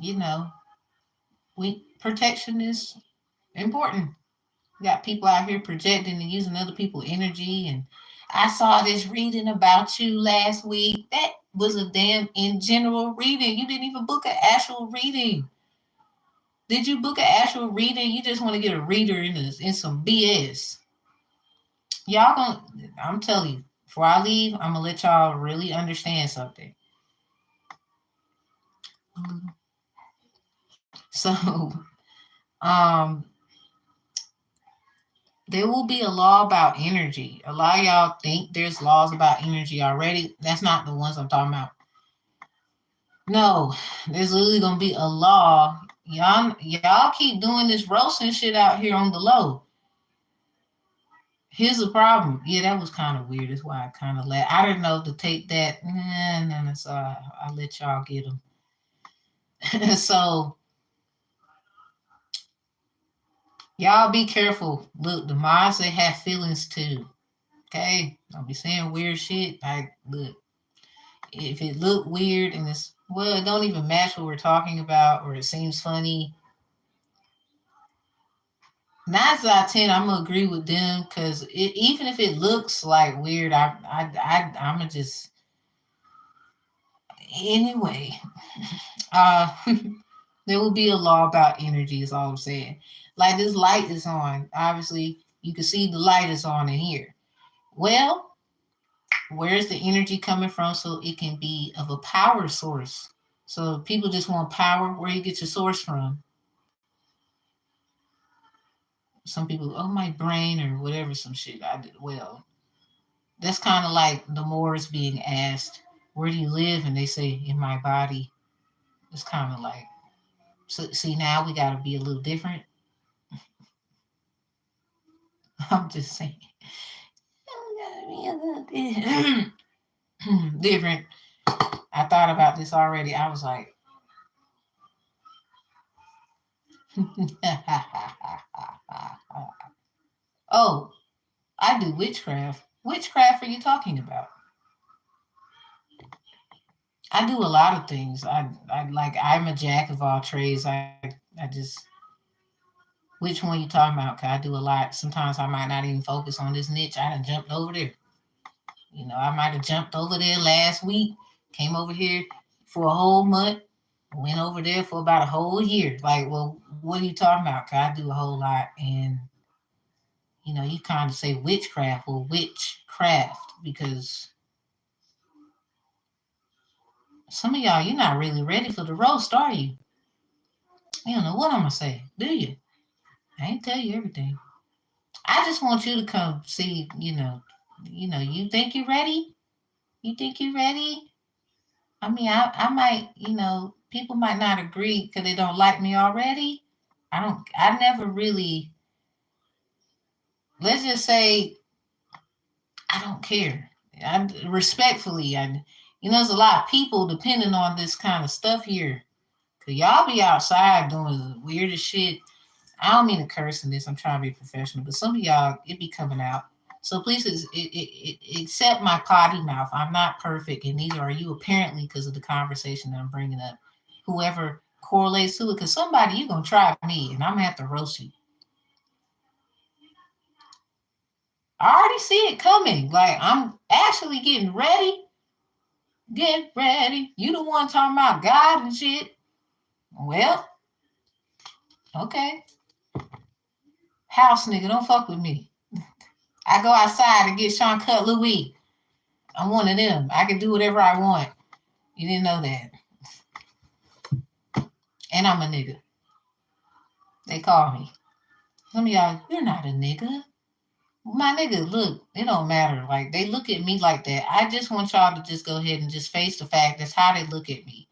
we protection is important. We got people out here projecting and using other people's energy. And I saw this reading about you last week. That was a damn in general reading. You didn't even book an actual reading. Did you book an actual reading? You just want to get a reader in some BS. Y'all gonna, I'm telling you, before I leave, I'm gonna let y'all really understand something. So, um, there will be a law about energy. A lot of y'all think there's laws about energy already. That's not the ones I'm talking about. No, there's literally gonna be a law. Y'all keep doing this roasting shit out here on the low. Here's the problem. Yeah, that was kind of weird. That's why I kind of let. I didn't know to take that. No, so I let y'all get them. So y'all be careful. Look, the mods they have feelings too. Okay, don't be saying weird shit. Like, look, if it look weird and it don't even match what we're talking about, or it seems funny. 9 out of 10, I'm gonna agree with them because even if it looks like weird, I'm gonna just anyway. Uh, there will be a law about energy. Is all I'm saying. Like this light is on. Obviously, you can see the light is on in here. Well, where's the energy coming from? So it can be of a power source. So people just want power. Where you get your source from? Some people, oh, my brain or whatever, some shit I did. Well, that's kind of like the Moors being asked, where do you live? And they say, in my body. It's kind of like, so see, now we got to be a little different. I'm just saying. me a little different. I thought about this already. I was like, oh, I do witchcraft. Witchcraft are you talking about? I do a lot of things. I like I'm a jack of all trades. I just which one you talking about? Cause I do a lot. Sometimes I might not even focus on this niche. I done jumped over there. You know, I might have jumped over there last week, came over here for a whole month, went over there for about a whole year. Like, well, what are you talking about? Cause I do a whole lot, and you kind of say witchcraft or witchcraft because some of y'all, you're not really ready for the roast, are you? You don't know what I'm gonna say, do you? I ain't tell you everything. I just want you to come see, you think you're ready? You think you're ready? I mean, I might, people might not agree because they don't like me already. I never really, let's just say, I don't care. Respectfully, there's a lot of people depending on this kind of stuff here. Cause y'all be outside doing the weirdest shit. I don't mean to curse in this. I'm trying to be professional, but some of y'all, it be coming out. So please accept my potty mouth. I'm not perfect, and neither are you apparently because of the conversation that I'm bringing up. Whoever correlates to it, because somebody, you're going to try me, and I'm going to have to roast you. I already see it coming. Like, I'm actually getting ready. Get ready. You the one talking about God and shit. Well, okay. House nigga, don't fuck with me. I go outside and get Sean Cut Louis. I'm one of them. I can do whatever I want. You didn't know that. And I'm a nigga. They call me. Some of y'all, you're not a nigga. My nigga, look, it don't matter. Like, they look at me like that. I just want y'all to just go ahead and just face the fact that's how they look at me.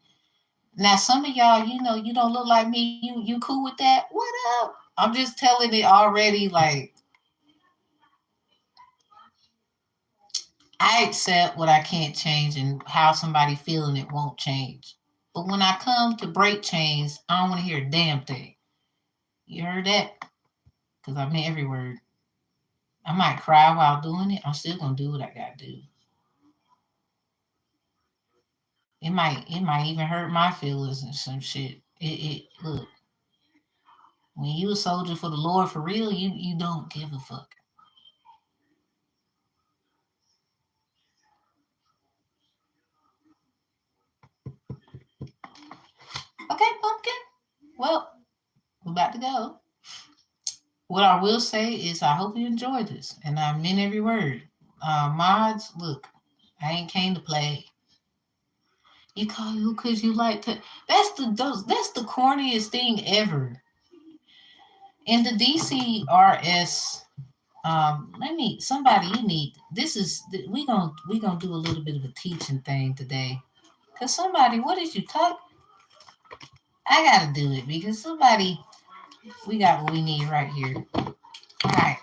Now, some of y'all, you don't look like me. You cool with that? What up? I'm just telling it already, like, I accept what I can't change and how somebody feeling it won't change. But when I come to break chains, I don't want to hear a damn thing. You heard that? Because I meant every word. I might cry while doing it. I'm still going to do what I got to do. It might even hurt my feelings and some shit. Look, when you a soldier for the Lord for real, you don't give a fuck. Okay, pumpkin. Well, we're about to go. What I will say is I hope you enjoyed this, and I meant every word. Mods, look, I ain't came to play. You call you because you like to. That's the corniest thing ever. In the DCRS, somebody, you need. This is we gonna do a little bit of a teaching thing today. Cause somebody, what did you talk? I gotta do it because somebody, we got what we need right here. All right.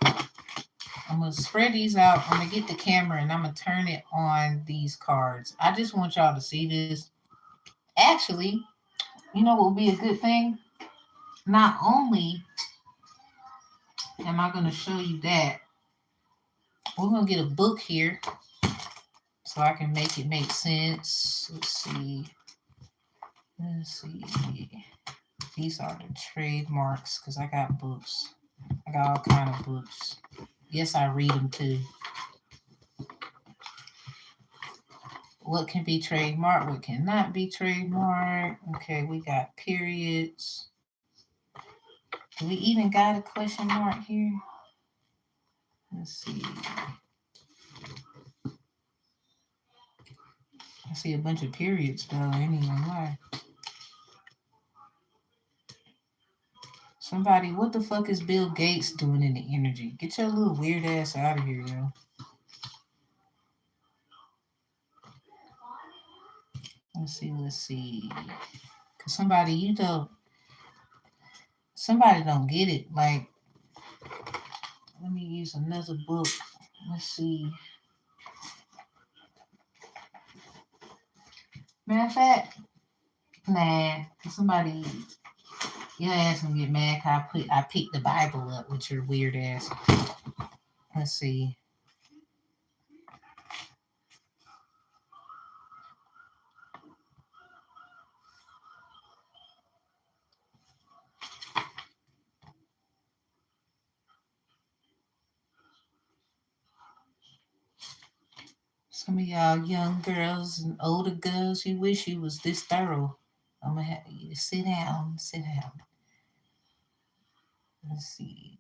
I'm going to spread these out. I'm going to get the camera and I'm going to turn it on these cards. I just want y'all to see this. Actually, you know what would be a good thing? Not only am I going to show you that, we're going to get a book here so I can make it make sense. Let's see. These are the trademarks because I got books. I got all kind of books. Yes, I read them too. What can be trademarked? What cannot be trademarked? Okay, we got periods. Do we even got a question mark here? Let's see. I see a bunch of periods though. I ain't even lie. Somebody, what the fuck is Bill Gates doing in the energy? Get your little weird ass out of here, yo. Let's see. Cause somebody don't get it. Like, let me use another book. Let's see. Matter of fact, nah, somebody, your ass gonna get mad cause I picked the Bible up with your weird ass. Let's see. Some of y'all young girls and older girls, you wish you was this thorough. I'm gonna have you sit down, sit down. Let's see.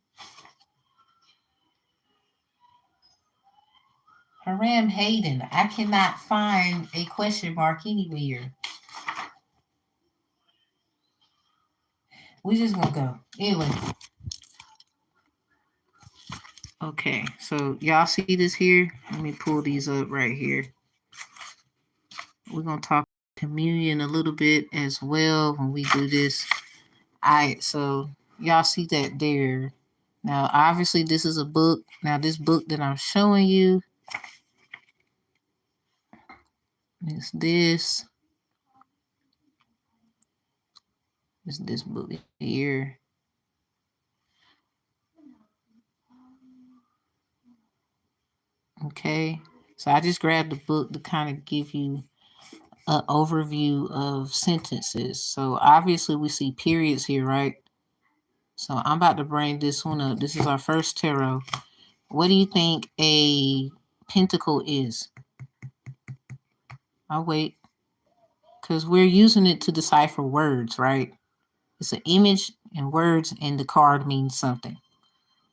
Haram Hayden. I cannot find a question mark anywhere. We just gonna go. Anyway. Okay, so y'all see this here? Let me pull these up right here. We're gonna talk communion a little bit as well when we do this. Alright, so y'all see that there. Now obviously this is a book. Now this book that I'm showing you is this. It's this book here. Okay, so I just grabbed the book to kind of give you an overview of sentences. So obviously we see periods here, right? So I'm about to bring this one up. This is our first tarot. What do you think a pentacle is? I'll wait. Because we're using it to decipher words, right? It's an image and words, and the card means something.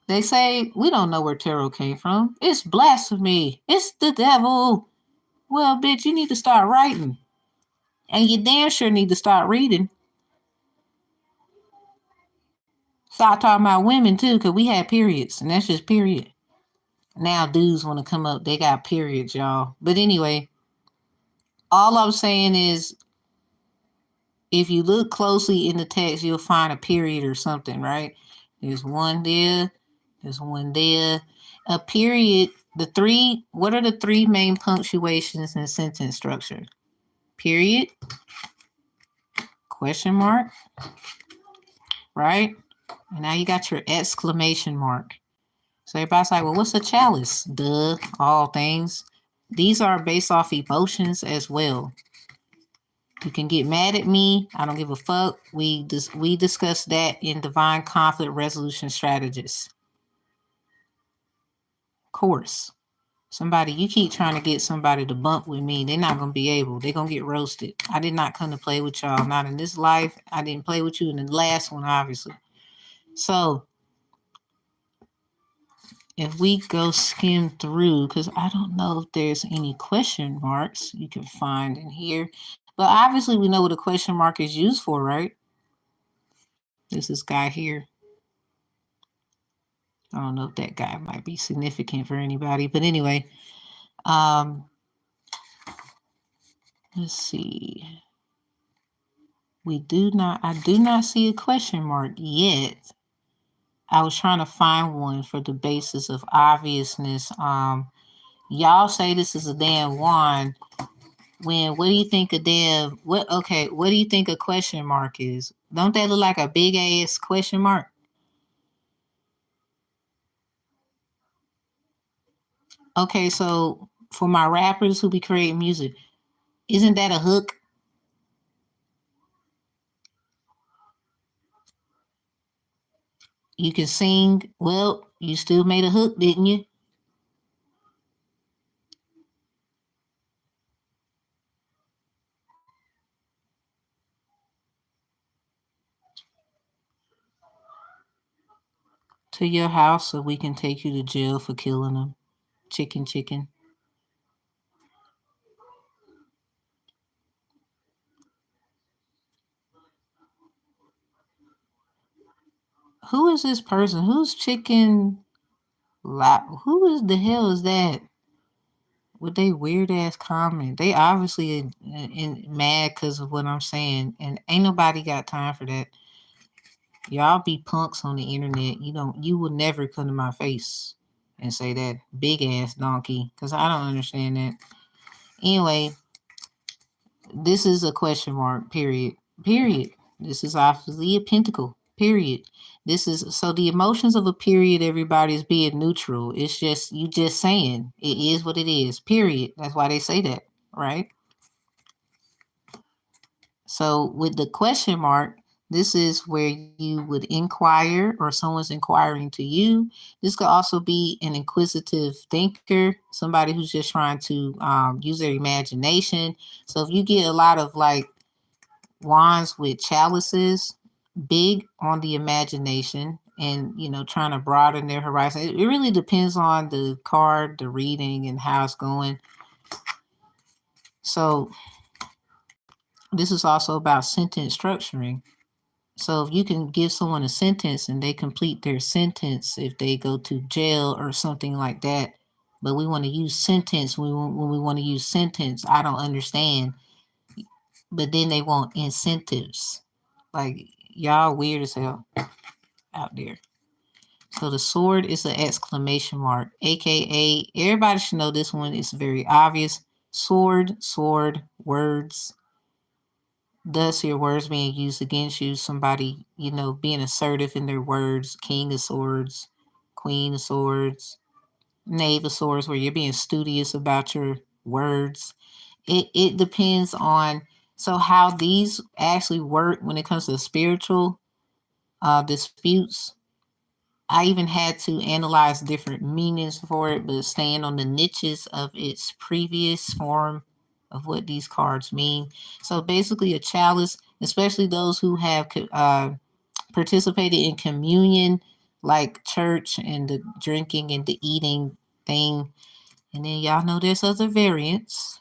They say, we don't know where tarot came from. It's blasphemy. It's the devil. Well, bitch, you need to start writing. And you damn sure need to start reading. Start talking about women, too, because we had periods, and that's just period. Now dudes want to come up. They got periods, y'all. But anyway, all I'm saying is, if you look closely in the text, you'll find a period or something, right? There's one there. There's one there. A period, what are the three main punctuations in sentence structure? Period, question mark, right? And now you got your exclamation mark. So everybody's like, well, what's a chalice? Duh, all things. These are based off emotions as well. You can get mad at me. I don't give a fuck. We discussed that in Divine Conflict Resolution Strategists course. You keep trying to get somebody to bump with me, they're not going to be able. They're going to get roasted. I did not come to play with y'all. Not in this life. I didn't play with you in the last one, obviously. So if we go skim through, because I don't know if there's any question marks you can find in here. But obviously we know what a question mark is used for, right? This guy here. I don't know if that guy might be significant for anybody, but anyway, let's see. I do not see a question mark yet. I was trying to find one for the basis of obviousness. Y'all say this is a damn wand. What do you think what do you think a question mark is? Don't that look like a big ass question mark? Okay, so for my rappers who be creating music, isn't that a hook? You can sing. Well, you still made a hook, didn't you? To your house so we can take you to jail for killing them. Chicken. Who is this person? Who's chicken? Who is the hell is that? With they weird ass comment. They obviously mad because of what I'm saying, and ain't nobody got time for that. Y'all be punks on the internet. You will never come to my face and say that big ass donkey, because I don't understand that. Anyway, This is a question mark, period. Period. This is obviously a pentacle, period. This is so the emotions of a period, everybody is being neutral. It's just you just saying it is what it is, period. That's why they say that, right? So with the question mark, this is where you would inquire or someone's inquiring to you. This could also be an inquisitive thinker, somebody who's just trying to use their imagination. So if you get a lot of like wands with chalices, big on the imagination and trying to broaden their horizon. It really depends on the card, the reading, and how it's going. So this is also about sentence structuring. So if you can give someone a sentence and they complete their sentence, if they go to jail or something like that, but we want to use sentence when we want to use sentence, I don't understand. But then they want incentives. Like y'all weird as hell out there. So the sword is an exclamation mark, aka everybody should know this one. It's very obvious. Sword, sword, words. Thus, your words being used against you. Somebody, being assertive in their words. King of swords, queen of swords, knave of swords, where you're being studious about your words. It depends on so how these actually work when it comes to spiritual disputes. I even had to analyze different meanings for it, but staying on the niches of its previous form of what these cards mean. So basically, a chalice, especially those who have participated in communion, like church and the drinking and the eating thing. And then y'all know there's other variants,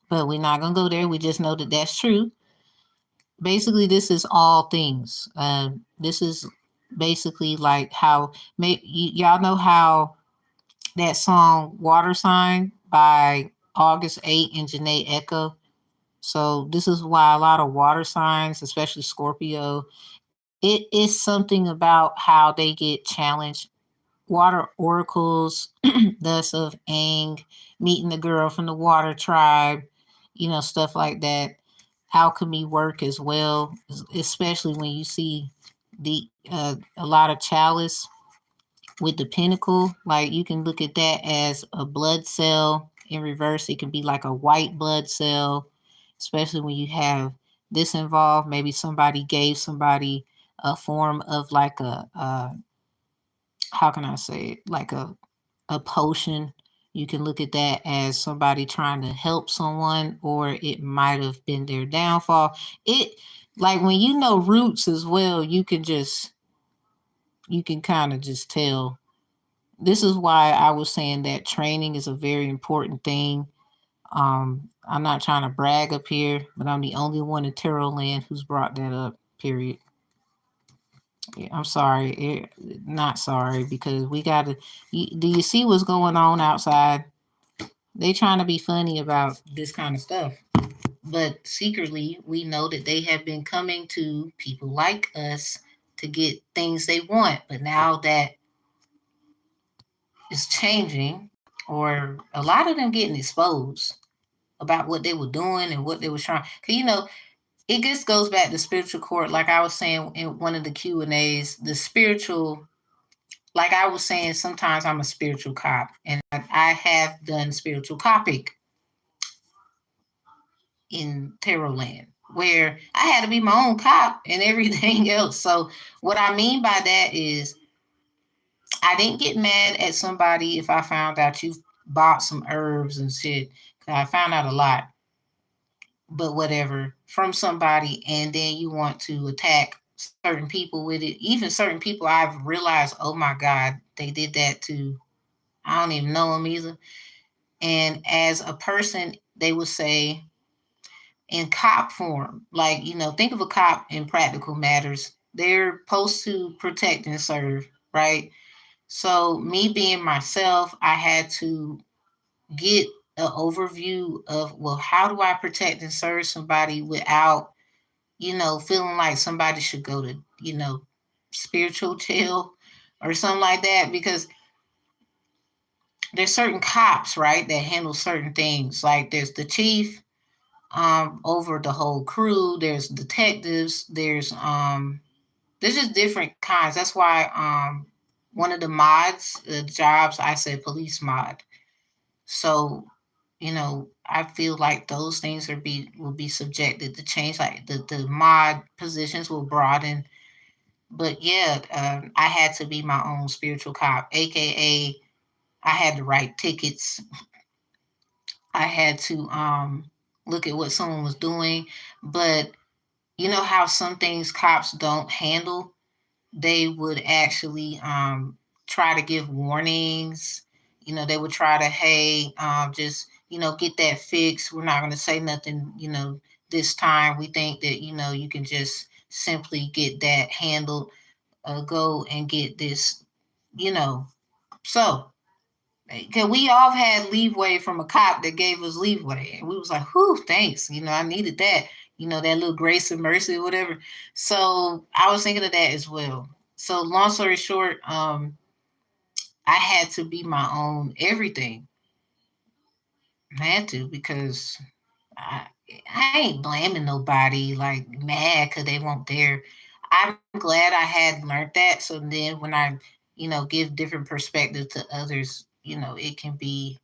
but we're not going to go there. We just know that that's true. Basically, this is all things. This is basically like how y'all know how that song "Water Sign" by August 8 and Janae Echo. So this is why a lot of water signs, especially Scorpio, it is something about how they get challenged. Water oracles, thus of Aang, meeting the girl from the water tribe, stuff like that. Alchemy work as well, especially when you see the a lot of chalice with the pinnacle. Like you can look at that as a blood cell in reverse. It can be like a white blood cell, especially when you have this involved. Maybe somebody gave somebody a form of like a how can I say it? Like a potion. You can look at that as somebody trying to help someone, or it might have been their downfall. It like when you know roots as well, you can kind of just tell. This is why I was saying that training is a very important thing. I'm not trying to brag up here, but I'm the only one in Tarot Land who's brought that up. Period. Yeah, I'm sorry, not sorry, because we got to. Do you see what's going on outside? They trying to be funny about this kind of stuff, but secretly we know that they have been coming to people like us to get things they want. But now that it's changing, or a lot of them getting exposed about what they were doing and what they were trying. Cause it just goes back to spiritual court. Like I was saying in one of the Q&As, the spiritual. Like I was saying, sometimes I'm a spiritual cop, and I have done spiritual copping in Tarot Land, where I had to be my own cop and everything else. So what I mean by that is I didn't get mad at somebody if I found out you bought some herbs and shit. 'Cause I found out a lot, but whatever, from somebody, and then you want to attack certain people with it. Even certain people I've realized, oh my God, they did that to, I don't even know them either. And as a person, they would say, in cop form, like, think of a cop in practical matters. They're supposed to protect and serve, right? So me being myself, I had to get an overview of, well, how do I protect and serve somebody without, feeling like somebody should go to, spiritual jail or something like that. Because there's certain cops, right, that handle certain things. Like there's the chief, over the whole crew. There's detectives. There's just different kinds. That's why one of the mods, jobs, I said police mod. So, I feel like those things will be subjected to change. Like the mod positions will broaden. But yeah, I had to be my own spiritual cop, aka I had to write tickets. I had to look at what someone was doing. But you know how some things cops don't handle? They would actually try to give warnings. They would try to, hey, just, get that fixed. We're not going to say nothing, this time. We think that, you can just simply get that handled, go and get this, you know. So, because we all had leeway from a cop that gave us leeway. And we was like, whew, thanks. I needed that, that little grace and mercy or whatever. So I was thinking of that as well. So long story short, I had to be my own everything. I had to because I, I ain't blaming nobody like mad because they weren't there. I'm glad I had learned that. So then when I, give different perspective to others, it can be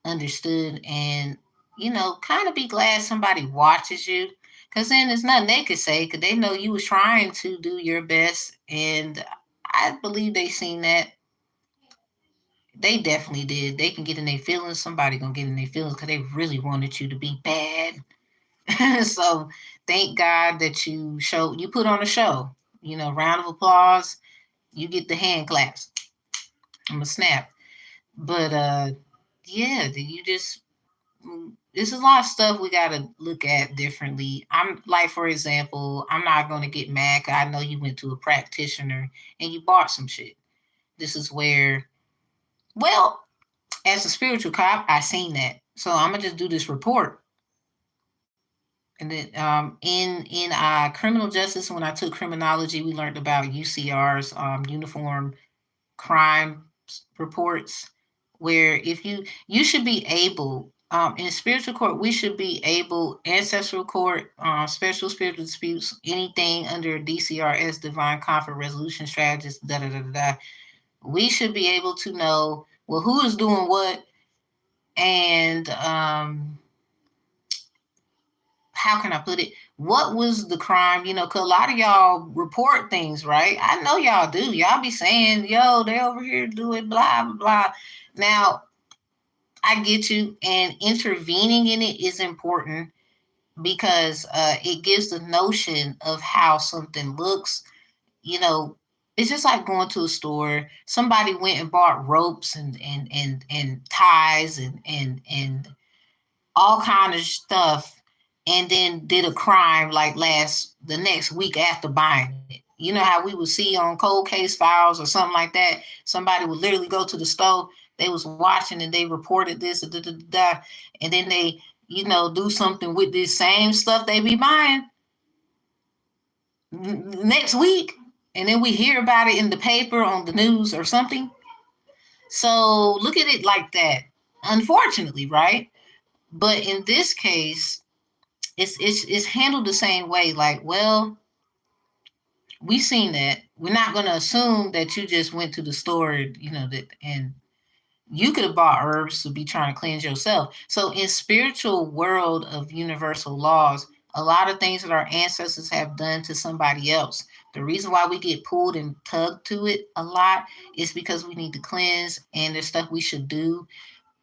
understood and kind of be glad somebody watches you because then there's nothing they could say because they know you was trying to do your best and I believe they seen that. They definitely did. They can get in their feelings. Somebody gonna get in their feelings because they really wanted you to be bad. So thank God that you put on a show. Round of applause. You get the hand claps. I'm a snap. But yeah, you just this is a lot of stuff we got to look at differently. I'm like, for example, I'm not going to get mad 'cause I know you went to a practitioner and you bought some shit. This is where, well, as a spiritual cop, I seen that. So I'm gonna just do this report. And then in criminal justice, when I took criminology, we learned about UCR's uniform crime reports, where if you should be able in spiritual court, we should be able ancestral court, special spiritual disputes, anything under DCRS, divine conflict resolution strategist, da da da da. We should be able to know well who is doing what and how can I put it? What was the crime? Because a lot of y'all report things, right? I know y'all do. Y'all be saying, yo, they over here doing blah, blah, blah. Now, I get you. And intervening in it is important because it gives the notion of how something looks. You know, it's just like going to a store. Somebody went and bought ropes and ties and all kind of stuff and then did a crime like the next week after buying it. You know how we would see on cold case files or something like that. Somebody would literally go to the store, they was watching and they reported this, da, da, da, da, and then they, do something with this same stuff they be buying next week. And then we hear about it in the paper, on the news or something. So look at it like that. Unfortunately, right? But in this case, it's handled the same way. Like, well, we seen that. We're not going to assume that you just went to the store, that and you could have bought herbs to be trying to cleanse yourself. So in spiritual world of universal laws, a lot of things that our ancestors have done to somebody else. The reason why we get pulled and tugged to it a lot is because we need to cleanse and there's stuff we should do.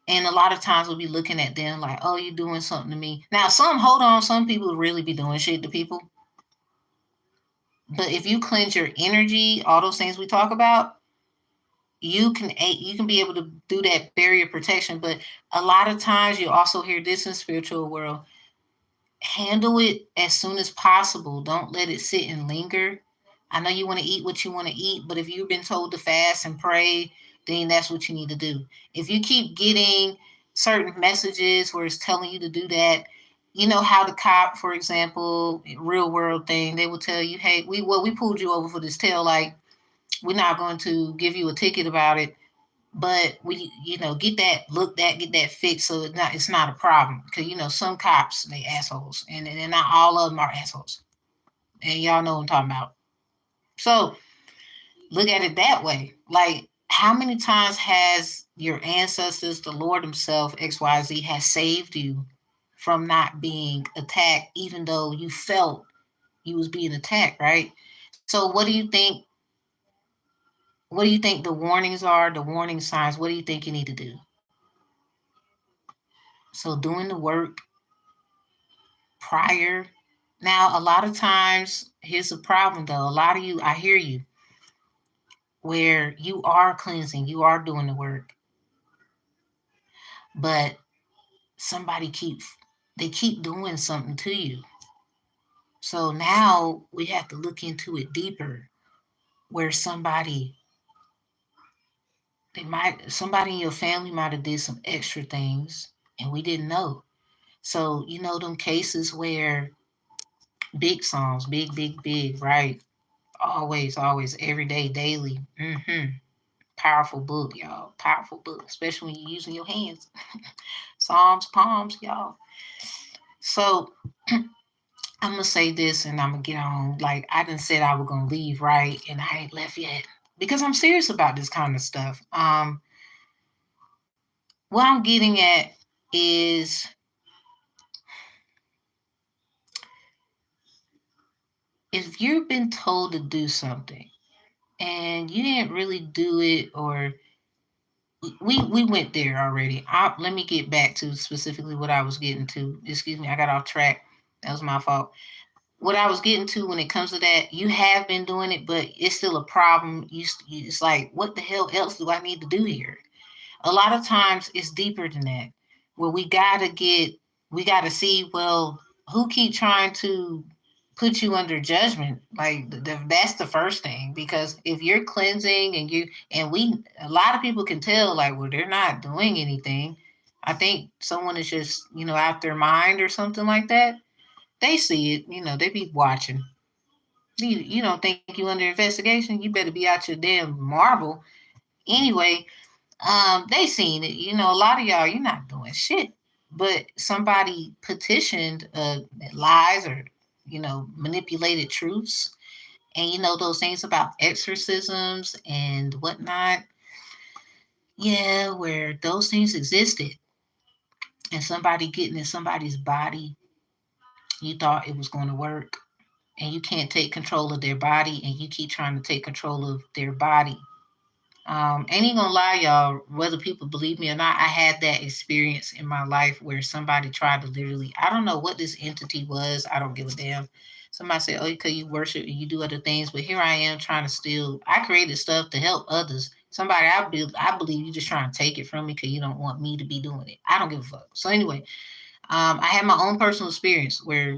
And a lot of times we'll be looking at them like, oh, you're doing something to me. Now, some people really be doing shit to people. But if you cleanse your energy, all those things we talk about, you can be able to do that barrier protection. But a lot of times you also hear this in spiritual world. Handle it as soon as possible. Don't let it sit and linger. I know you want to eat what you want to eat, but if you've been told to fast and pray, then that's what you need to do. If you keep getting certain messages where it's telling you to do that, you know how the cop, for example, real world thing, they will tell you, hey, we pulled you over for this tail light. We're not going to give you a ticket about it. But we, get that looked at, get that fixed, so it's not a problem. Because some cops, they assholes, and not all of them are assholes, and y'all know what I'm talking about. So look at it that way. Like, how many times has your ancestors, the Lord Himself, XYZ, has saved you from not being attacked, even though you felt you was being attacked, right? So what do you think the warnings are, the warning signs? What do you think you need to do? So doing the work prior. Now, a lot of times, here's the problem though. A lot of you, I hear you, where you are cleansing, you are doing the work, but somebody they keep doing something to you. So now we have to look into it deeper, where somebody in your family might have did some extra things and we didn't know. So them cases where big songs, big, big, big, right? Always, always, every day, daily. Powerful book, y'all. Powerful book, especially when you're using your hands. Psalms, palms, y'all. So I'm gonna say this and I'm gonna get on. Like, I done said I was gonna leave, right? And I ain't left yet. Because I'm serious about this kind of stuff. What I'm getting at is, if you've been told to do something and you didn't really do it, or we went there already. Let me get back to specifically what I was getting to. Excuse me, I got off track. That was my fault. What I was getting to, when it comes to that, you have been doing it, but it's still a problem. It's like, what the hell else do I need to do here? A lot of times it's deeper than that, where we gotta see, well, who keep trying to put you under judgment? Like, that's the first thing, because if you're cleansing a lot of people can tell, like, well, they're not doing anything. I think someone is just, out their mind or something like that. They see it, they be watching. You don't think you under investigation? You better be out your damn marble. Anyway, they seen it. A lot of y'all, you're not doing shit. But somebody petitioned lies, or, manipulated truths. And those things about exorcisms and whatnot. Yeah, where those things existed. And somebody getting in somebody's body, you thought it was going to work. And you can't take control of their body, and you keep trying to take control of their body. Ain't even gonna lie, y'all, whether people believe me or not, I had that experience in my life where somebody tried to literally, I don't know what this entity was, I don't give a damn. Somebody said, oh, because you worship and you do other things, but here I am trying to steal. I created stuff to help others. Somebody, I believe you just trying to take it from me because you don't want me to be doing it. I don't give a fuck. So anyway, I had my own personal experience where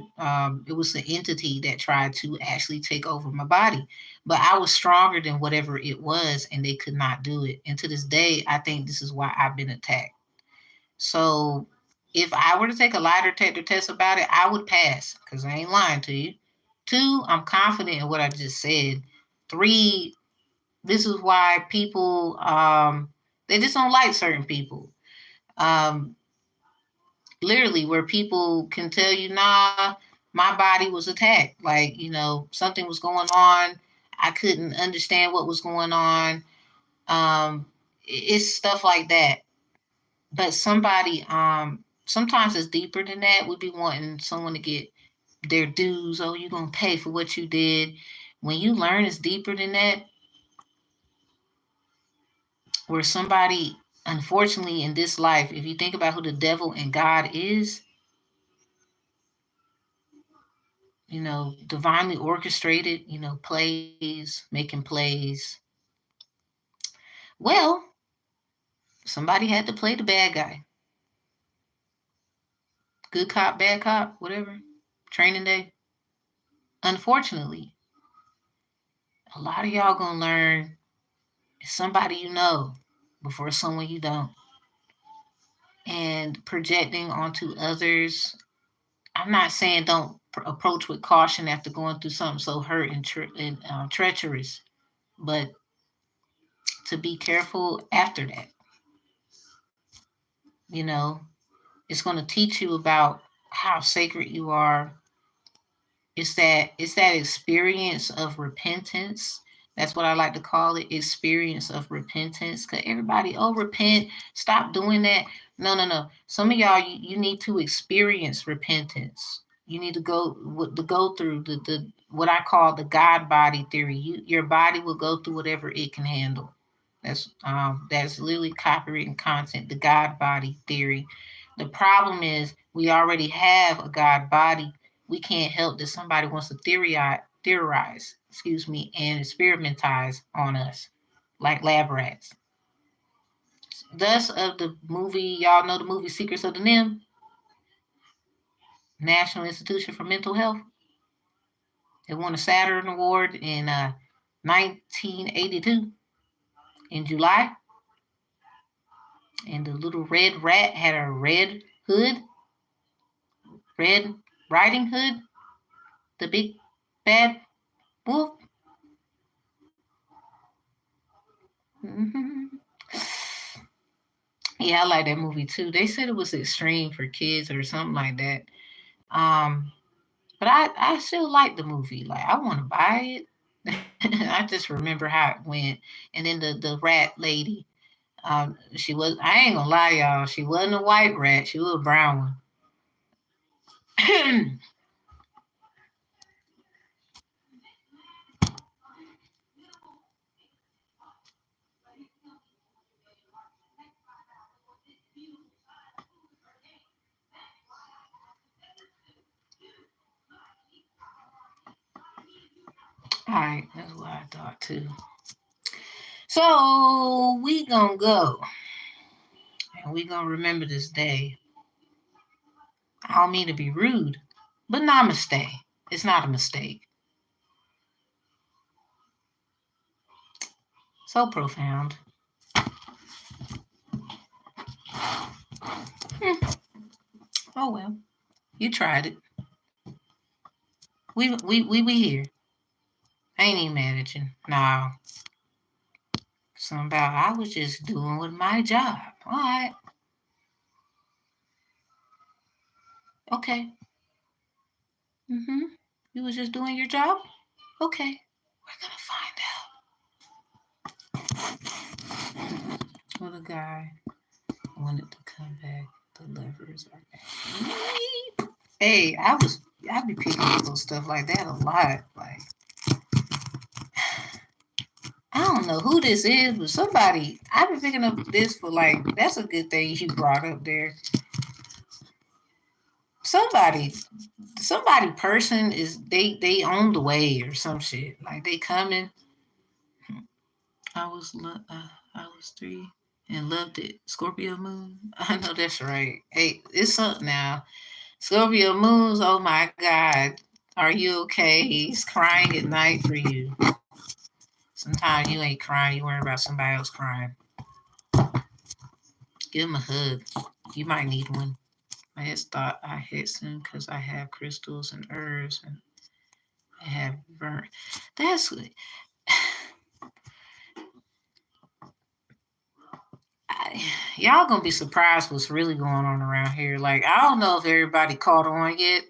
it was an entity that tried to actually take over my body, but I was stronger than whatever it was, and they could not do it. And to this day, I think this is why I've been attacked. So if I were to take a lie detector test about it, I would pass, because I ain't lying to you. 2, I'm confident in what I just said. 3, this is why people, they just don't like certain people. Literally, where people can tell you, nah, my body was attacked. Like, something was going on. I couldn't understand what was going on. It's stuff like that. But sometimes it's deeper than that. We'd be wanting someone to get their dues. Oh, you're going to pay for what you did. When you learn it's deeper than that, where somebody, unfortunately, in this life, if you think about who the devil and God is, divinely orchestrated, plays, making plays. Well, somebody had to play the bad guy. Good cop, bad cop, whatever. Training day. Unfortunately, a lot of y'all gonna learn it's somebody you know before someone you don't. And projecting onto others. I'm not saying don't approach with caution after going through something so hurt and treacherous, but to be careful after that. You know, it's going to teach you about how sacred you are. It's that experience of repentance. That's what I like to call it, experience of repentance. Cause everybody, oh, repent, stop doing that. No, no, no. Some of y'all, you need to experience repentance. You need to go through the what I call the God body theory. Your body will go through whatever it can handle. That's literally copywritten content, the God body theory. The problem is we already have a God body. We can't help that somebody wants to theorize, and experimentize on us like lab rats. Thus, of the movie, y'all know the movie Secrets of the NIM, National Institution for Mental Health. It won a Saturn Award in 1982 in July. And the little red rat had a red hood, red riding hood, the big bad wolf. Mm-hmm. Yeah, I like that movie too. They said it was extreme for kids or something like that. But I still like the movie. Like, I want to buy it. I just remember how it went. And then the rat lady, she was, I ain't gonna lie, y'all, she wasn't a white rat, she was a brown one. All right, that's what I thought too. So we gonna go, and we gonna remember this day. I don't mean to be rude, but namaste. It's not a mistake. So profound. Oh well, you tried it. We here. I ain't even mad at you. No. Something about I was just doing with my job. All right. Okay. Mm-hmm. You was just doing your job? Okay. We're gonna find out. Well, the guy wanted to come back. The levers are back. Hey, I be picking up little stuff like that a lot. Like, I don't know who this is, but somebody, I've been picking up this for like, that's a good thing you brought up there. Somebody person is, they own the way or some shit. Like, they coming. I was 3 and loved it. Scorpio moon. I know that's right. Hey, it's something now. Scorpio moons, oh my God. Are you okay? He's crying at night for you. Sometimes you ain't crying, you worry about somebody else crying. Give him a hug. You might need one. I just thought I hit soon because I have crystals and herbs and I have burnt. That's good. Y'all gonna be surprised what's really going on around here. Like, I don't know if everybody caught on yet.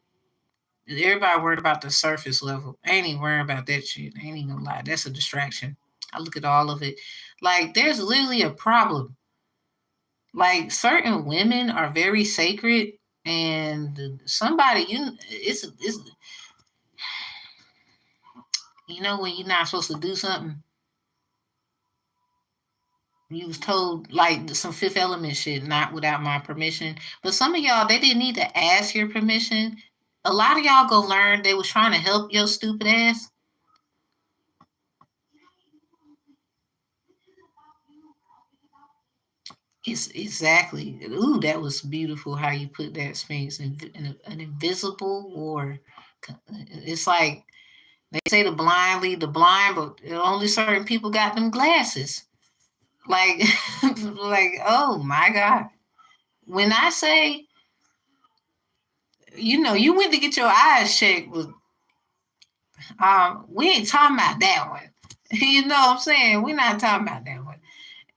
Everybody worried about the surface level. I ain't even worried about that shit. I ain't even gonna lie. That's a distraction. I look at all of it. Like, there's literally a problem. Like, certain women are very sacred, and somebody, it's when you're not supposed to do something, you was told like some Fifth Element shit, not without my permission. But some of y'all, they didn't need to ask your permission. A lot of y'all go learn they was trying to help your stupid ass. It's exactly. Ooh, that was beautiful how you put that, Sphinx. An invisible war. It's like they say the blind lead the blind, but only certain people got them glasses. Like, like, oh my God. When I say, you went to get your eyes checked, with we ain't talking about that one. You know what I'm saying? We're not talking about that one.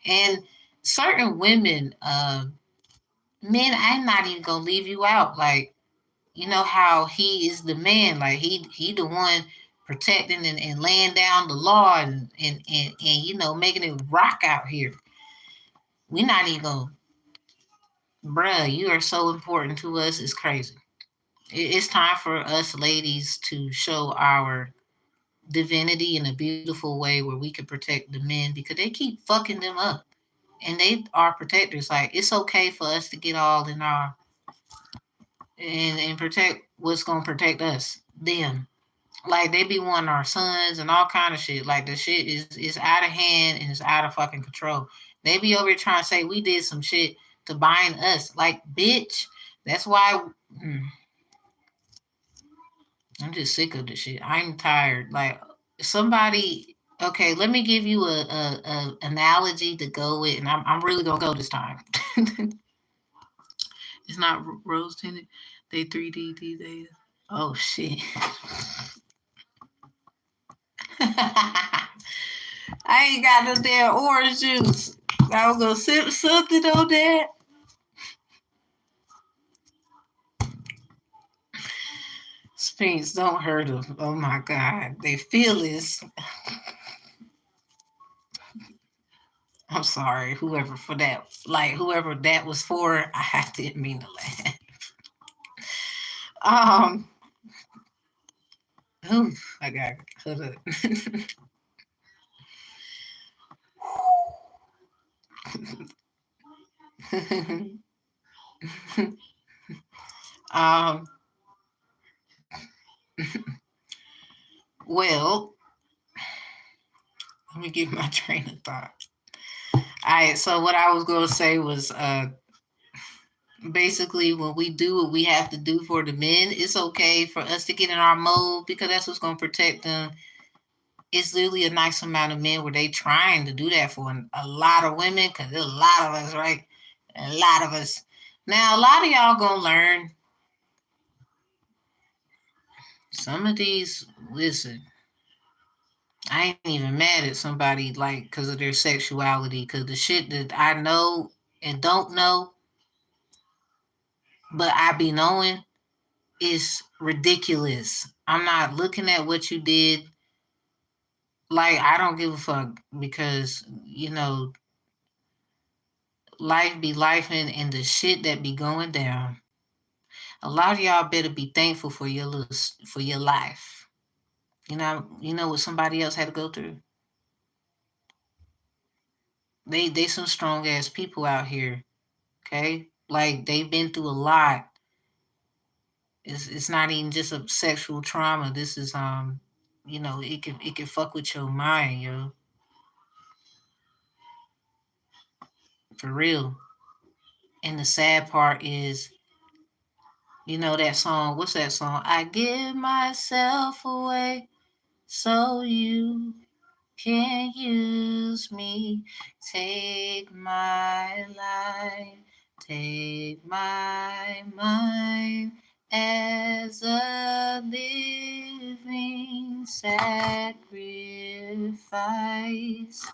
And certain women, men, I'm not even gonna leave you out. Like, you know how he is the man, like he the one protecting and laying down the law and you know making it rock out here. We're not even gonna, bruh, you are so important to us, it's crazy. It's time for us ladies to show our divinity in a beautiful way where we can protect the men because they keep fucking them up. And they are protectors. Like, it's okay for us to get all in our and protect what's gonna protect us. Them. Like, they be wanting our sons and all kind of shit. Like, the shit is out of hand and it's out of fucking control. They be over here trying to say we did some shit to bind us. Like, bitch. That's why. I'm just sick of this shit. I'm tired. Like, somebody. Okay, let me give you a analogy to go with, and I'm really gonna go this time. It's not rose tinted. They 3D these days. Oh shit. I ain't got no damn orange juice. I was gonna sip something on that. Sphinx, don't hurt them. Oh my god. They feel this. I'm sorry, whoever for that. Like, whoever that was for, I didn't mean to laugh. I got hold up. um, well, let me get my train of thought. All right, so what I was gonna say was basically when we do what we have to do for the men, it's okay for us to get in our mode because that's what's gonna protect them. It's literally a nice amount of men where they trying to do that for a lot of women because there's a lot of us, right? A lot of us. Now, a lot of y'all gonna learn some of these. Listen, I ain't even mad at somebody like because of their sexuality, because the shit that I know and don't know, but I be knowing is ridiculous. I'm not looking at what you did. Like, I don't give a fuck because, you know, life be life and the shit that be going down. A lot of y'all better be thankful for your for your life. You know what somebody else had to go through. They some strong ass people out here. Okay, like they've been through a lot. It's not even just a sexual trauma. This is you know, it can fuck with your mind, yo, for real. And the sad part is, you know that song. What's that song? I give myself away so you can use me. Take my life, take my mind as a living sacrifice.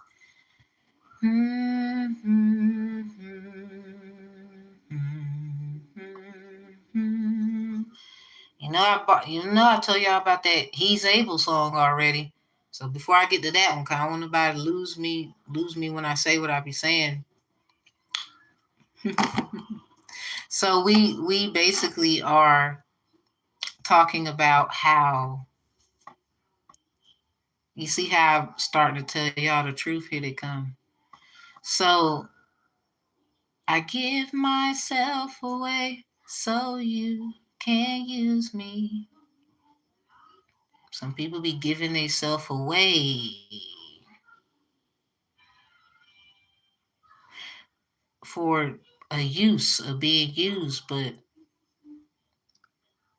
I told y'all about that He's Able song already. So before I get to that one, cause I don't want nobody to lose me when I say what I be saying. So we basically are talking about how you see how I'm starting to tell y'all the truth. Here they come. So I give myself away so you can use me. Some people be giving themselves away for a use of being used, but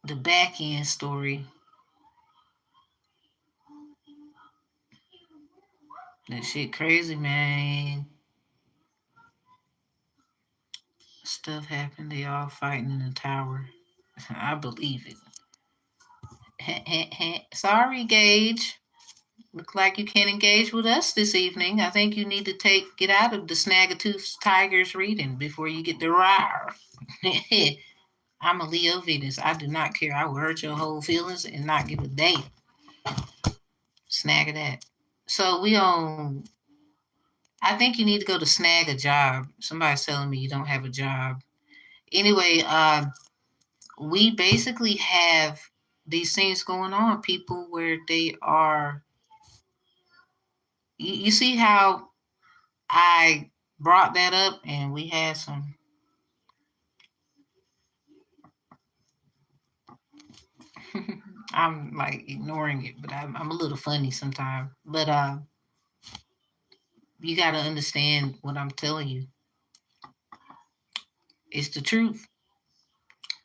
the back end story, that shit crazy, man. Stuff happened. They all fighting in the tower. I believe it. Sorry, Gage. look like you can't engage with us this evening. I think you need to get out of the Snaggletooth Tigers reading before you get the rar. I'm a Leo Venus. I do not care. I will hurt your whole feelings and not give a damn. Snag of that. So we on. I think you need to go to snag a job. Somebody's telling me you don't have a job. Anyway, we basically have these things going on. People where they are. You see how I brought that up, and we had some. I'm like ignoring it, but I'm a little funny sometimes. But you got to understand what I'm telling you. It's the truth.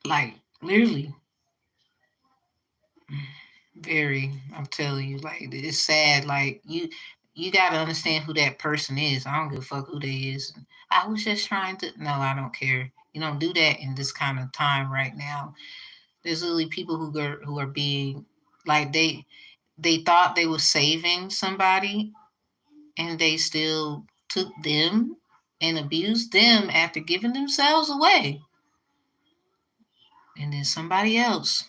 Like literally, very. I'm telling you, like it's sad. Like you got to understand who that person is. I don't give a fuck who they is. I was just trying to. No, I don't care. You don't do that in this kind of time right now. There's literally people who are being like they thought they were saving somebody, and they still took them and abused them after giving themselves away. And then somebody else,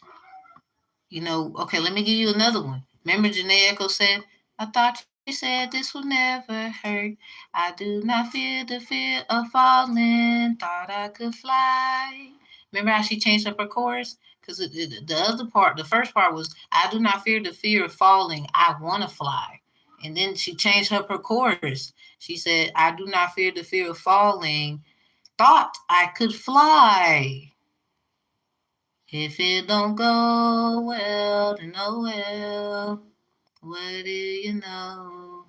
okay, let me give you another one. Remember Janae Echo said, I thought you said this would never hurt. I do not feel the fear of falling. Thought I could fly. Remember how she changed up her chorus? Because the other part, the first part was, I do not fear the fear of falling. I want to fly. And then she changed up her chorus. She said, I do not fear the fear of falling. Thought I could fly. If it don't go well, then oh well. What do you know?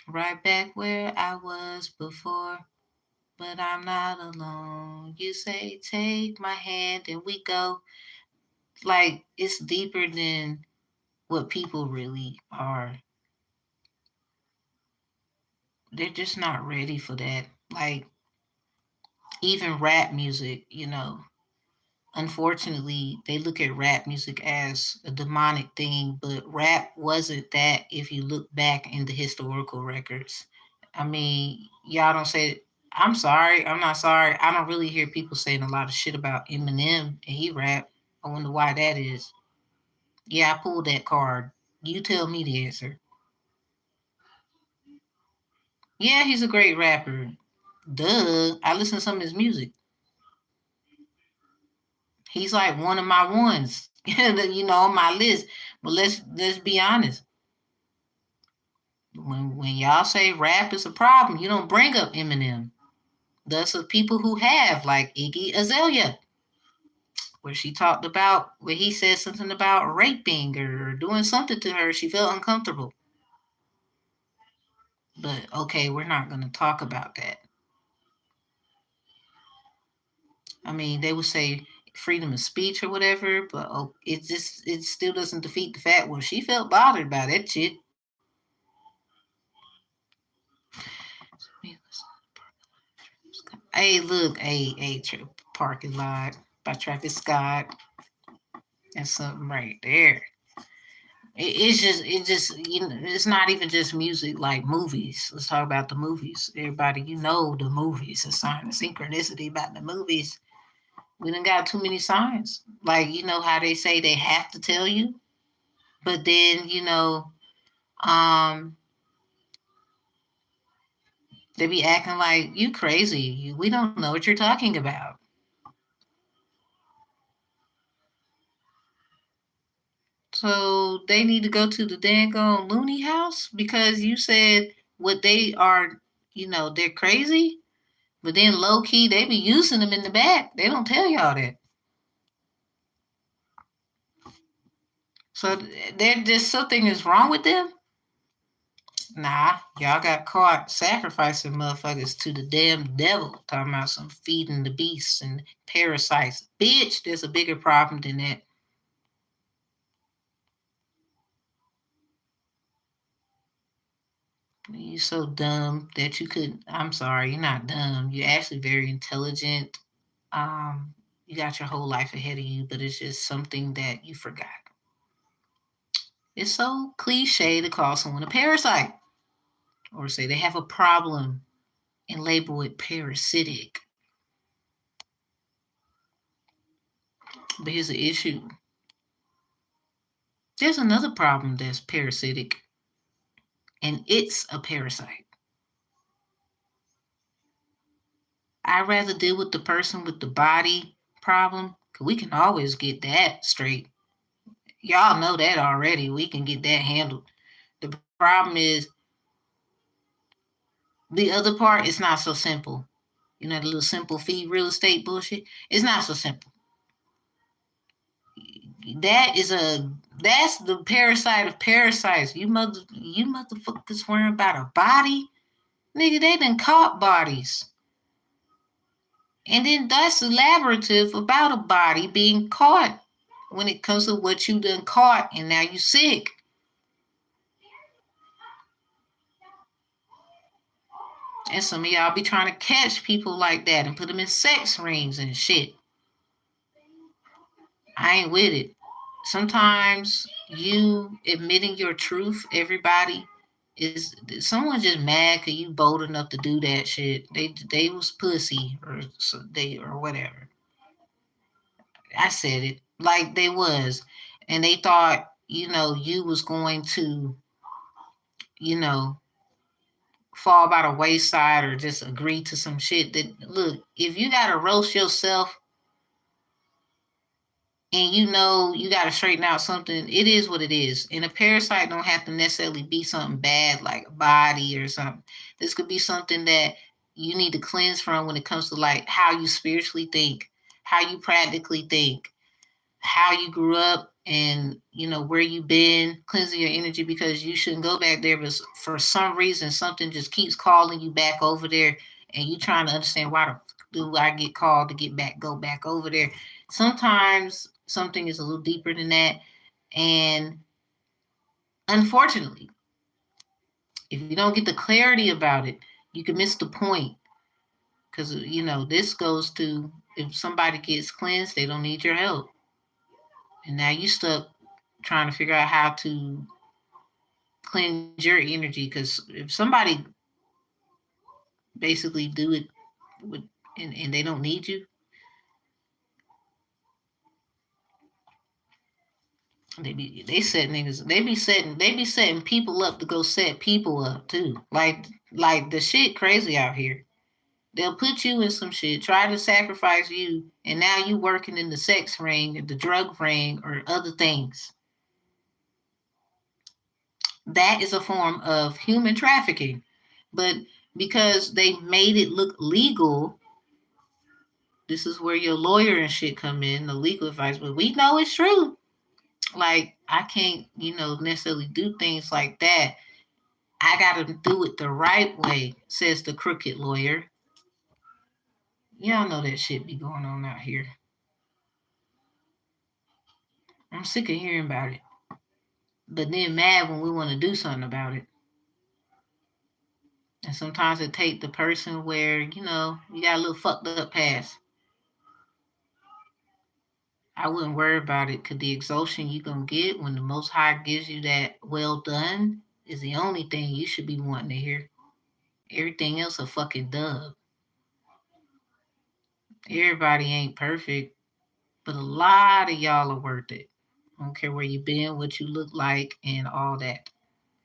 Right back where I was before, but I'm not alone. You say, take my hand and we go. Like, it's deeper than what people really are. They're just not ready for that. Like, even rap music, unfortunately, they look at rap music as a demonic thing, but rap wasn't that if you look back in the historical records. I mean, y'all don't say, I'm sorry, I'm not sorry. I don't really hear people saying a lot of shit about Eminem and he rap. I wonder why that is. Yeah, I pulled that card. You tell me the answer. Yeah, he's a great rapper. Duh. I listen to some of his music. He's like one of my ones, on my list. But let's be honest. When y'all say rap is a problem, you don't bring up Eminem. Thus, the people who have, like Iggy Azalea, where he said something about raping or doing something to her, she felt uncomfortable. But okay, we're not going to talk about that. I mean, they would say freedom of speech or whatever, but it still doesn't defeat the fact where she felt bothered by that shit. Hey, look, parking lot by Travis Scott. That's something right there. It's not even just music, like movies. Let's talk about the movies. Everybody, the movies, a sign of synchronicity about the movies. We done got too many signs. Like, how they say they have to tell you, but then, um, they be acting like you crazy. We don't know what you're talking about. So they need to go to the dang loony house because you said what they are, they're crazy. But then low key, they be using them in the back. They don't tell y'all that. So they're just something is wrong with them. Nah, y'all got caught sacrificing motherfuckers to the damn devil. Talking about some feeding the beasts and parasites. Bitch, there's a bigger problem than that. You're so dumb that you couldn't. I'm sorry, you're not dumb. You're actually very intelligent. You got your whole life ahead of you, but it's just something that you forgot. It's so cliche to call someone a parasite or say they have a problem and label it parasitic. But here's the issue. There's another problem that's parasitic, and it's a parasite. I'd rather deal with the person with the body problem, because we can always get that straight. Y'all know that already. We can get that handled. The problem is the other part is not so simple. You know, the little simple fee real estate bullshit. It's not so simple. That's the parasite of parasites. You motherfuckers worrying about a body? Nigga, they done caught bodies. And then that's elaborative about a body being caught when it comes to what you done caught and now you sick. And some of y'all be trying to catch people like that and put them in sex rings and shit. I ain't with it. Sometimes you admitting your truth, everybody, is someone just mad because you bold enough to do that shit. They was pussy or whatever. I said it like they was, and they thought you was going to you know fall by the wayside or just agree to some shit that look. If you gotta roast yourself and you got to straighten out something, it is what it is. And a parasite don't have to necessarily be something bad like a body or something. This could be something that you need to cleanse from when it comes to like how you spiritually think, how you practically think, how you grew up, and where you've been, cleansing your energy, because you shouldn't go back there, but for some reason something just keeps calling you back over there, and you trying to understand why do I get called to go back over there. Sometimes something is a little deeper than that, and unfortunately, if you don't get the clarity about it, you can miss the point, because this goes to, if somebody gets cleansed, they don't need your help, and now you stuck trying to figure out how to cleanse your energy, because if somebody basically do it with and they don't need you, they be setting people up to go set people up too. Like the shit crazy out here. They'll put you in some shit, try to sacrifice you, and now you working in the sex ring or the drug ring or other things. That is a form of human trafficking. But because they made it look legal, this is where your lawyer and shit come in, the legal advice. But we know it's true. Like, I can't, necessarily do things like that. I got to do it the right way, says the crooked lawyer. Y'all know that shit be going on out here. I'm sick of hearing about it. But then mad when we want to do something about it. And sometimes it take the person where, you got a little fucked up past. I wouldn't worry about it, because the exhaustion you're going to get when the Most High gives you that well done is the only thing you should be wanting to hear. Everything else a fucking dub. Everybody ain't perfect, but a lot of y'all are worth it. I don't care where you been, what you look like, and all that.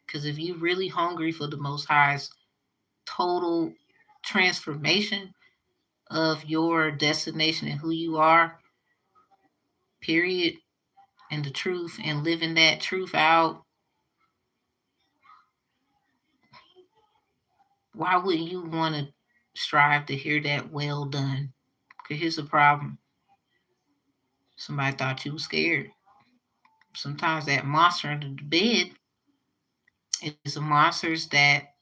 Because if you really hungry for the Most High's total transformation of your destination and who you are, period, and the truth, and living that truth out, why wouldn't you want to strive to hear that well done? Because here's the problem. Somebody thought you were scared. Sometimes that monster under the bed is a monsters that,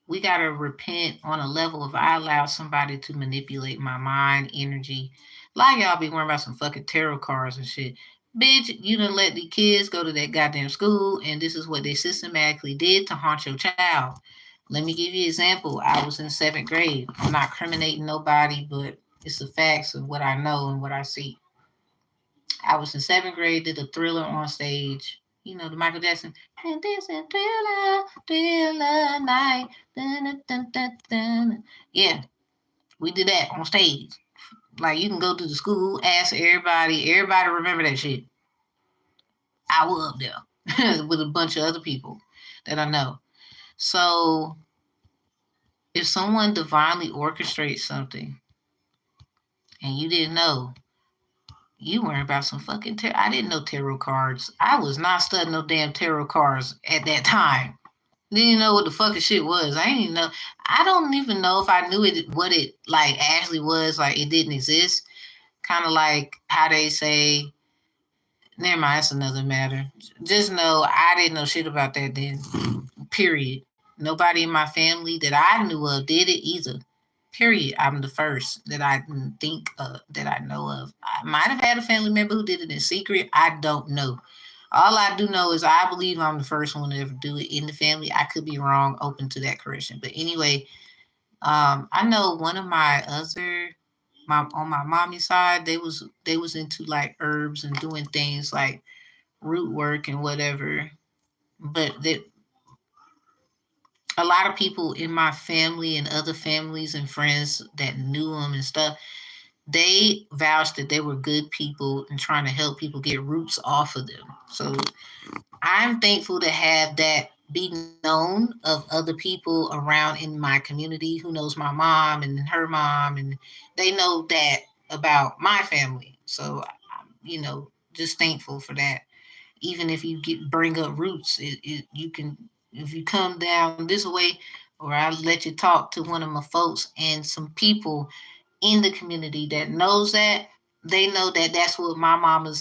we got to repent on a level of, I allow somebody to manipulate my mind, energy. A lot of y'all be worrying about some fucking tarot cards and shit. Bitch, you done let the kids go to that goddamn school, and this is what they systematically did to haunt your child. Let me give you an example. I was in 7th grade. I'm not criminating nobody, but it's the facts of what I know and what I see. I was in 7th grade, did a thriller on stage. You know, the Michael Jackson. And this is thriller night. Dun, dun, dun, dun. Yeah, we did that on stage. Like you can go to the school, ask everybody. Everybody remember that shit. I was up there with a bunch of other people that I know. So if someone divinely orchestrates something and you didn't know, you worry about some fucking tarot. I didn't know tarot cards. I was not studying no damn tarot cards at that time. Didn't even know what the fucking shit was. I didn't even know. I don't even know if I knew it what it like actually was. Like it didn't exist. Kind of like how they say. Never mind. That's another matter. Just know I didn't know shit about that then. Period. Nobody in my family that I knew of did it either. Period. I'm the first that I think of, that I know of. I might have had a family member who did it in secret. I don't know. All I do know is I believe I'm the first one to ever do it in the family. I could be wrong, open to that correction. But anyway, I know one of my other on my mommy side, they was into like herbs and doing things like root work and whatever. But a lot of people in my family and other families and friends that knew them and stuff, they vouched that they were good people and trying to help people get roots off of them. So I'm thankful to have that be known of other people around in my community who knows my mom and her mom, and they know that about my family. So, just thankful for that. Even if you bring up roots, you can, if you come down this way, or I let you talk to one of my folks and some people in the community that knows that, they know that that's what my mamas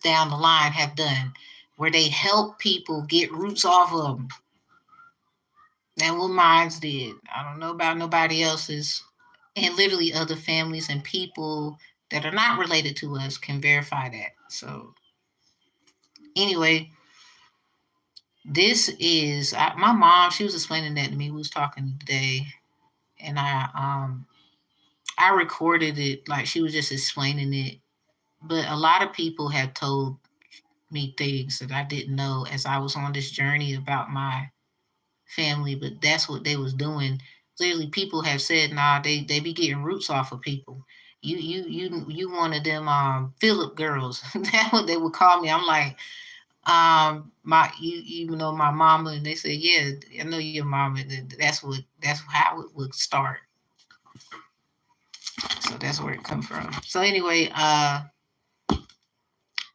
down the line have done, where they help people get roots off of them. And what mine's did. I don't know about nobody else's. And literally other families and people that are not related to us can verify that. So anyway, this is my mom. She was explaining that to me. We was talking today, and I recorded it like she was just explaining it. But a lot of people have told me things that I didn't know as I was on this journey about my family. But that's what they was doing. Clearly, people have said, "Nah, they be getting roots off of people." You one of them Philip girls. That's what they would call me. I'm like, you know my mama, and they say, yeah, I know your mama. That's how it would start. So that's where it come from. So anyway,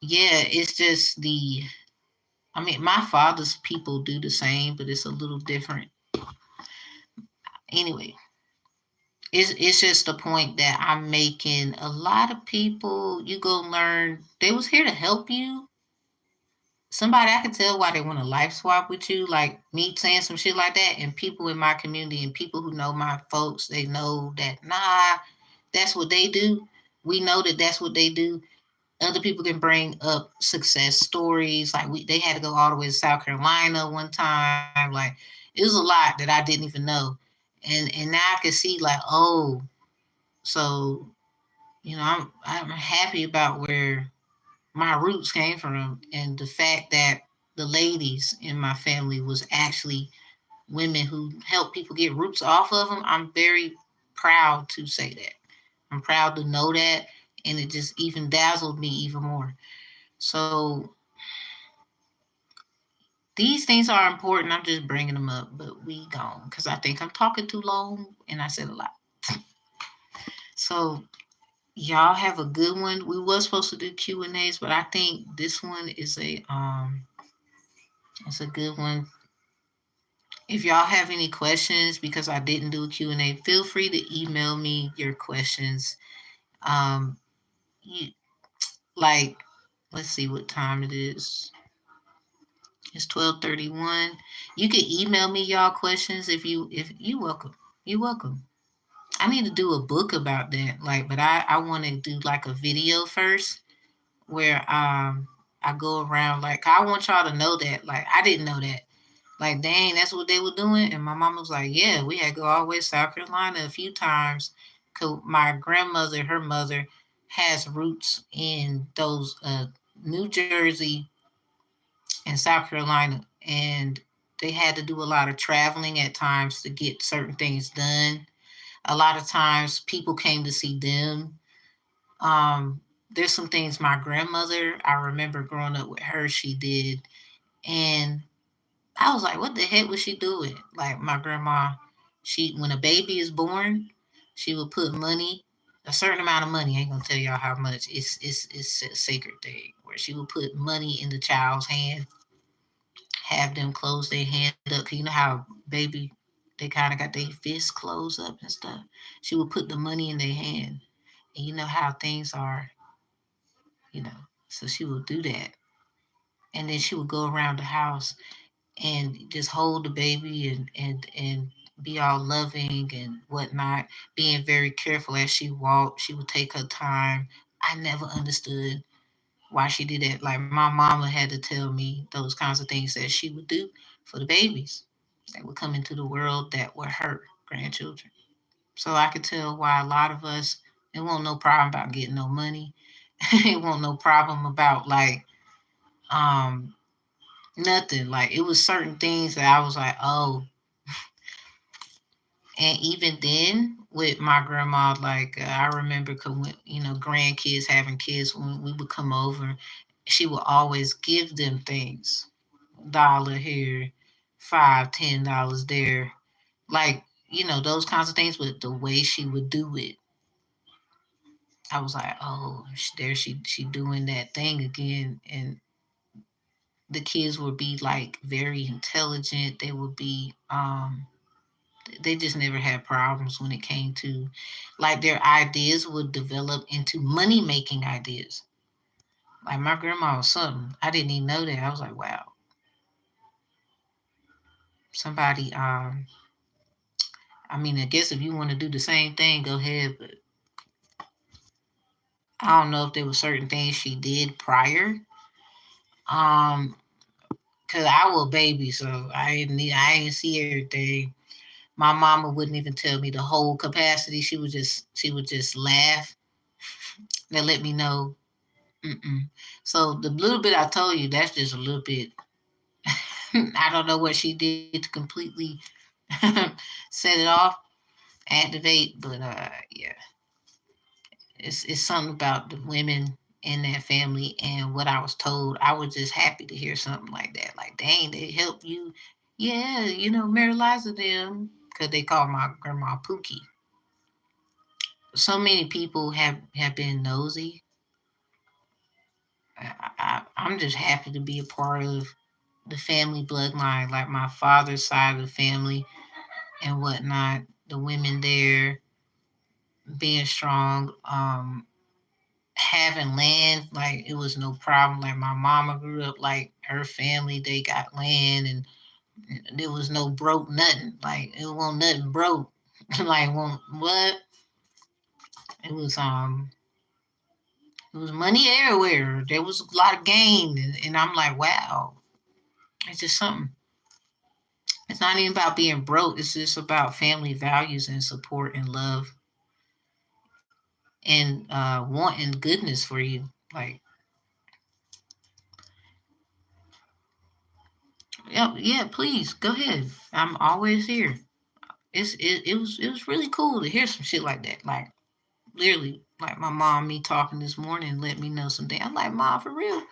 yeah, it's just I mean, my father's people do the same, but it's a little different. Anyway, it's just the point that I'm making. A lot of people, you go learn, they was here to help you. Somebody I could tell why they want to life swap with you, like me saying some shit like that, and people in my community and people who know my folks, they know that that's what they do. We know that that's what they do. Other people can bring up success stories, like they had to go all the way to South Carolina one time. Like it was a lot that I didn't even know, and now I can see like, oh, so I'm happy about where my roots came from, and the fact that the ladies in my family was actually women who help people get roots off of them. I'm very proud to say that. I'm proud to know that, and it just even dazzled me even more. So these things are important. I'm just bringing them up, but we gone because I think I'm talking too long and I said a lot. So y'all have a good one. We were supposed to do Q&As, but I think this one is it's a good one. If y'all have any questions, because I didn't do a Q&A, feel free to email me your questions. You like, let's see what time it is. It's 12:31. You can email me y'all questions if you welcome. You're welcome. I need to do a book about that. Like, but I want to do like a video first where I go around, like I want y'all to know that. Like I didn't know that. Like, dang, that's what they were doing. And my mom was like, yeah, we had to go all the way to South Carolina a few times. Cause my grandmother, her mother, has roots in those New Jersey in South Carolina, and they had to do a lot of traveling at times to get certain things done. A lot of times people came to see them. There's some things my grandmother, I remember growing up with her, she did. And I was like, what the heck was she doing? Like my grandma, she when a baby is born, she would put money, a certain amount of money. I ain't gonna tell y'all how much. It's a sacred thing where she would put money in the child's hand, have them close their hand up. 'Cause you know how baby they kind of got their fists closed up and stuff. She would put the money in their hand, and you know how things are, you know. So she would do that, and then she would go around the house and just hold the baby and be all loving and whatnot, being very careful as she walked. She would take her time. I never understood why she did that. Like my mama had to tell me those kinds of things that she would do for the babies that would come into the world that were her grandchildren. So I could tell why a lot of us, it won't no problem about getting no money. It won't no problem about like um nothing. Like it was certain things that I was like, oh. And even then, with my grandma, like I remember, grandkids having kids when we would come over, she would always give them things, dollar here, $5, $10 there, like those kinds of things. But the way she would do it, I was like, oh, there she doing that thing again. And the kids would be like very intelligent. They would be they just never had problems when it came to like their ideas would develop into money making ideas. Like my grandma was something. I didn't even know that. I was like, wow, somebody I mean, I guess if you want to do the same thing, go ahead, but I don't know if there were certain things she did prior. Um, cause I was a baby, so I didn't see everything. My mama wouldn't even tell me the whole capacity. She would just laugh and let me know. Mm-mm. So the little bit I told you, that's just a little bit. I don't know what she did to completely set it off, activate, but yeah, it's something about the women in that family and what I was told. I was just happy to hear something like that. Like, dang, they help you. Yeah, Mary Liza them, because they call my grandma Pookie. So many people have been nosy. I'm just happy to be a part of the family bloodline, like my father's side of the family and whatnot. The women there being strong, having land, like it was no problem. Like my mama grew up, like her family, they got land, and there was no broke nothing. Like it wasn't nothing broke. Like what? It was it was money everywhere. There was a lot of gain, and I'm like, wow, it's just something. It's not even about being broke. It's just about family values and support and love and wanting goodness for you. Like, yeah, yeah, please go ahead. I'm always here. It was really cool to hear some shit like that. Like literally, like my mom, me talking this morning, let me know something. I'm like, Mom, for real.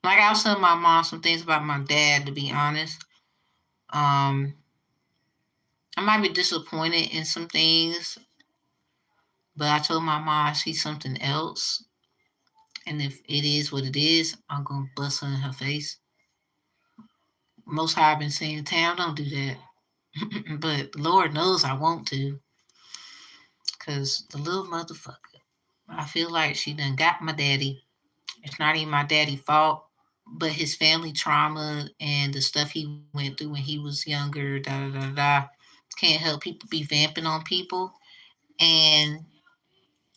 Like I was telling my mom some things about my dad. To be honest, um, I might be disappointed in some things, but I told my mom I see something else. And if it is what it is, I'm gonna bust her in her face. Most High been saying, Tam, don't do that. But Lord knows I want to. Cause the little motherfucker, I feel like she done got my daddy. It's not even my daddy's fault, but his family trauma and the stuff he went through when he was younger, da da da da. Can't help people be vamping on people. And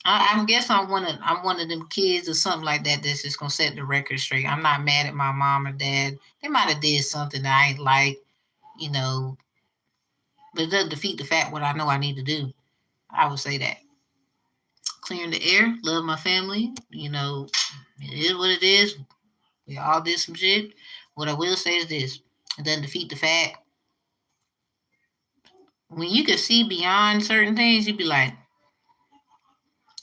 I guess I'm one of them kids or something like that that's just gonna set the record straight. I'm not mad at my mom or dad. They might have did something that I ain't like, you know, but it doesn't defeat the fact what I know I need to do. I would say that. Clearing the air, love my family, it is what it is. We all did some shit. What I will say is this: it doesn't defeat the fact when you can see beyond certain things. You'd be like,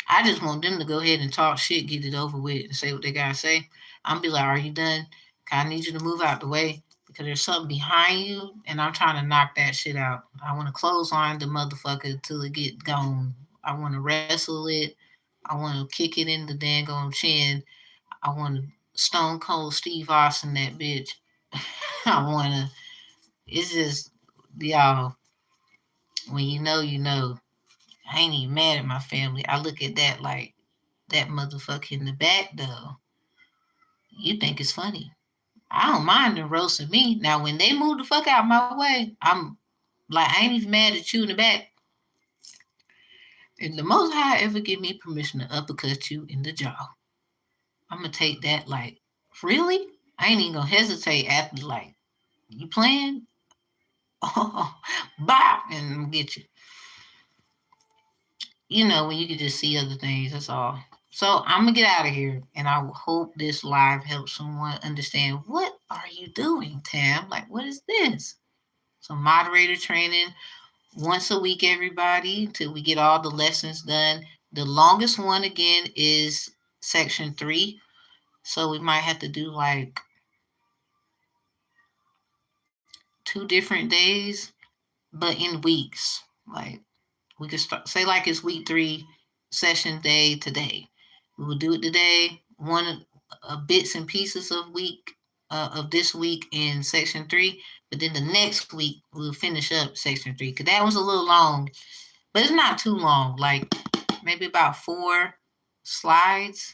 I just want them to go ahead and talk shit, get it over with, and say what they gotta say. I'm be like, are you done? I need you to move out the way because there's something behind you, and I'm trying to knock that shit out. I want to clothesline the motherfucker till it get gone. I want to wrestle it. I want to kick it in the dang chin. I want to Stone Cold Steve Austin that bitch. I want to. It's just y'all. When you know, you know. I ain't even mad at my family. I look at that like that motherfucker in the back though. You think it's funny. I don't mind them roasting me. Now when they move the fuck out my way, I'm like I ain't even mad at you in the back. If the most high ever give me permission to uppercut you in the jaw, I'm gonna take that like, really? I ain't even gonna hesitate after like, you playing? Oh, bop, and I'm gonna get you. You know, when you can just see other things, that's all. So I'm gonna get out of here, and I hope this live helps someone understand what are you doing, Tam? Like, what is this? So moderator training once a week, everybody, till we get all the lessons done. The longest one again is section 3, so we might have to do like 2 different days, but in weeks. Like we could start say like it's week 3, session day today. We will do it today. One bits and pieces of week of this week in section 3, but then the next week we'll finish up section 3 because that was a little long, but it's not too long. Like maybe about 4 slides.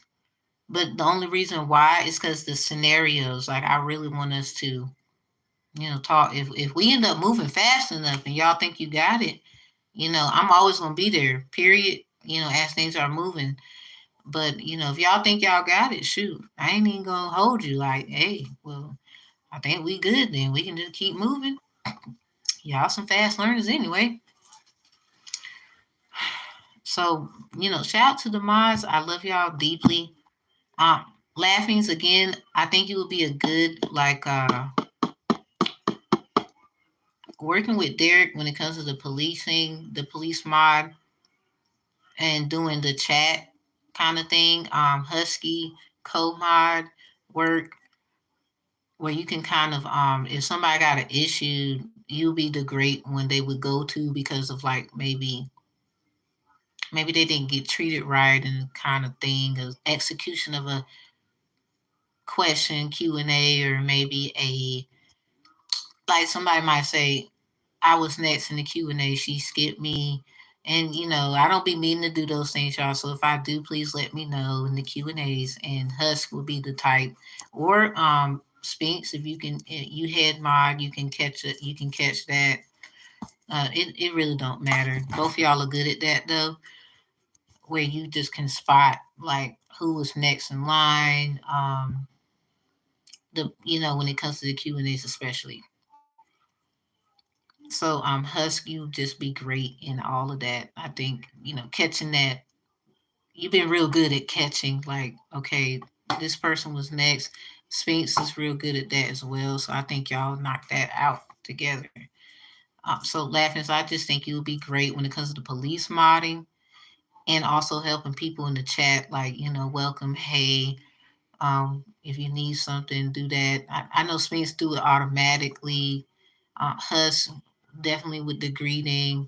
But the only reason why is because the scenarios. Like I really want us to, talk. If we end up moving fast enough and y'all think you got it, I'm always gonna be there, period, as things are moving. But if y'all think y'all got it, shoot, I ain't even gonna hold you like, hey, well, I think we good then. We can just keep moving. Y'all some fast learners anyway. So, shout out to the mods. I love y'all deeply. Laughings again, I think it would be a good like working with Derek when it comes to the policing, the police mod, and doing the chat kind of thing. Husky co-mod work where you can kind of if somebody got an issue, you'll be the great one they would go to because of like maybe they didn't get treated right and kind of thing of execution of a question Q&A, or maybe a like somebody might say I was next in the Q&A, she skipped me. And I don't be meaning to do those things, y'all. So if I do, please let me know in the Q&As. And Husk will be the type, or Spinks, if you can, you head mod, you can catch it. You can catch that. It really don't matter. Both of y'all are good at that though, where you just can spot like who was next in line. When it comes to the Q&As especially. So Husk, you just be great in all of that. I think, catching that, you've been real good at catching, like, okay, this person was next. Sphinx is real good at that as well. So I think y'all knocked that out together. So Laughing, I just think you'll be great when it comes to the police modding and also helping people in the chat, like, welcome, hey, if you need something, do that. I know Sphinx do it automatically. Husk definitely with the greeting,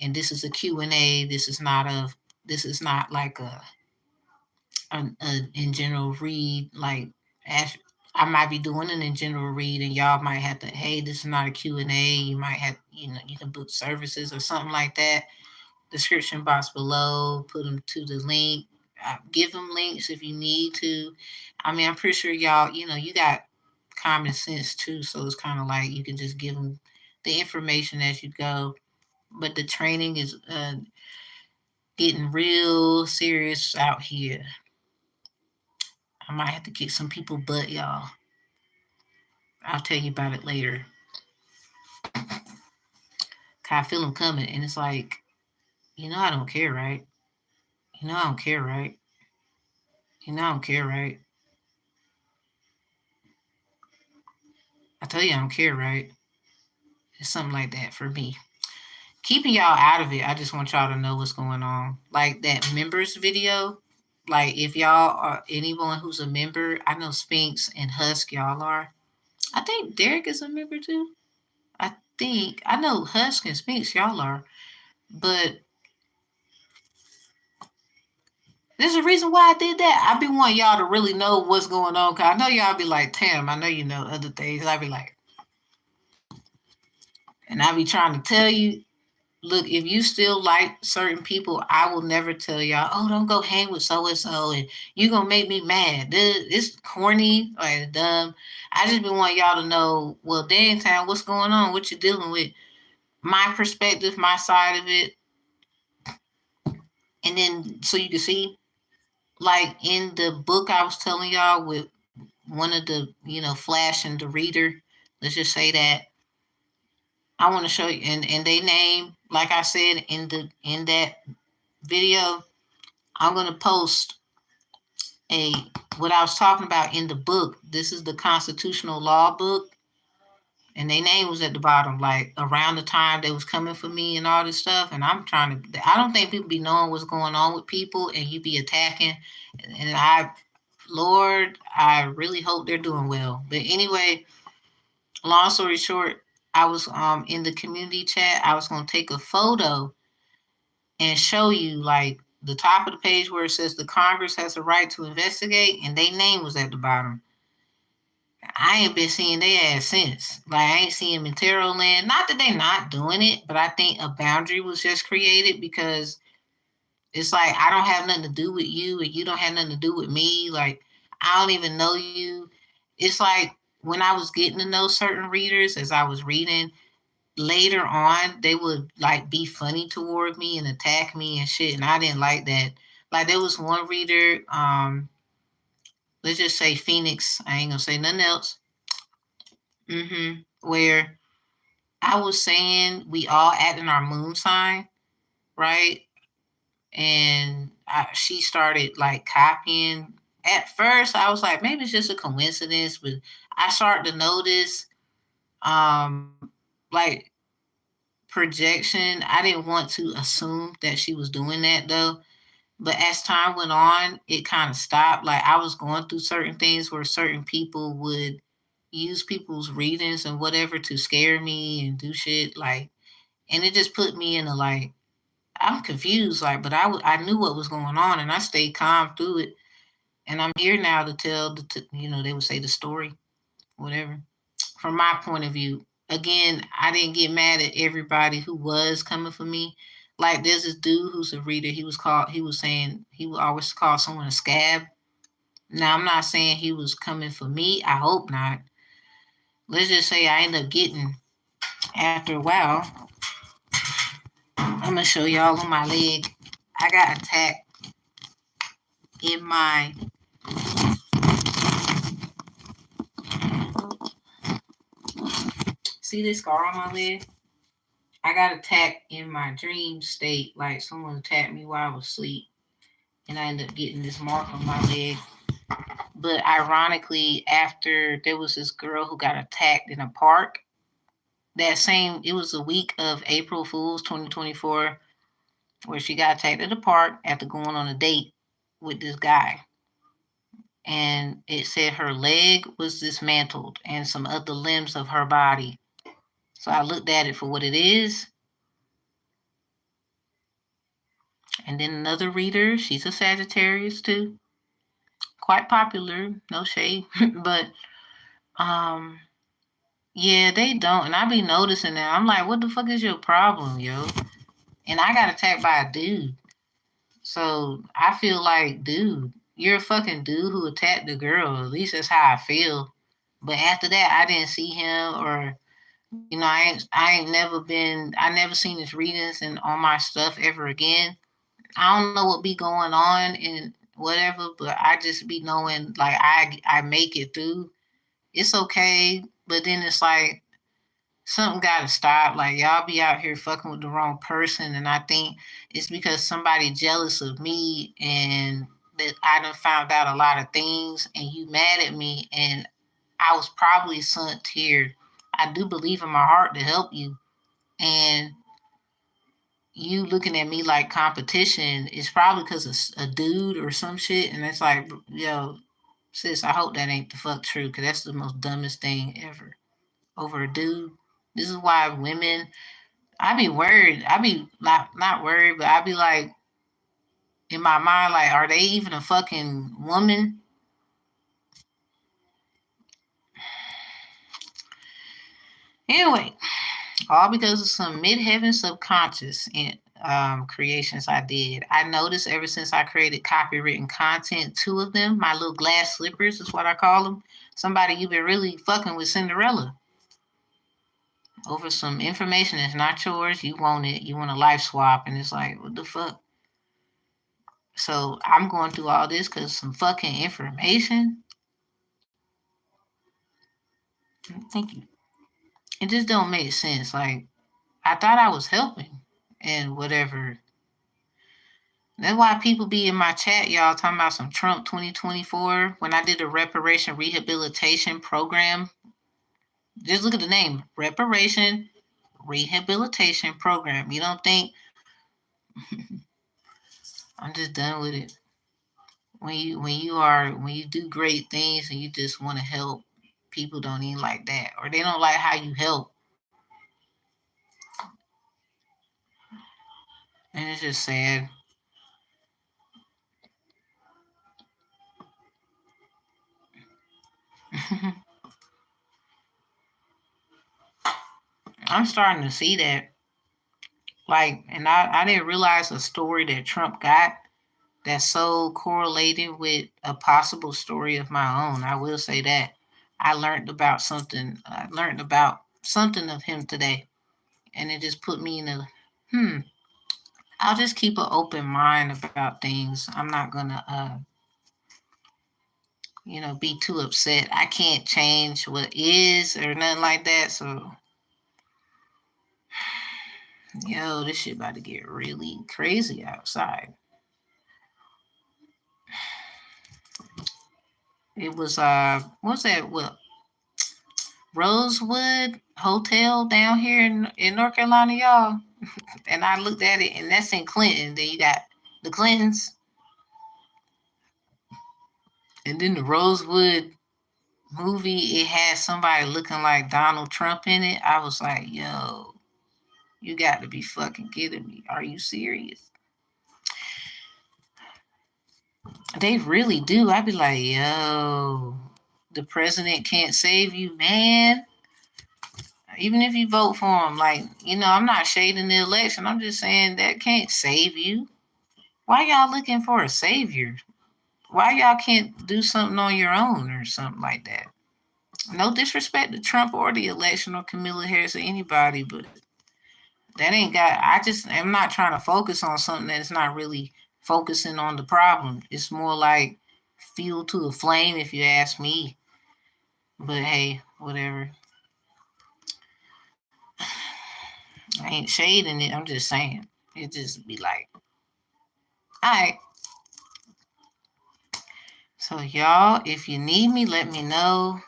and this is a Q&A. This is not like a in general read. Like I might be doing an in general read, and y'all might have to, hey, this is not a Q&A. You might have, you can book services or something like that. Description box below, put them to the link. Give them links if you need to. I mean, I'm pretty sure y'all, you got common sense too. So it's kind of like you can just give them the information as you go. But the training is getting real serious out here. I might have to kick some people butt, y'all. I'll tell you about it later. I feel them coming, and it's like, I don't care, right? I don't care, right? I don't care, right? I tell you I don't care, right? It's something like that for me. Keeping y'all out of it, I just want y'all to know what's going on. Like that members video, like if y'all are anyone who's a member, I know Spinks and Husk y'all are. I think Derek is a member too. I know Husk and Spinks y'all are, but there's a reason why I did that. I be wanting y'all to really know what's going on. Cause I know y'all be like, Tam, I know you know other things. I be like, and I be trying to tell you, look, if you still like certain people, I will never tell y'all, oh, don't go hang with so and so, and you gonna make me mad. It's corny, like dumb. I just been wanting y'all to know, well, dang time, what's going on? What you dealing with? My perspective, my side of it, and then so you can see, like in the book I was telling y'all with one of the, Flash and the Reader. Let's just say that I want to show you, and they name, like I said in that video, I'm gonna post a what I was talking about in the book. This is the constitutional law book, and their name was at the bottom, like around the time they was coming for me and all this stuff. And I'm trying to. I don't think people be knowing what's going on with people, and you be attacking. And Lord, I really hope they're doing well. But anyway, long story short, I was in the community chat. I was gonna take a photo and show you like the top of the page where it says the Congress has a right to investigate, and their name was at the bottom. I ain't been seeing their ass since. Like I ain't seen them in Tarot Land. Not that they not doing it, but I think a boundary was just created because it's like I don't have nothing to do with you, and you don't have nothing to do with me. Like I don't even know you. It's like when I was getting to know certain readers as I was reading, later on they would like be funny toward me and attack me and shit, and I didn't like that. Like there was one reader, let's just say Phoenix, I ain't gonna say nothing else. Where I was saying we all act in our moon sign, right? And she started like copying. At first I was like, maybe it's just a coincidence, but I started to notice um like projection. I didn't want to assume that she was doing that though. But as time went on, it kind of stopped. Like I was going through certain things where certain people would use people's readings and whatever to scare me and do shit. Like, and it just put me in a like, I'm confused. Like, but I knew what was going on and I stayed calm through it. And I'm here now to tell they would say the story, whatever. From my point of view, again, I didn't get mad at everybody who was coming for me. Like there's this dude who's a reader. He was saying he would always call someone a scab. Now I'm not saying he was coming for me. I hope not. Let's just say I end up getting after a while. I'm gonna show y'all on my leg. I got attacked in my see this scar on my leg? I got attacked in my dream state, like someone attacked me while I was asleep. And I ended up getting this mark on my leg. But ironically, after there was this girl who got attacked in a park, it was a week of April Fool's 2024, where she got attacked at the park after going on a date with this guy. And it said her leg was dismantled and some other limbs of her body. So I looked at it for what it is. And then another reader, she's a Sagittarius too. Quite popular, no shade. But yeah, they don't. And I be noticing that. I'm like, what the fuck is your problem, yo? And I got attacked by a dude. So I feel like, dude, you're a fucking dude who attacked the girl. At least that's how I feel. But after that, I didn't see him or, I never seen his readings and on my stuff ever again. I don't know what be going on and whatever, but I just be knowing like I make it through. It's okay. But then it's like, something gotta stop. Like y'all be out here fucking with the wrong person, and I think it's because somebody jealous of me and that I done found out a lot of things, and you mad at me, and I was probably sent here. I do believe in my heart to help you. And you looking at me like competition is probably because of a dude or some shit. And it's like, yo, sis, I hope that ain't the fuck true, because that's the most dumbest thing ever. Over a dude. This is why women, I be worried. I be not worried, but I be like, in my mind, like, are they even a fucking woman? Anyway, all because of some mid-heaven subconscious creations I did. I noticed ever since I created copywritten content, two of them, my little glass slippers is what I call them. Somebody you've been really fucking with Cinderella over some information that's not yours. You want it. You want a life swap, and it's like, what the fuck? So I'm going through all this because some fucking information. Thank you. It just don't make sense. Like, I thought I was helping and whatever. That's why people be in my chat, y'all, talking about some Trump 2024. When I did a reparation rehabilitation program, just look at the name, reparation rehabilitation program. You don't think I'm just done with it? When you do great things and you just want to help, people don't even like that, or they don't like how you help, and it's just sad. I'm starting to see that. Like, and I didn't realize a story that Trump got that's so correlated with a possible story of my own. I will say that. I learned about something of him today. And it just put me in a I'll just keep an open mind about things. I'm not gonna be too upset. I can't change what is or nothing like that. So yo, this shit about to get really crazy outside. It was what's that? What, Rosewood Hotel down here in North Carolina, y'all. And I looked at it, and that's in Clinton. Then you got the Clintons, and then the Rosewood movie. It had somebody looking like Donald Trump in it. I was like, yo, you got to be fucking kidding me. Are you serious? They really do. I'd be like, yo, the president can't save you, man. Even if you vote for him, like, I'm not shading the election. I'm just saying that can't save you. Why y'all looking for a savior? Why y'all can't do something on your own or something like that? No disrespect to Trump or the election or Kamala Harris or anybody, but that ain't got. I just am not trying to focus on something that's not really focusing on the problem. It's more like fuel to a flame, if you ask me. But hey, whatever. I ain't shading it. I'm just saying. It just be like, all right. So y'all, if you need me, let me know.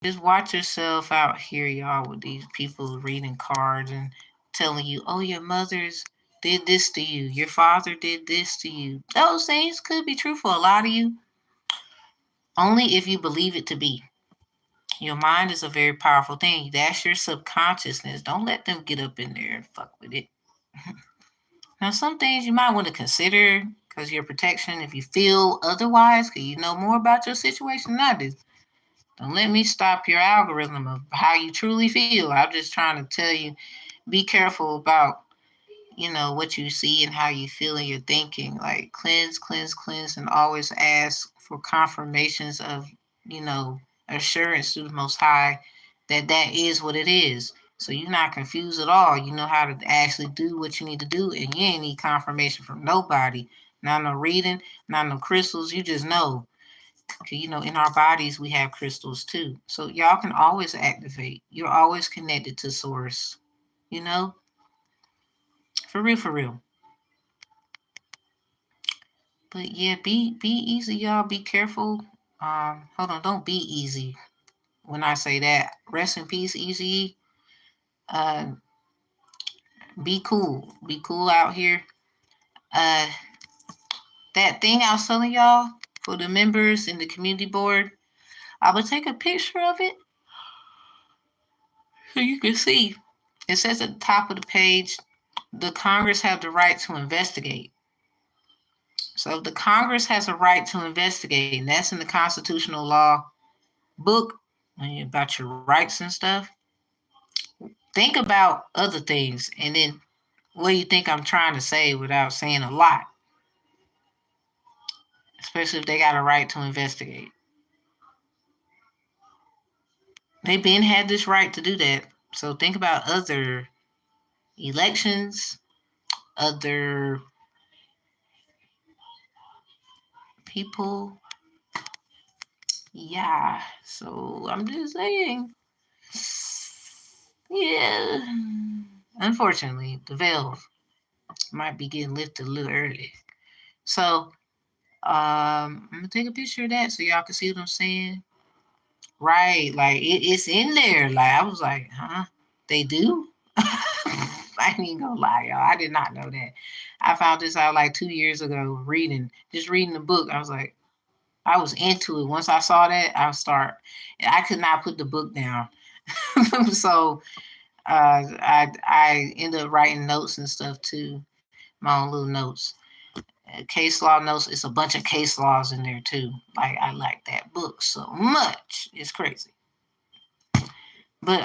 Just watch yourself out here, y'all, with these people reading cards and telling you, oh, your mother's did this to you, your father did this to you. Those things could be true for a lot of you, only if you believe it to be. Your mind is a very powerful thing. That's your subconsciousness. Don't let them get up in there and fuck with it. Now, some things you might want to consider because your protection, if you feel otherwise, because you know more about your situation than I do. Don't let me stop your algorithm of how you truly feel. I'm just trying to tell you, be careful about, what you see and how you feel and you're thinking. Like, cleanse, cleanse, cleanse, and always ask for confirmations of, you know, assurance to the Most High that that is what it is. So you're not confused at all. You know how to actually do what you need to do, and you ain't need confirmation from nobody. Not no reading, not no crystals. You just know. In our bodies we have crystals too. So y'all can always activate. You're always connected to source. You know, for real, for real. But yeah, be easy, y'all. Be careful. Hold on, don't be easy. When I say that, rest in peace, Easy. Uh, be cool. Be cool out here. Uh, that thing I was telling y'all for the members in the community board, I would take a picture of it so you can see. It says at the top of the page, the Congress have the right to investigate. So the Congress has a right to investigate, and that's in the constitutional law book about your rights and stuff. Think about other things, and then what do you think I'm trying to say without saying a lot? Especially if they got a right to investigate. They've been had this right to do that. So think about other elections, other people. Yeah. So I'm just saying. Yeah. Unfortunately, the veil might be getting lifted a little early. So I'm gonna take a picture of that so y'all can see what I'm saying. Right, like it's in there. Like I was like, huh? They do? I ain't even gonna lie, y'all. I did not know that. I found this out like 2 years ago, just reading the book. I was like, I was into it. Once I saw that, I could not put the book down. So I ended up writing notes and stuff too, my own little notes. Case law notes. It's a bunch of case laws in there too. Like I like that book so much. It's crazy. But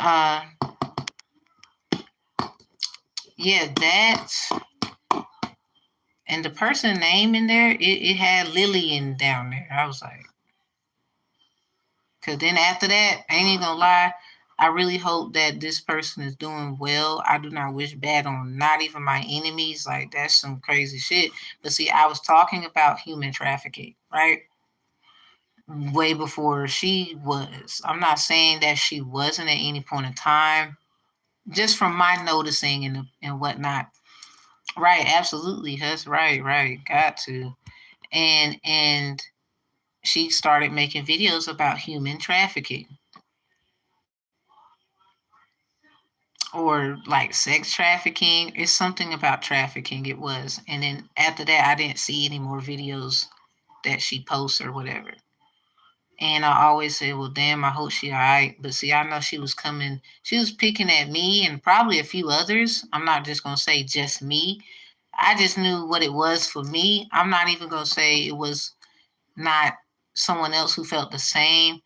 yeah, that's and the person name in there, it had Lillian down there. I was like, cause then after that, I ain't even gonna lie. I really hope that this person is doing well. I do not wish bad on not even my enemies. Like that's some crazy shit. But see, I was talking about human trafficking, right? Way before she was. I'm not saying that she wasn't at any point in time. Just from my noticing and whatnot. Right, absolutely. That's right, right. Got to. And she started making videos about human trafficking or like sex trafficking. It's something about trafficking it was. And then after that I didn't see any more videos that she posts or whatever. And I always say, well, damn, I hope she all right. But see, I know she was picking at me and probably a few others. I'm not just going to say just me. I just knew what it was for me. I'm not even going to say it was not someone else who felt the same.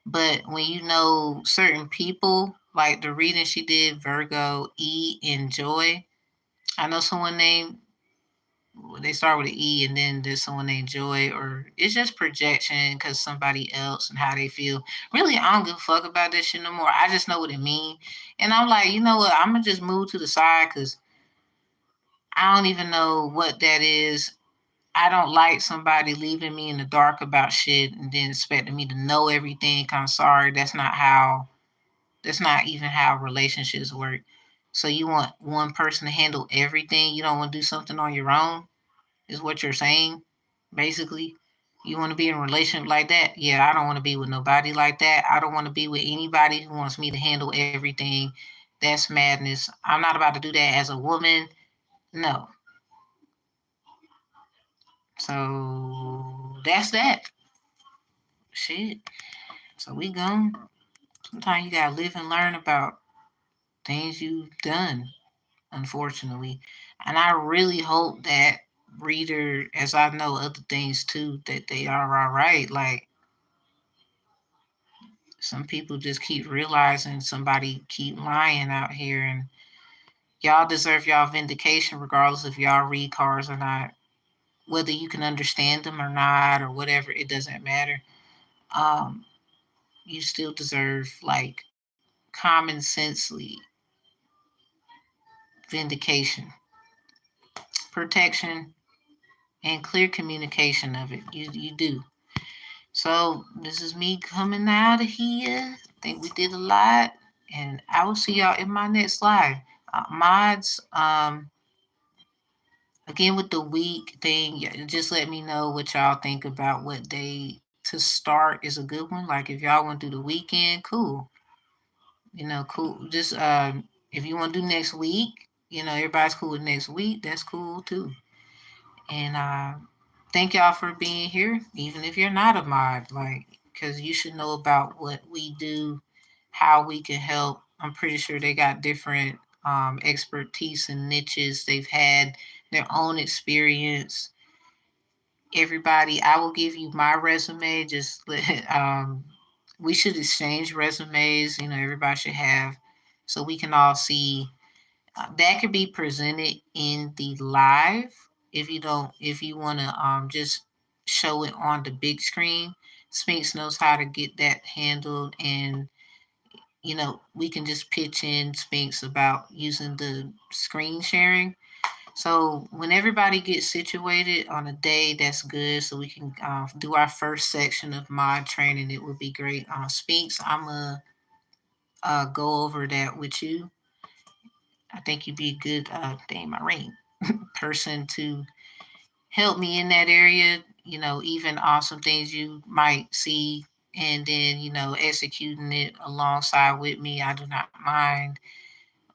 But when you know certain people, like the reading she did, Virgo, E, and Joy, I know someone named, they start with an E and then there's someone named Joy, or it's just projection because somebody else and how they feel. Really, I don't give a fuck about that shit no more. I just know what it means. And I'm like, you know what? I'm going to just move to the side because I don't even know what that is. I don't like somebody leaving me in the dark about shit and then expecting me to know everything. I'm sorry, that's not even how relationships work. So you want one person to handle everything. You don't want to do something on your own, is what you're saying, basically. You want to be in a relationship like that? Yeah, I don't want to be with nobody like that. I don't want to be with anybody who wants me to handle everything. That's madness. I'm not about to do that as a woman. No. So that's that. Shit. So we gone. Sometimes you gotta live and learn about things you've done, unfortunately. And I really hope that reader, as I know other things too, that they are all right. Like some people just keep realizing somebody keep lying out here, and y'all deserve y'all vindication regardless if y'all read cards or not. Whether you can understand them or not or whatever, it doesn't matter. Um, you still deserve like common sensely vindication, protection, and clear communication of it. You do. So this is me coming out of here. I think we did a lot, and I will see y'all in my next live. Mods, again with the week thing, just let me know what y'all think about what day to start is a good one. Like if y'all want to do the weekend, cool. Cool. Just if you want to do next week, everybody's cool with next week. That's cool too. And thank y'all for being here, even if you're not a mod, because you should know about what we do, how we can help. I'm pretty sure they got different expertise and niches. They've had their own experience. Everybody, I will give you my resume. Just we should exchange resumes. Everybody should have, so we can all see. That could be presented in the live if you want to just show it on the big screen. Sphinx knows how to get that handled, and we can just pitch in Sphinx about using the screen sharing. So when everybody gets situated on a day, that's good. So we can do our first section of mod training. It would be great. Sphinx, I'm gonna go over that with you. I think you'd be a good my ring person to help me in that area. Even awesome things you might see, and then executing it alongside with me. I do not mind.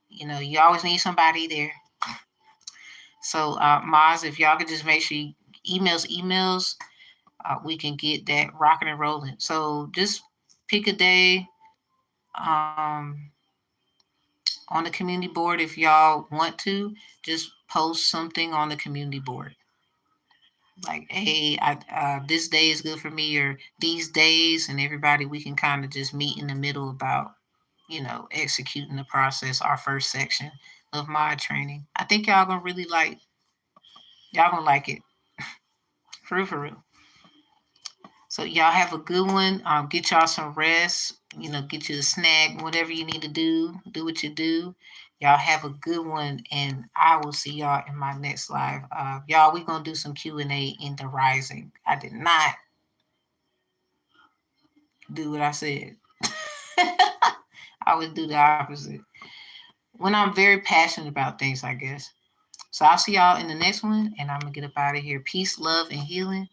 You always need somebody there. So, Maz, if y'all could just make sure you emails, we can get that rocking and rolling. So just pick a day on the community board. If y'all want to, just post something on the community board. Like, hey, this day is good for me, or these days, and everybody, we can kind of just meet in the middle about, executing the process, our first section of mod training. I think y'all gonna like it. For real. So y'all have a good one. Get y'all some rest. Get you a snack, whatever you need to do. Do what you do. Y'all have a good one, and I will see y'all in my next live. Y'all, we're gonna do some Q&A in the rising. I did not do what I said. I would do the opposite. When I'm very passionate about things, I guess. So I'll see y'all in the next one, and I'm gonna get up out of here. Peace, love, and healing.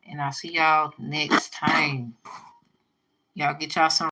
And I'll see y'all next time. Y'all get y'all some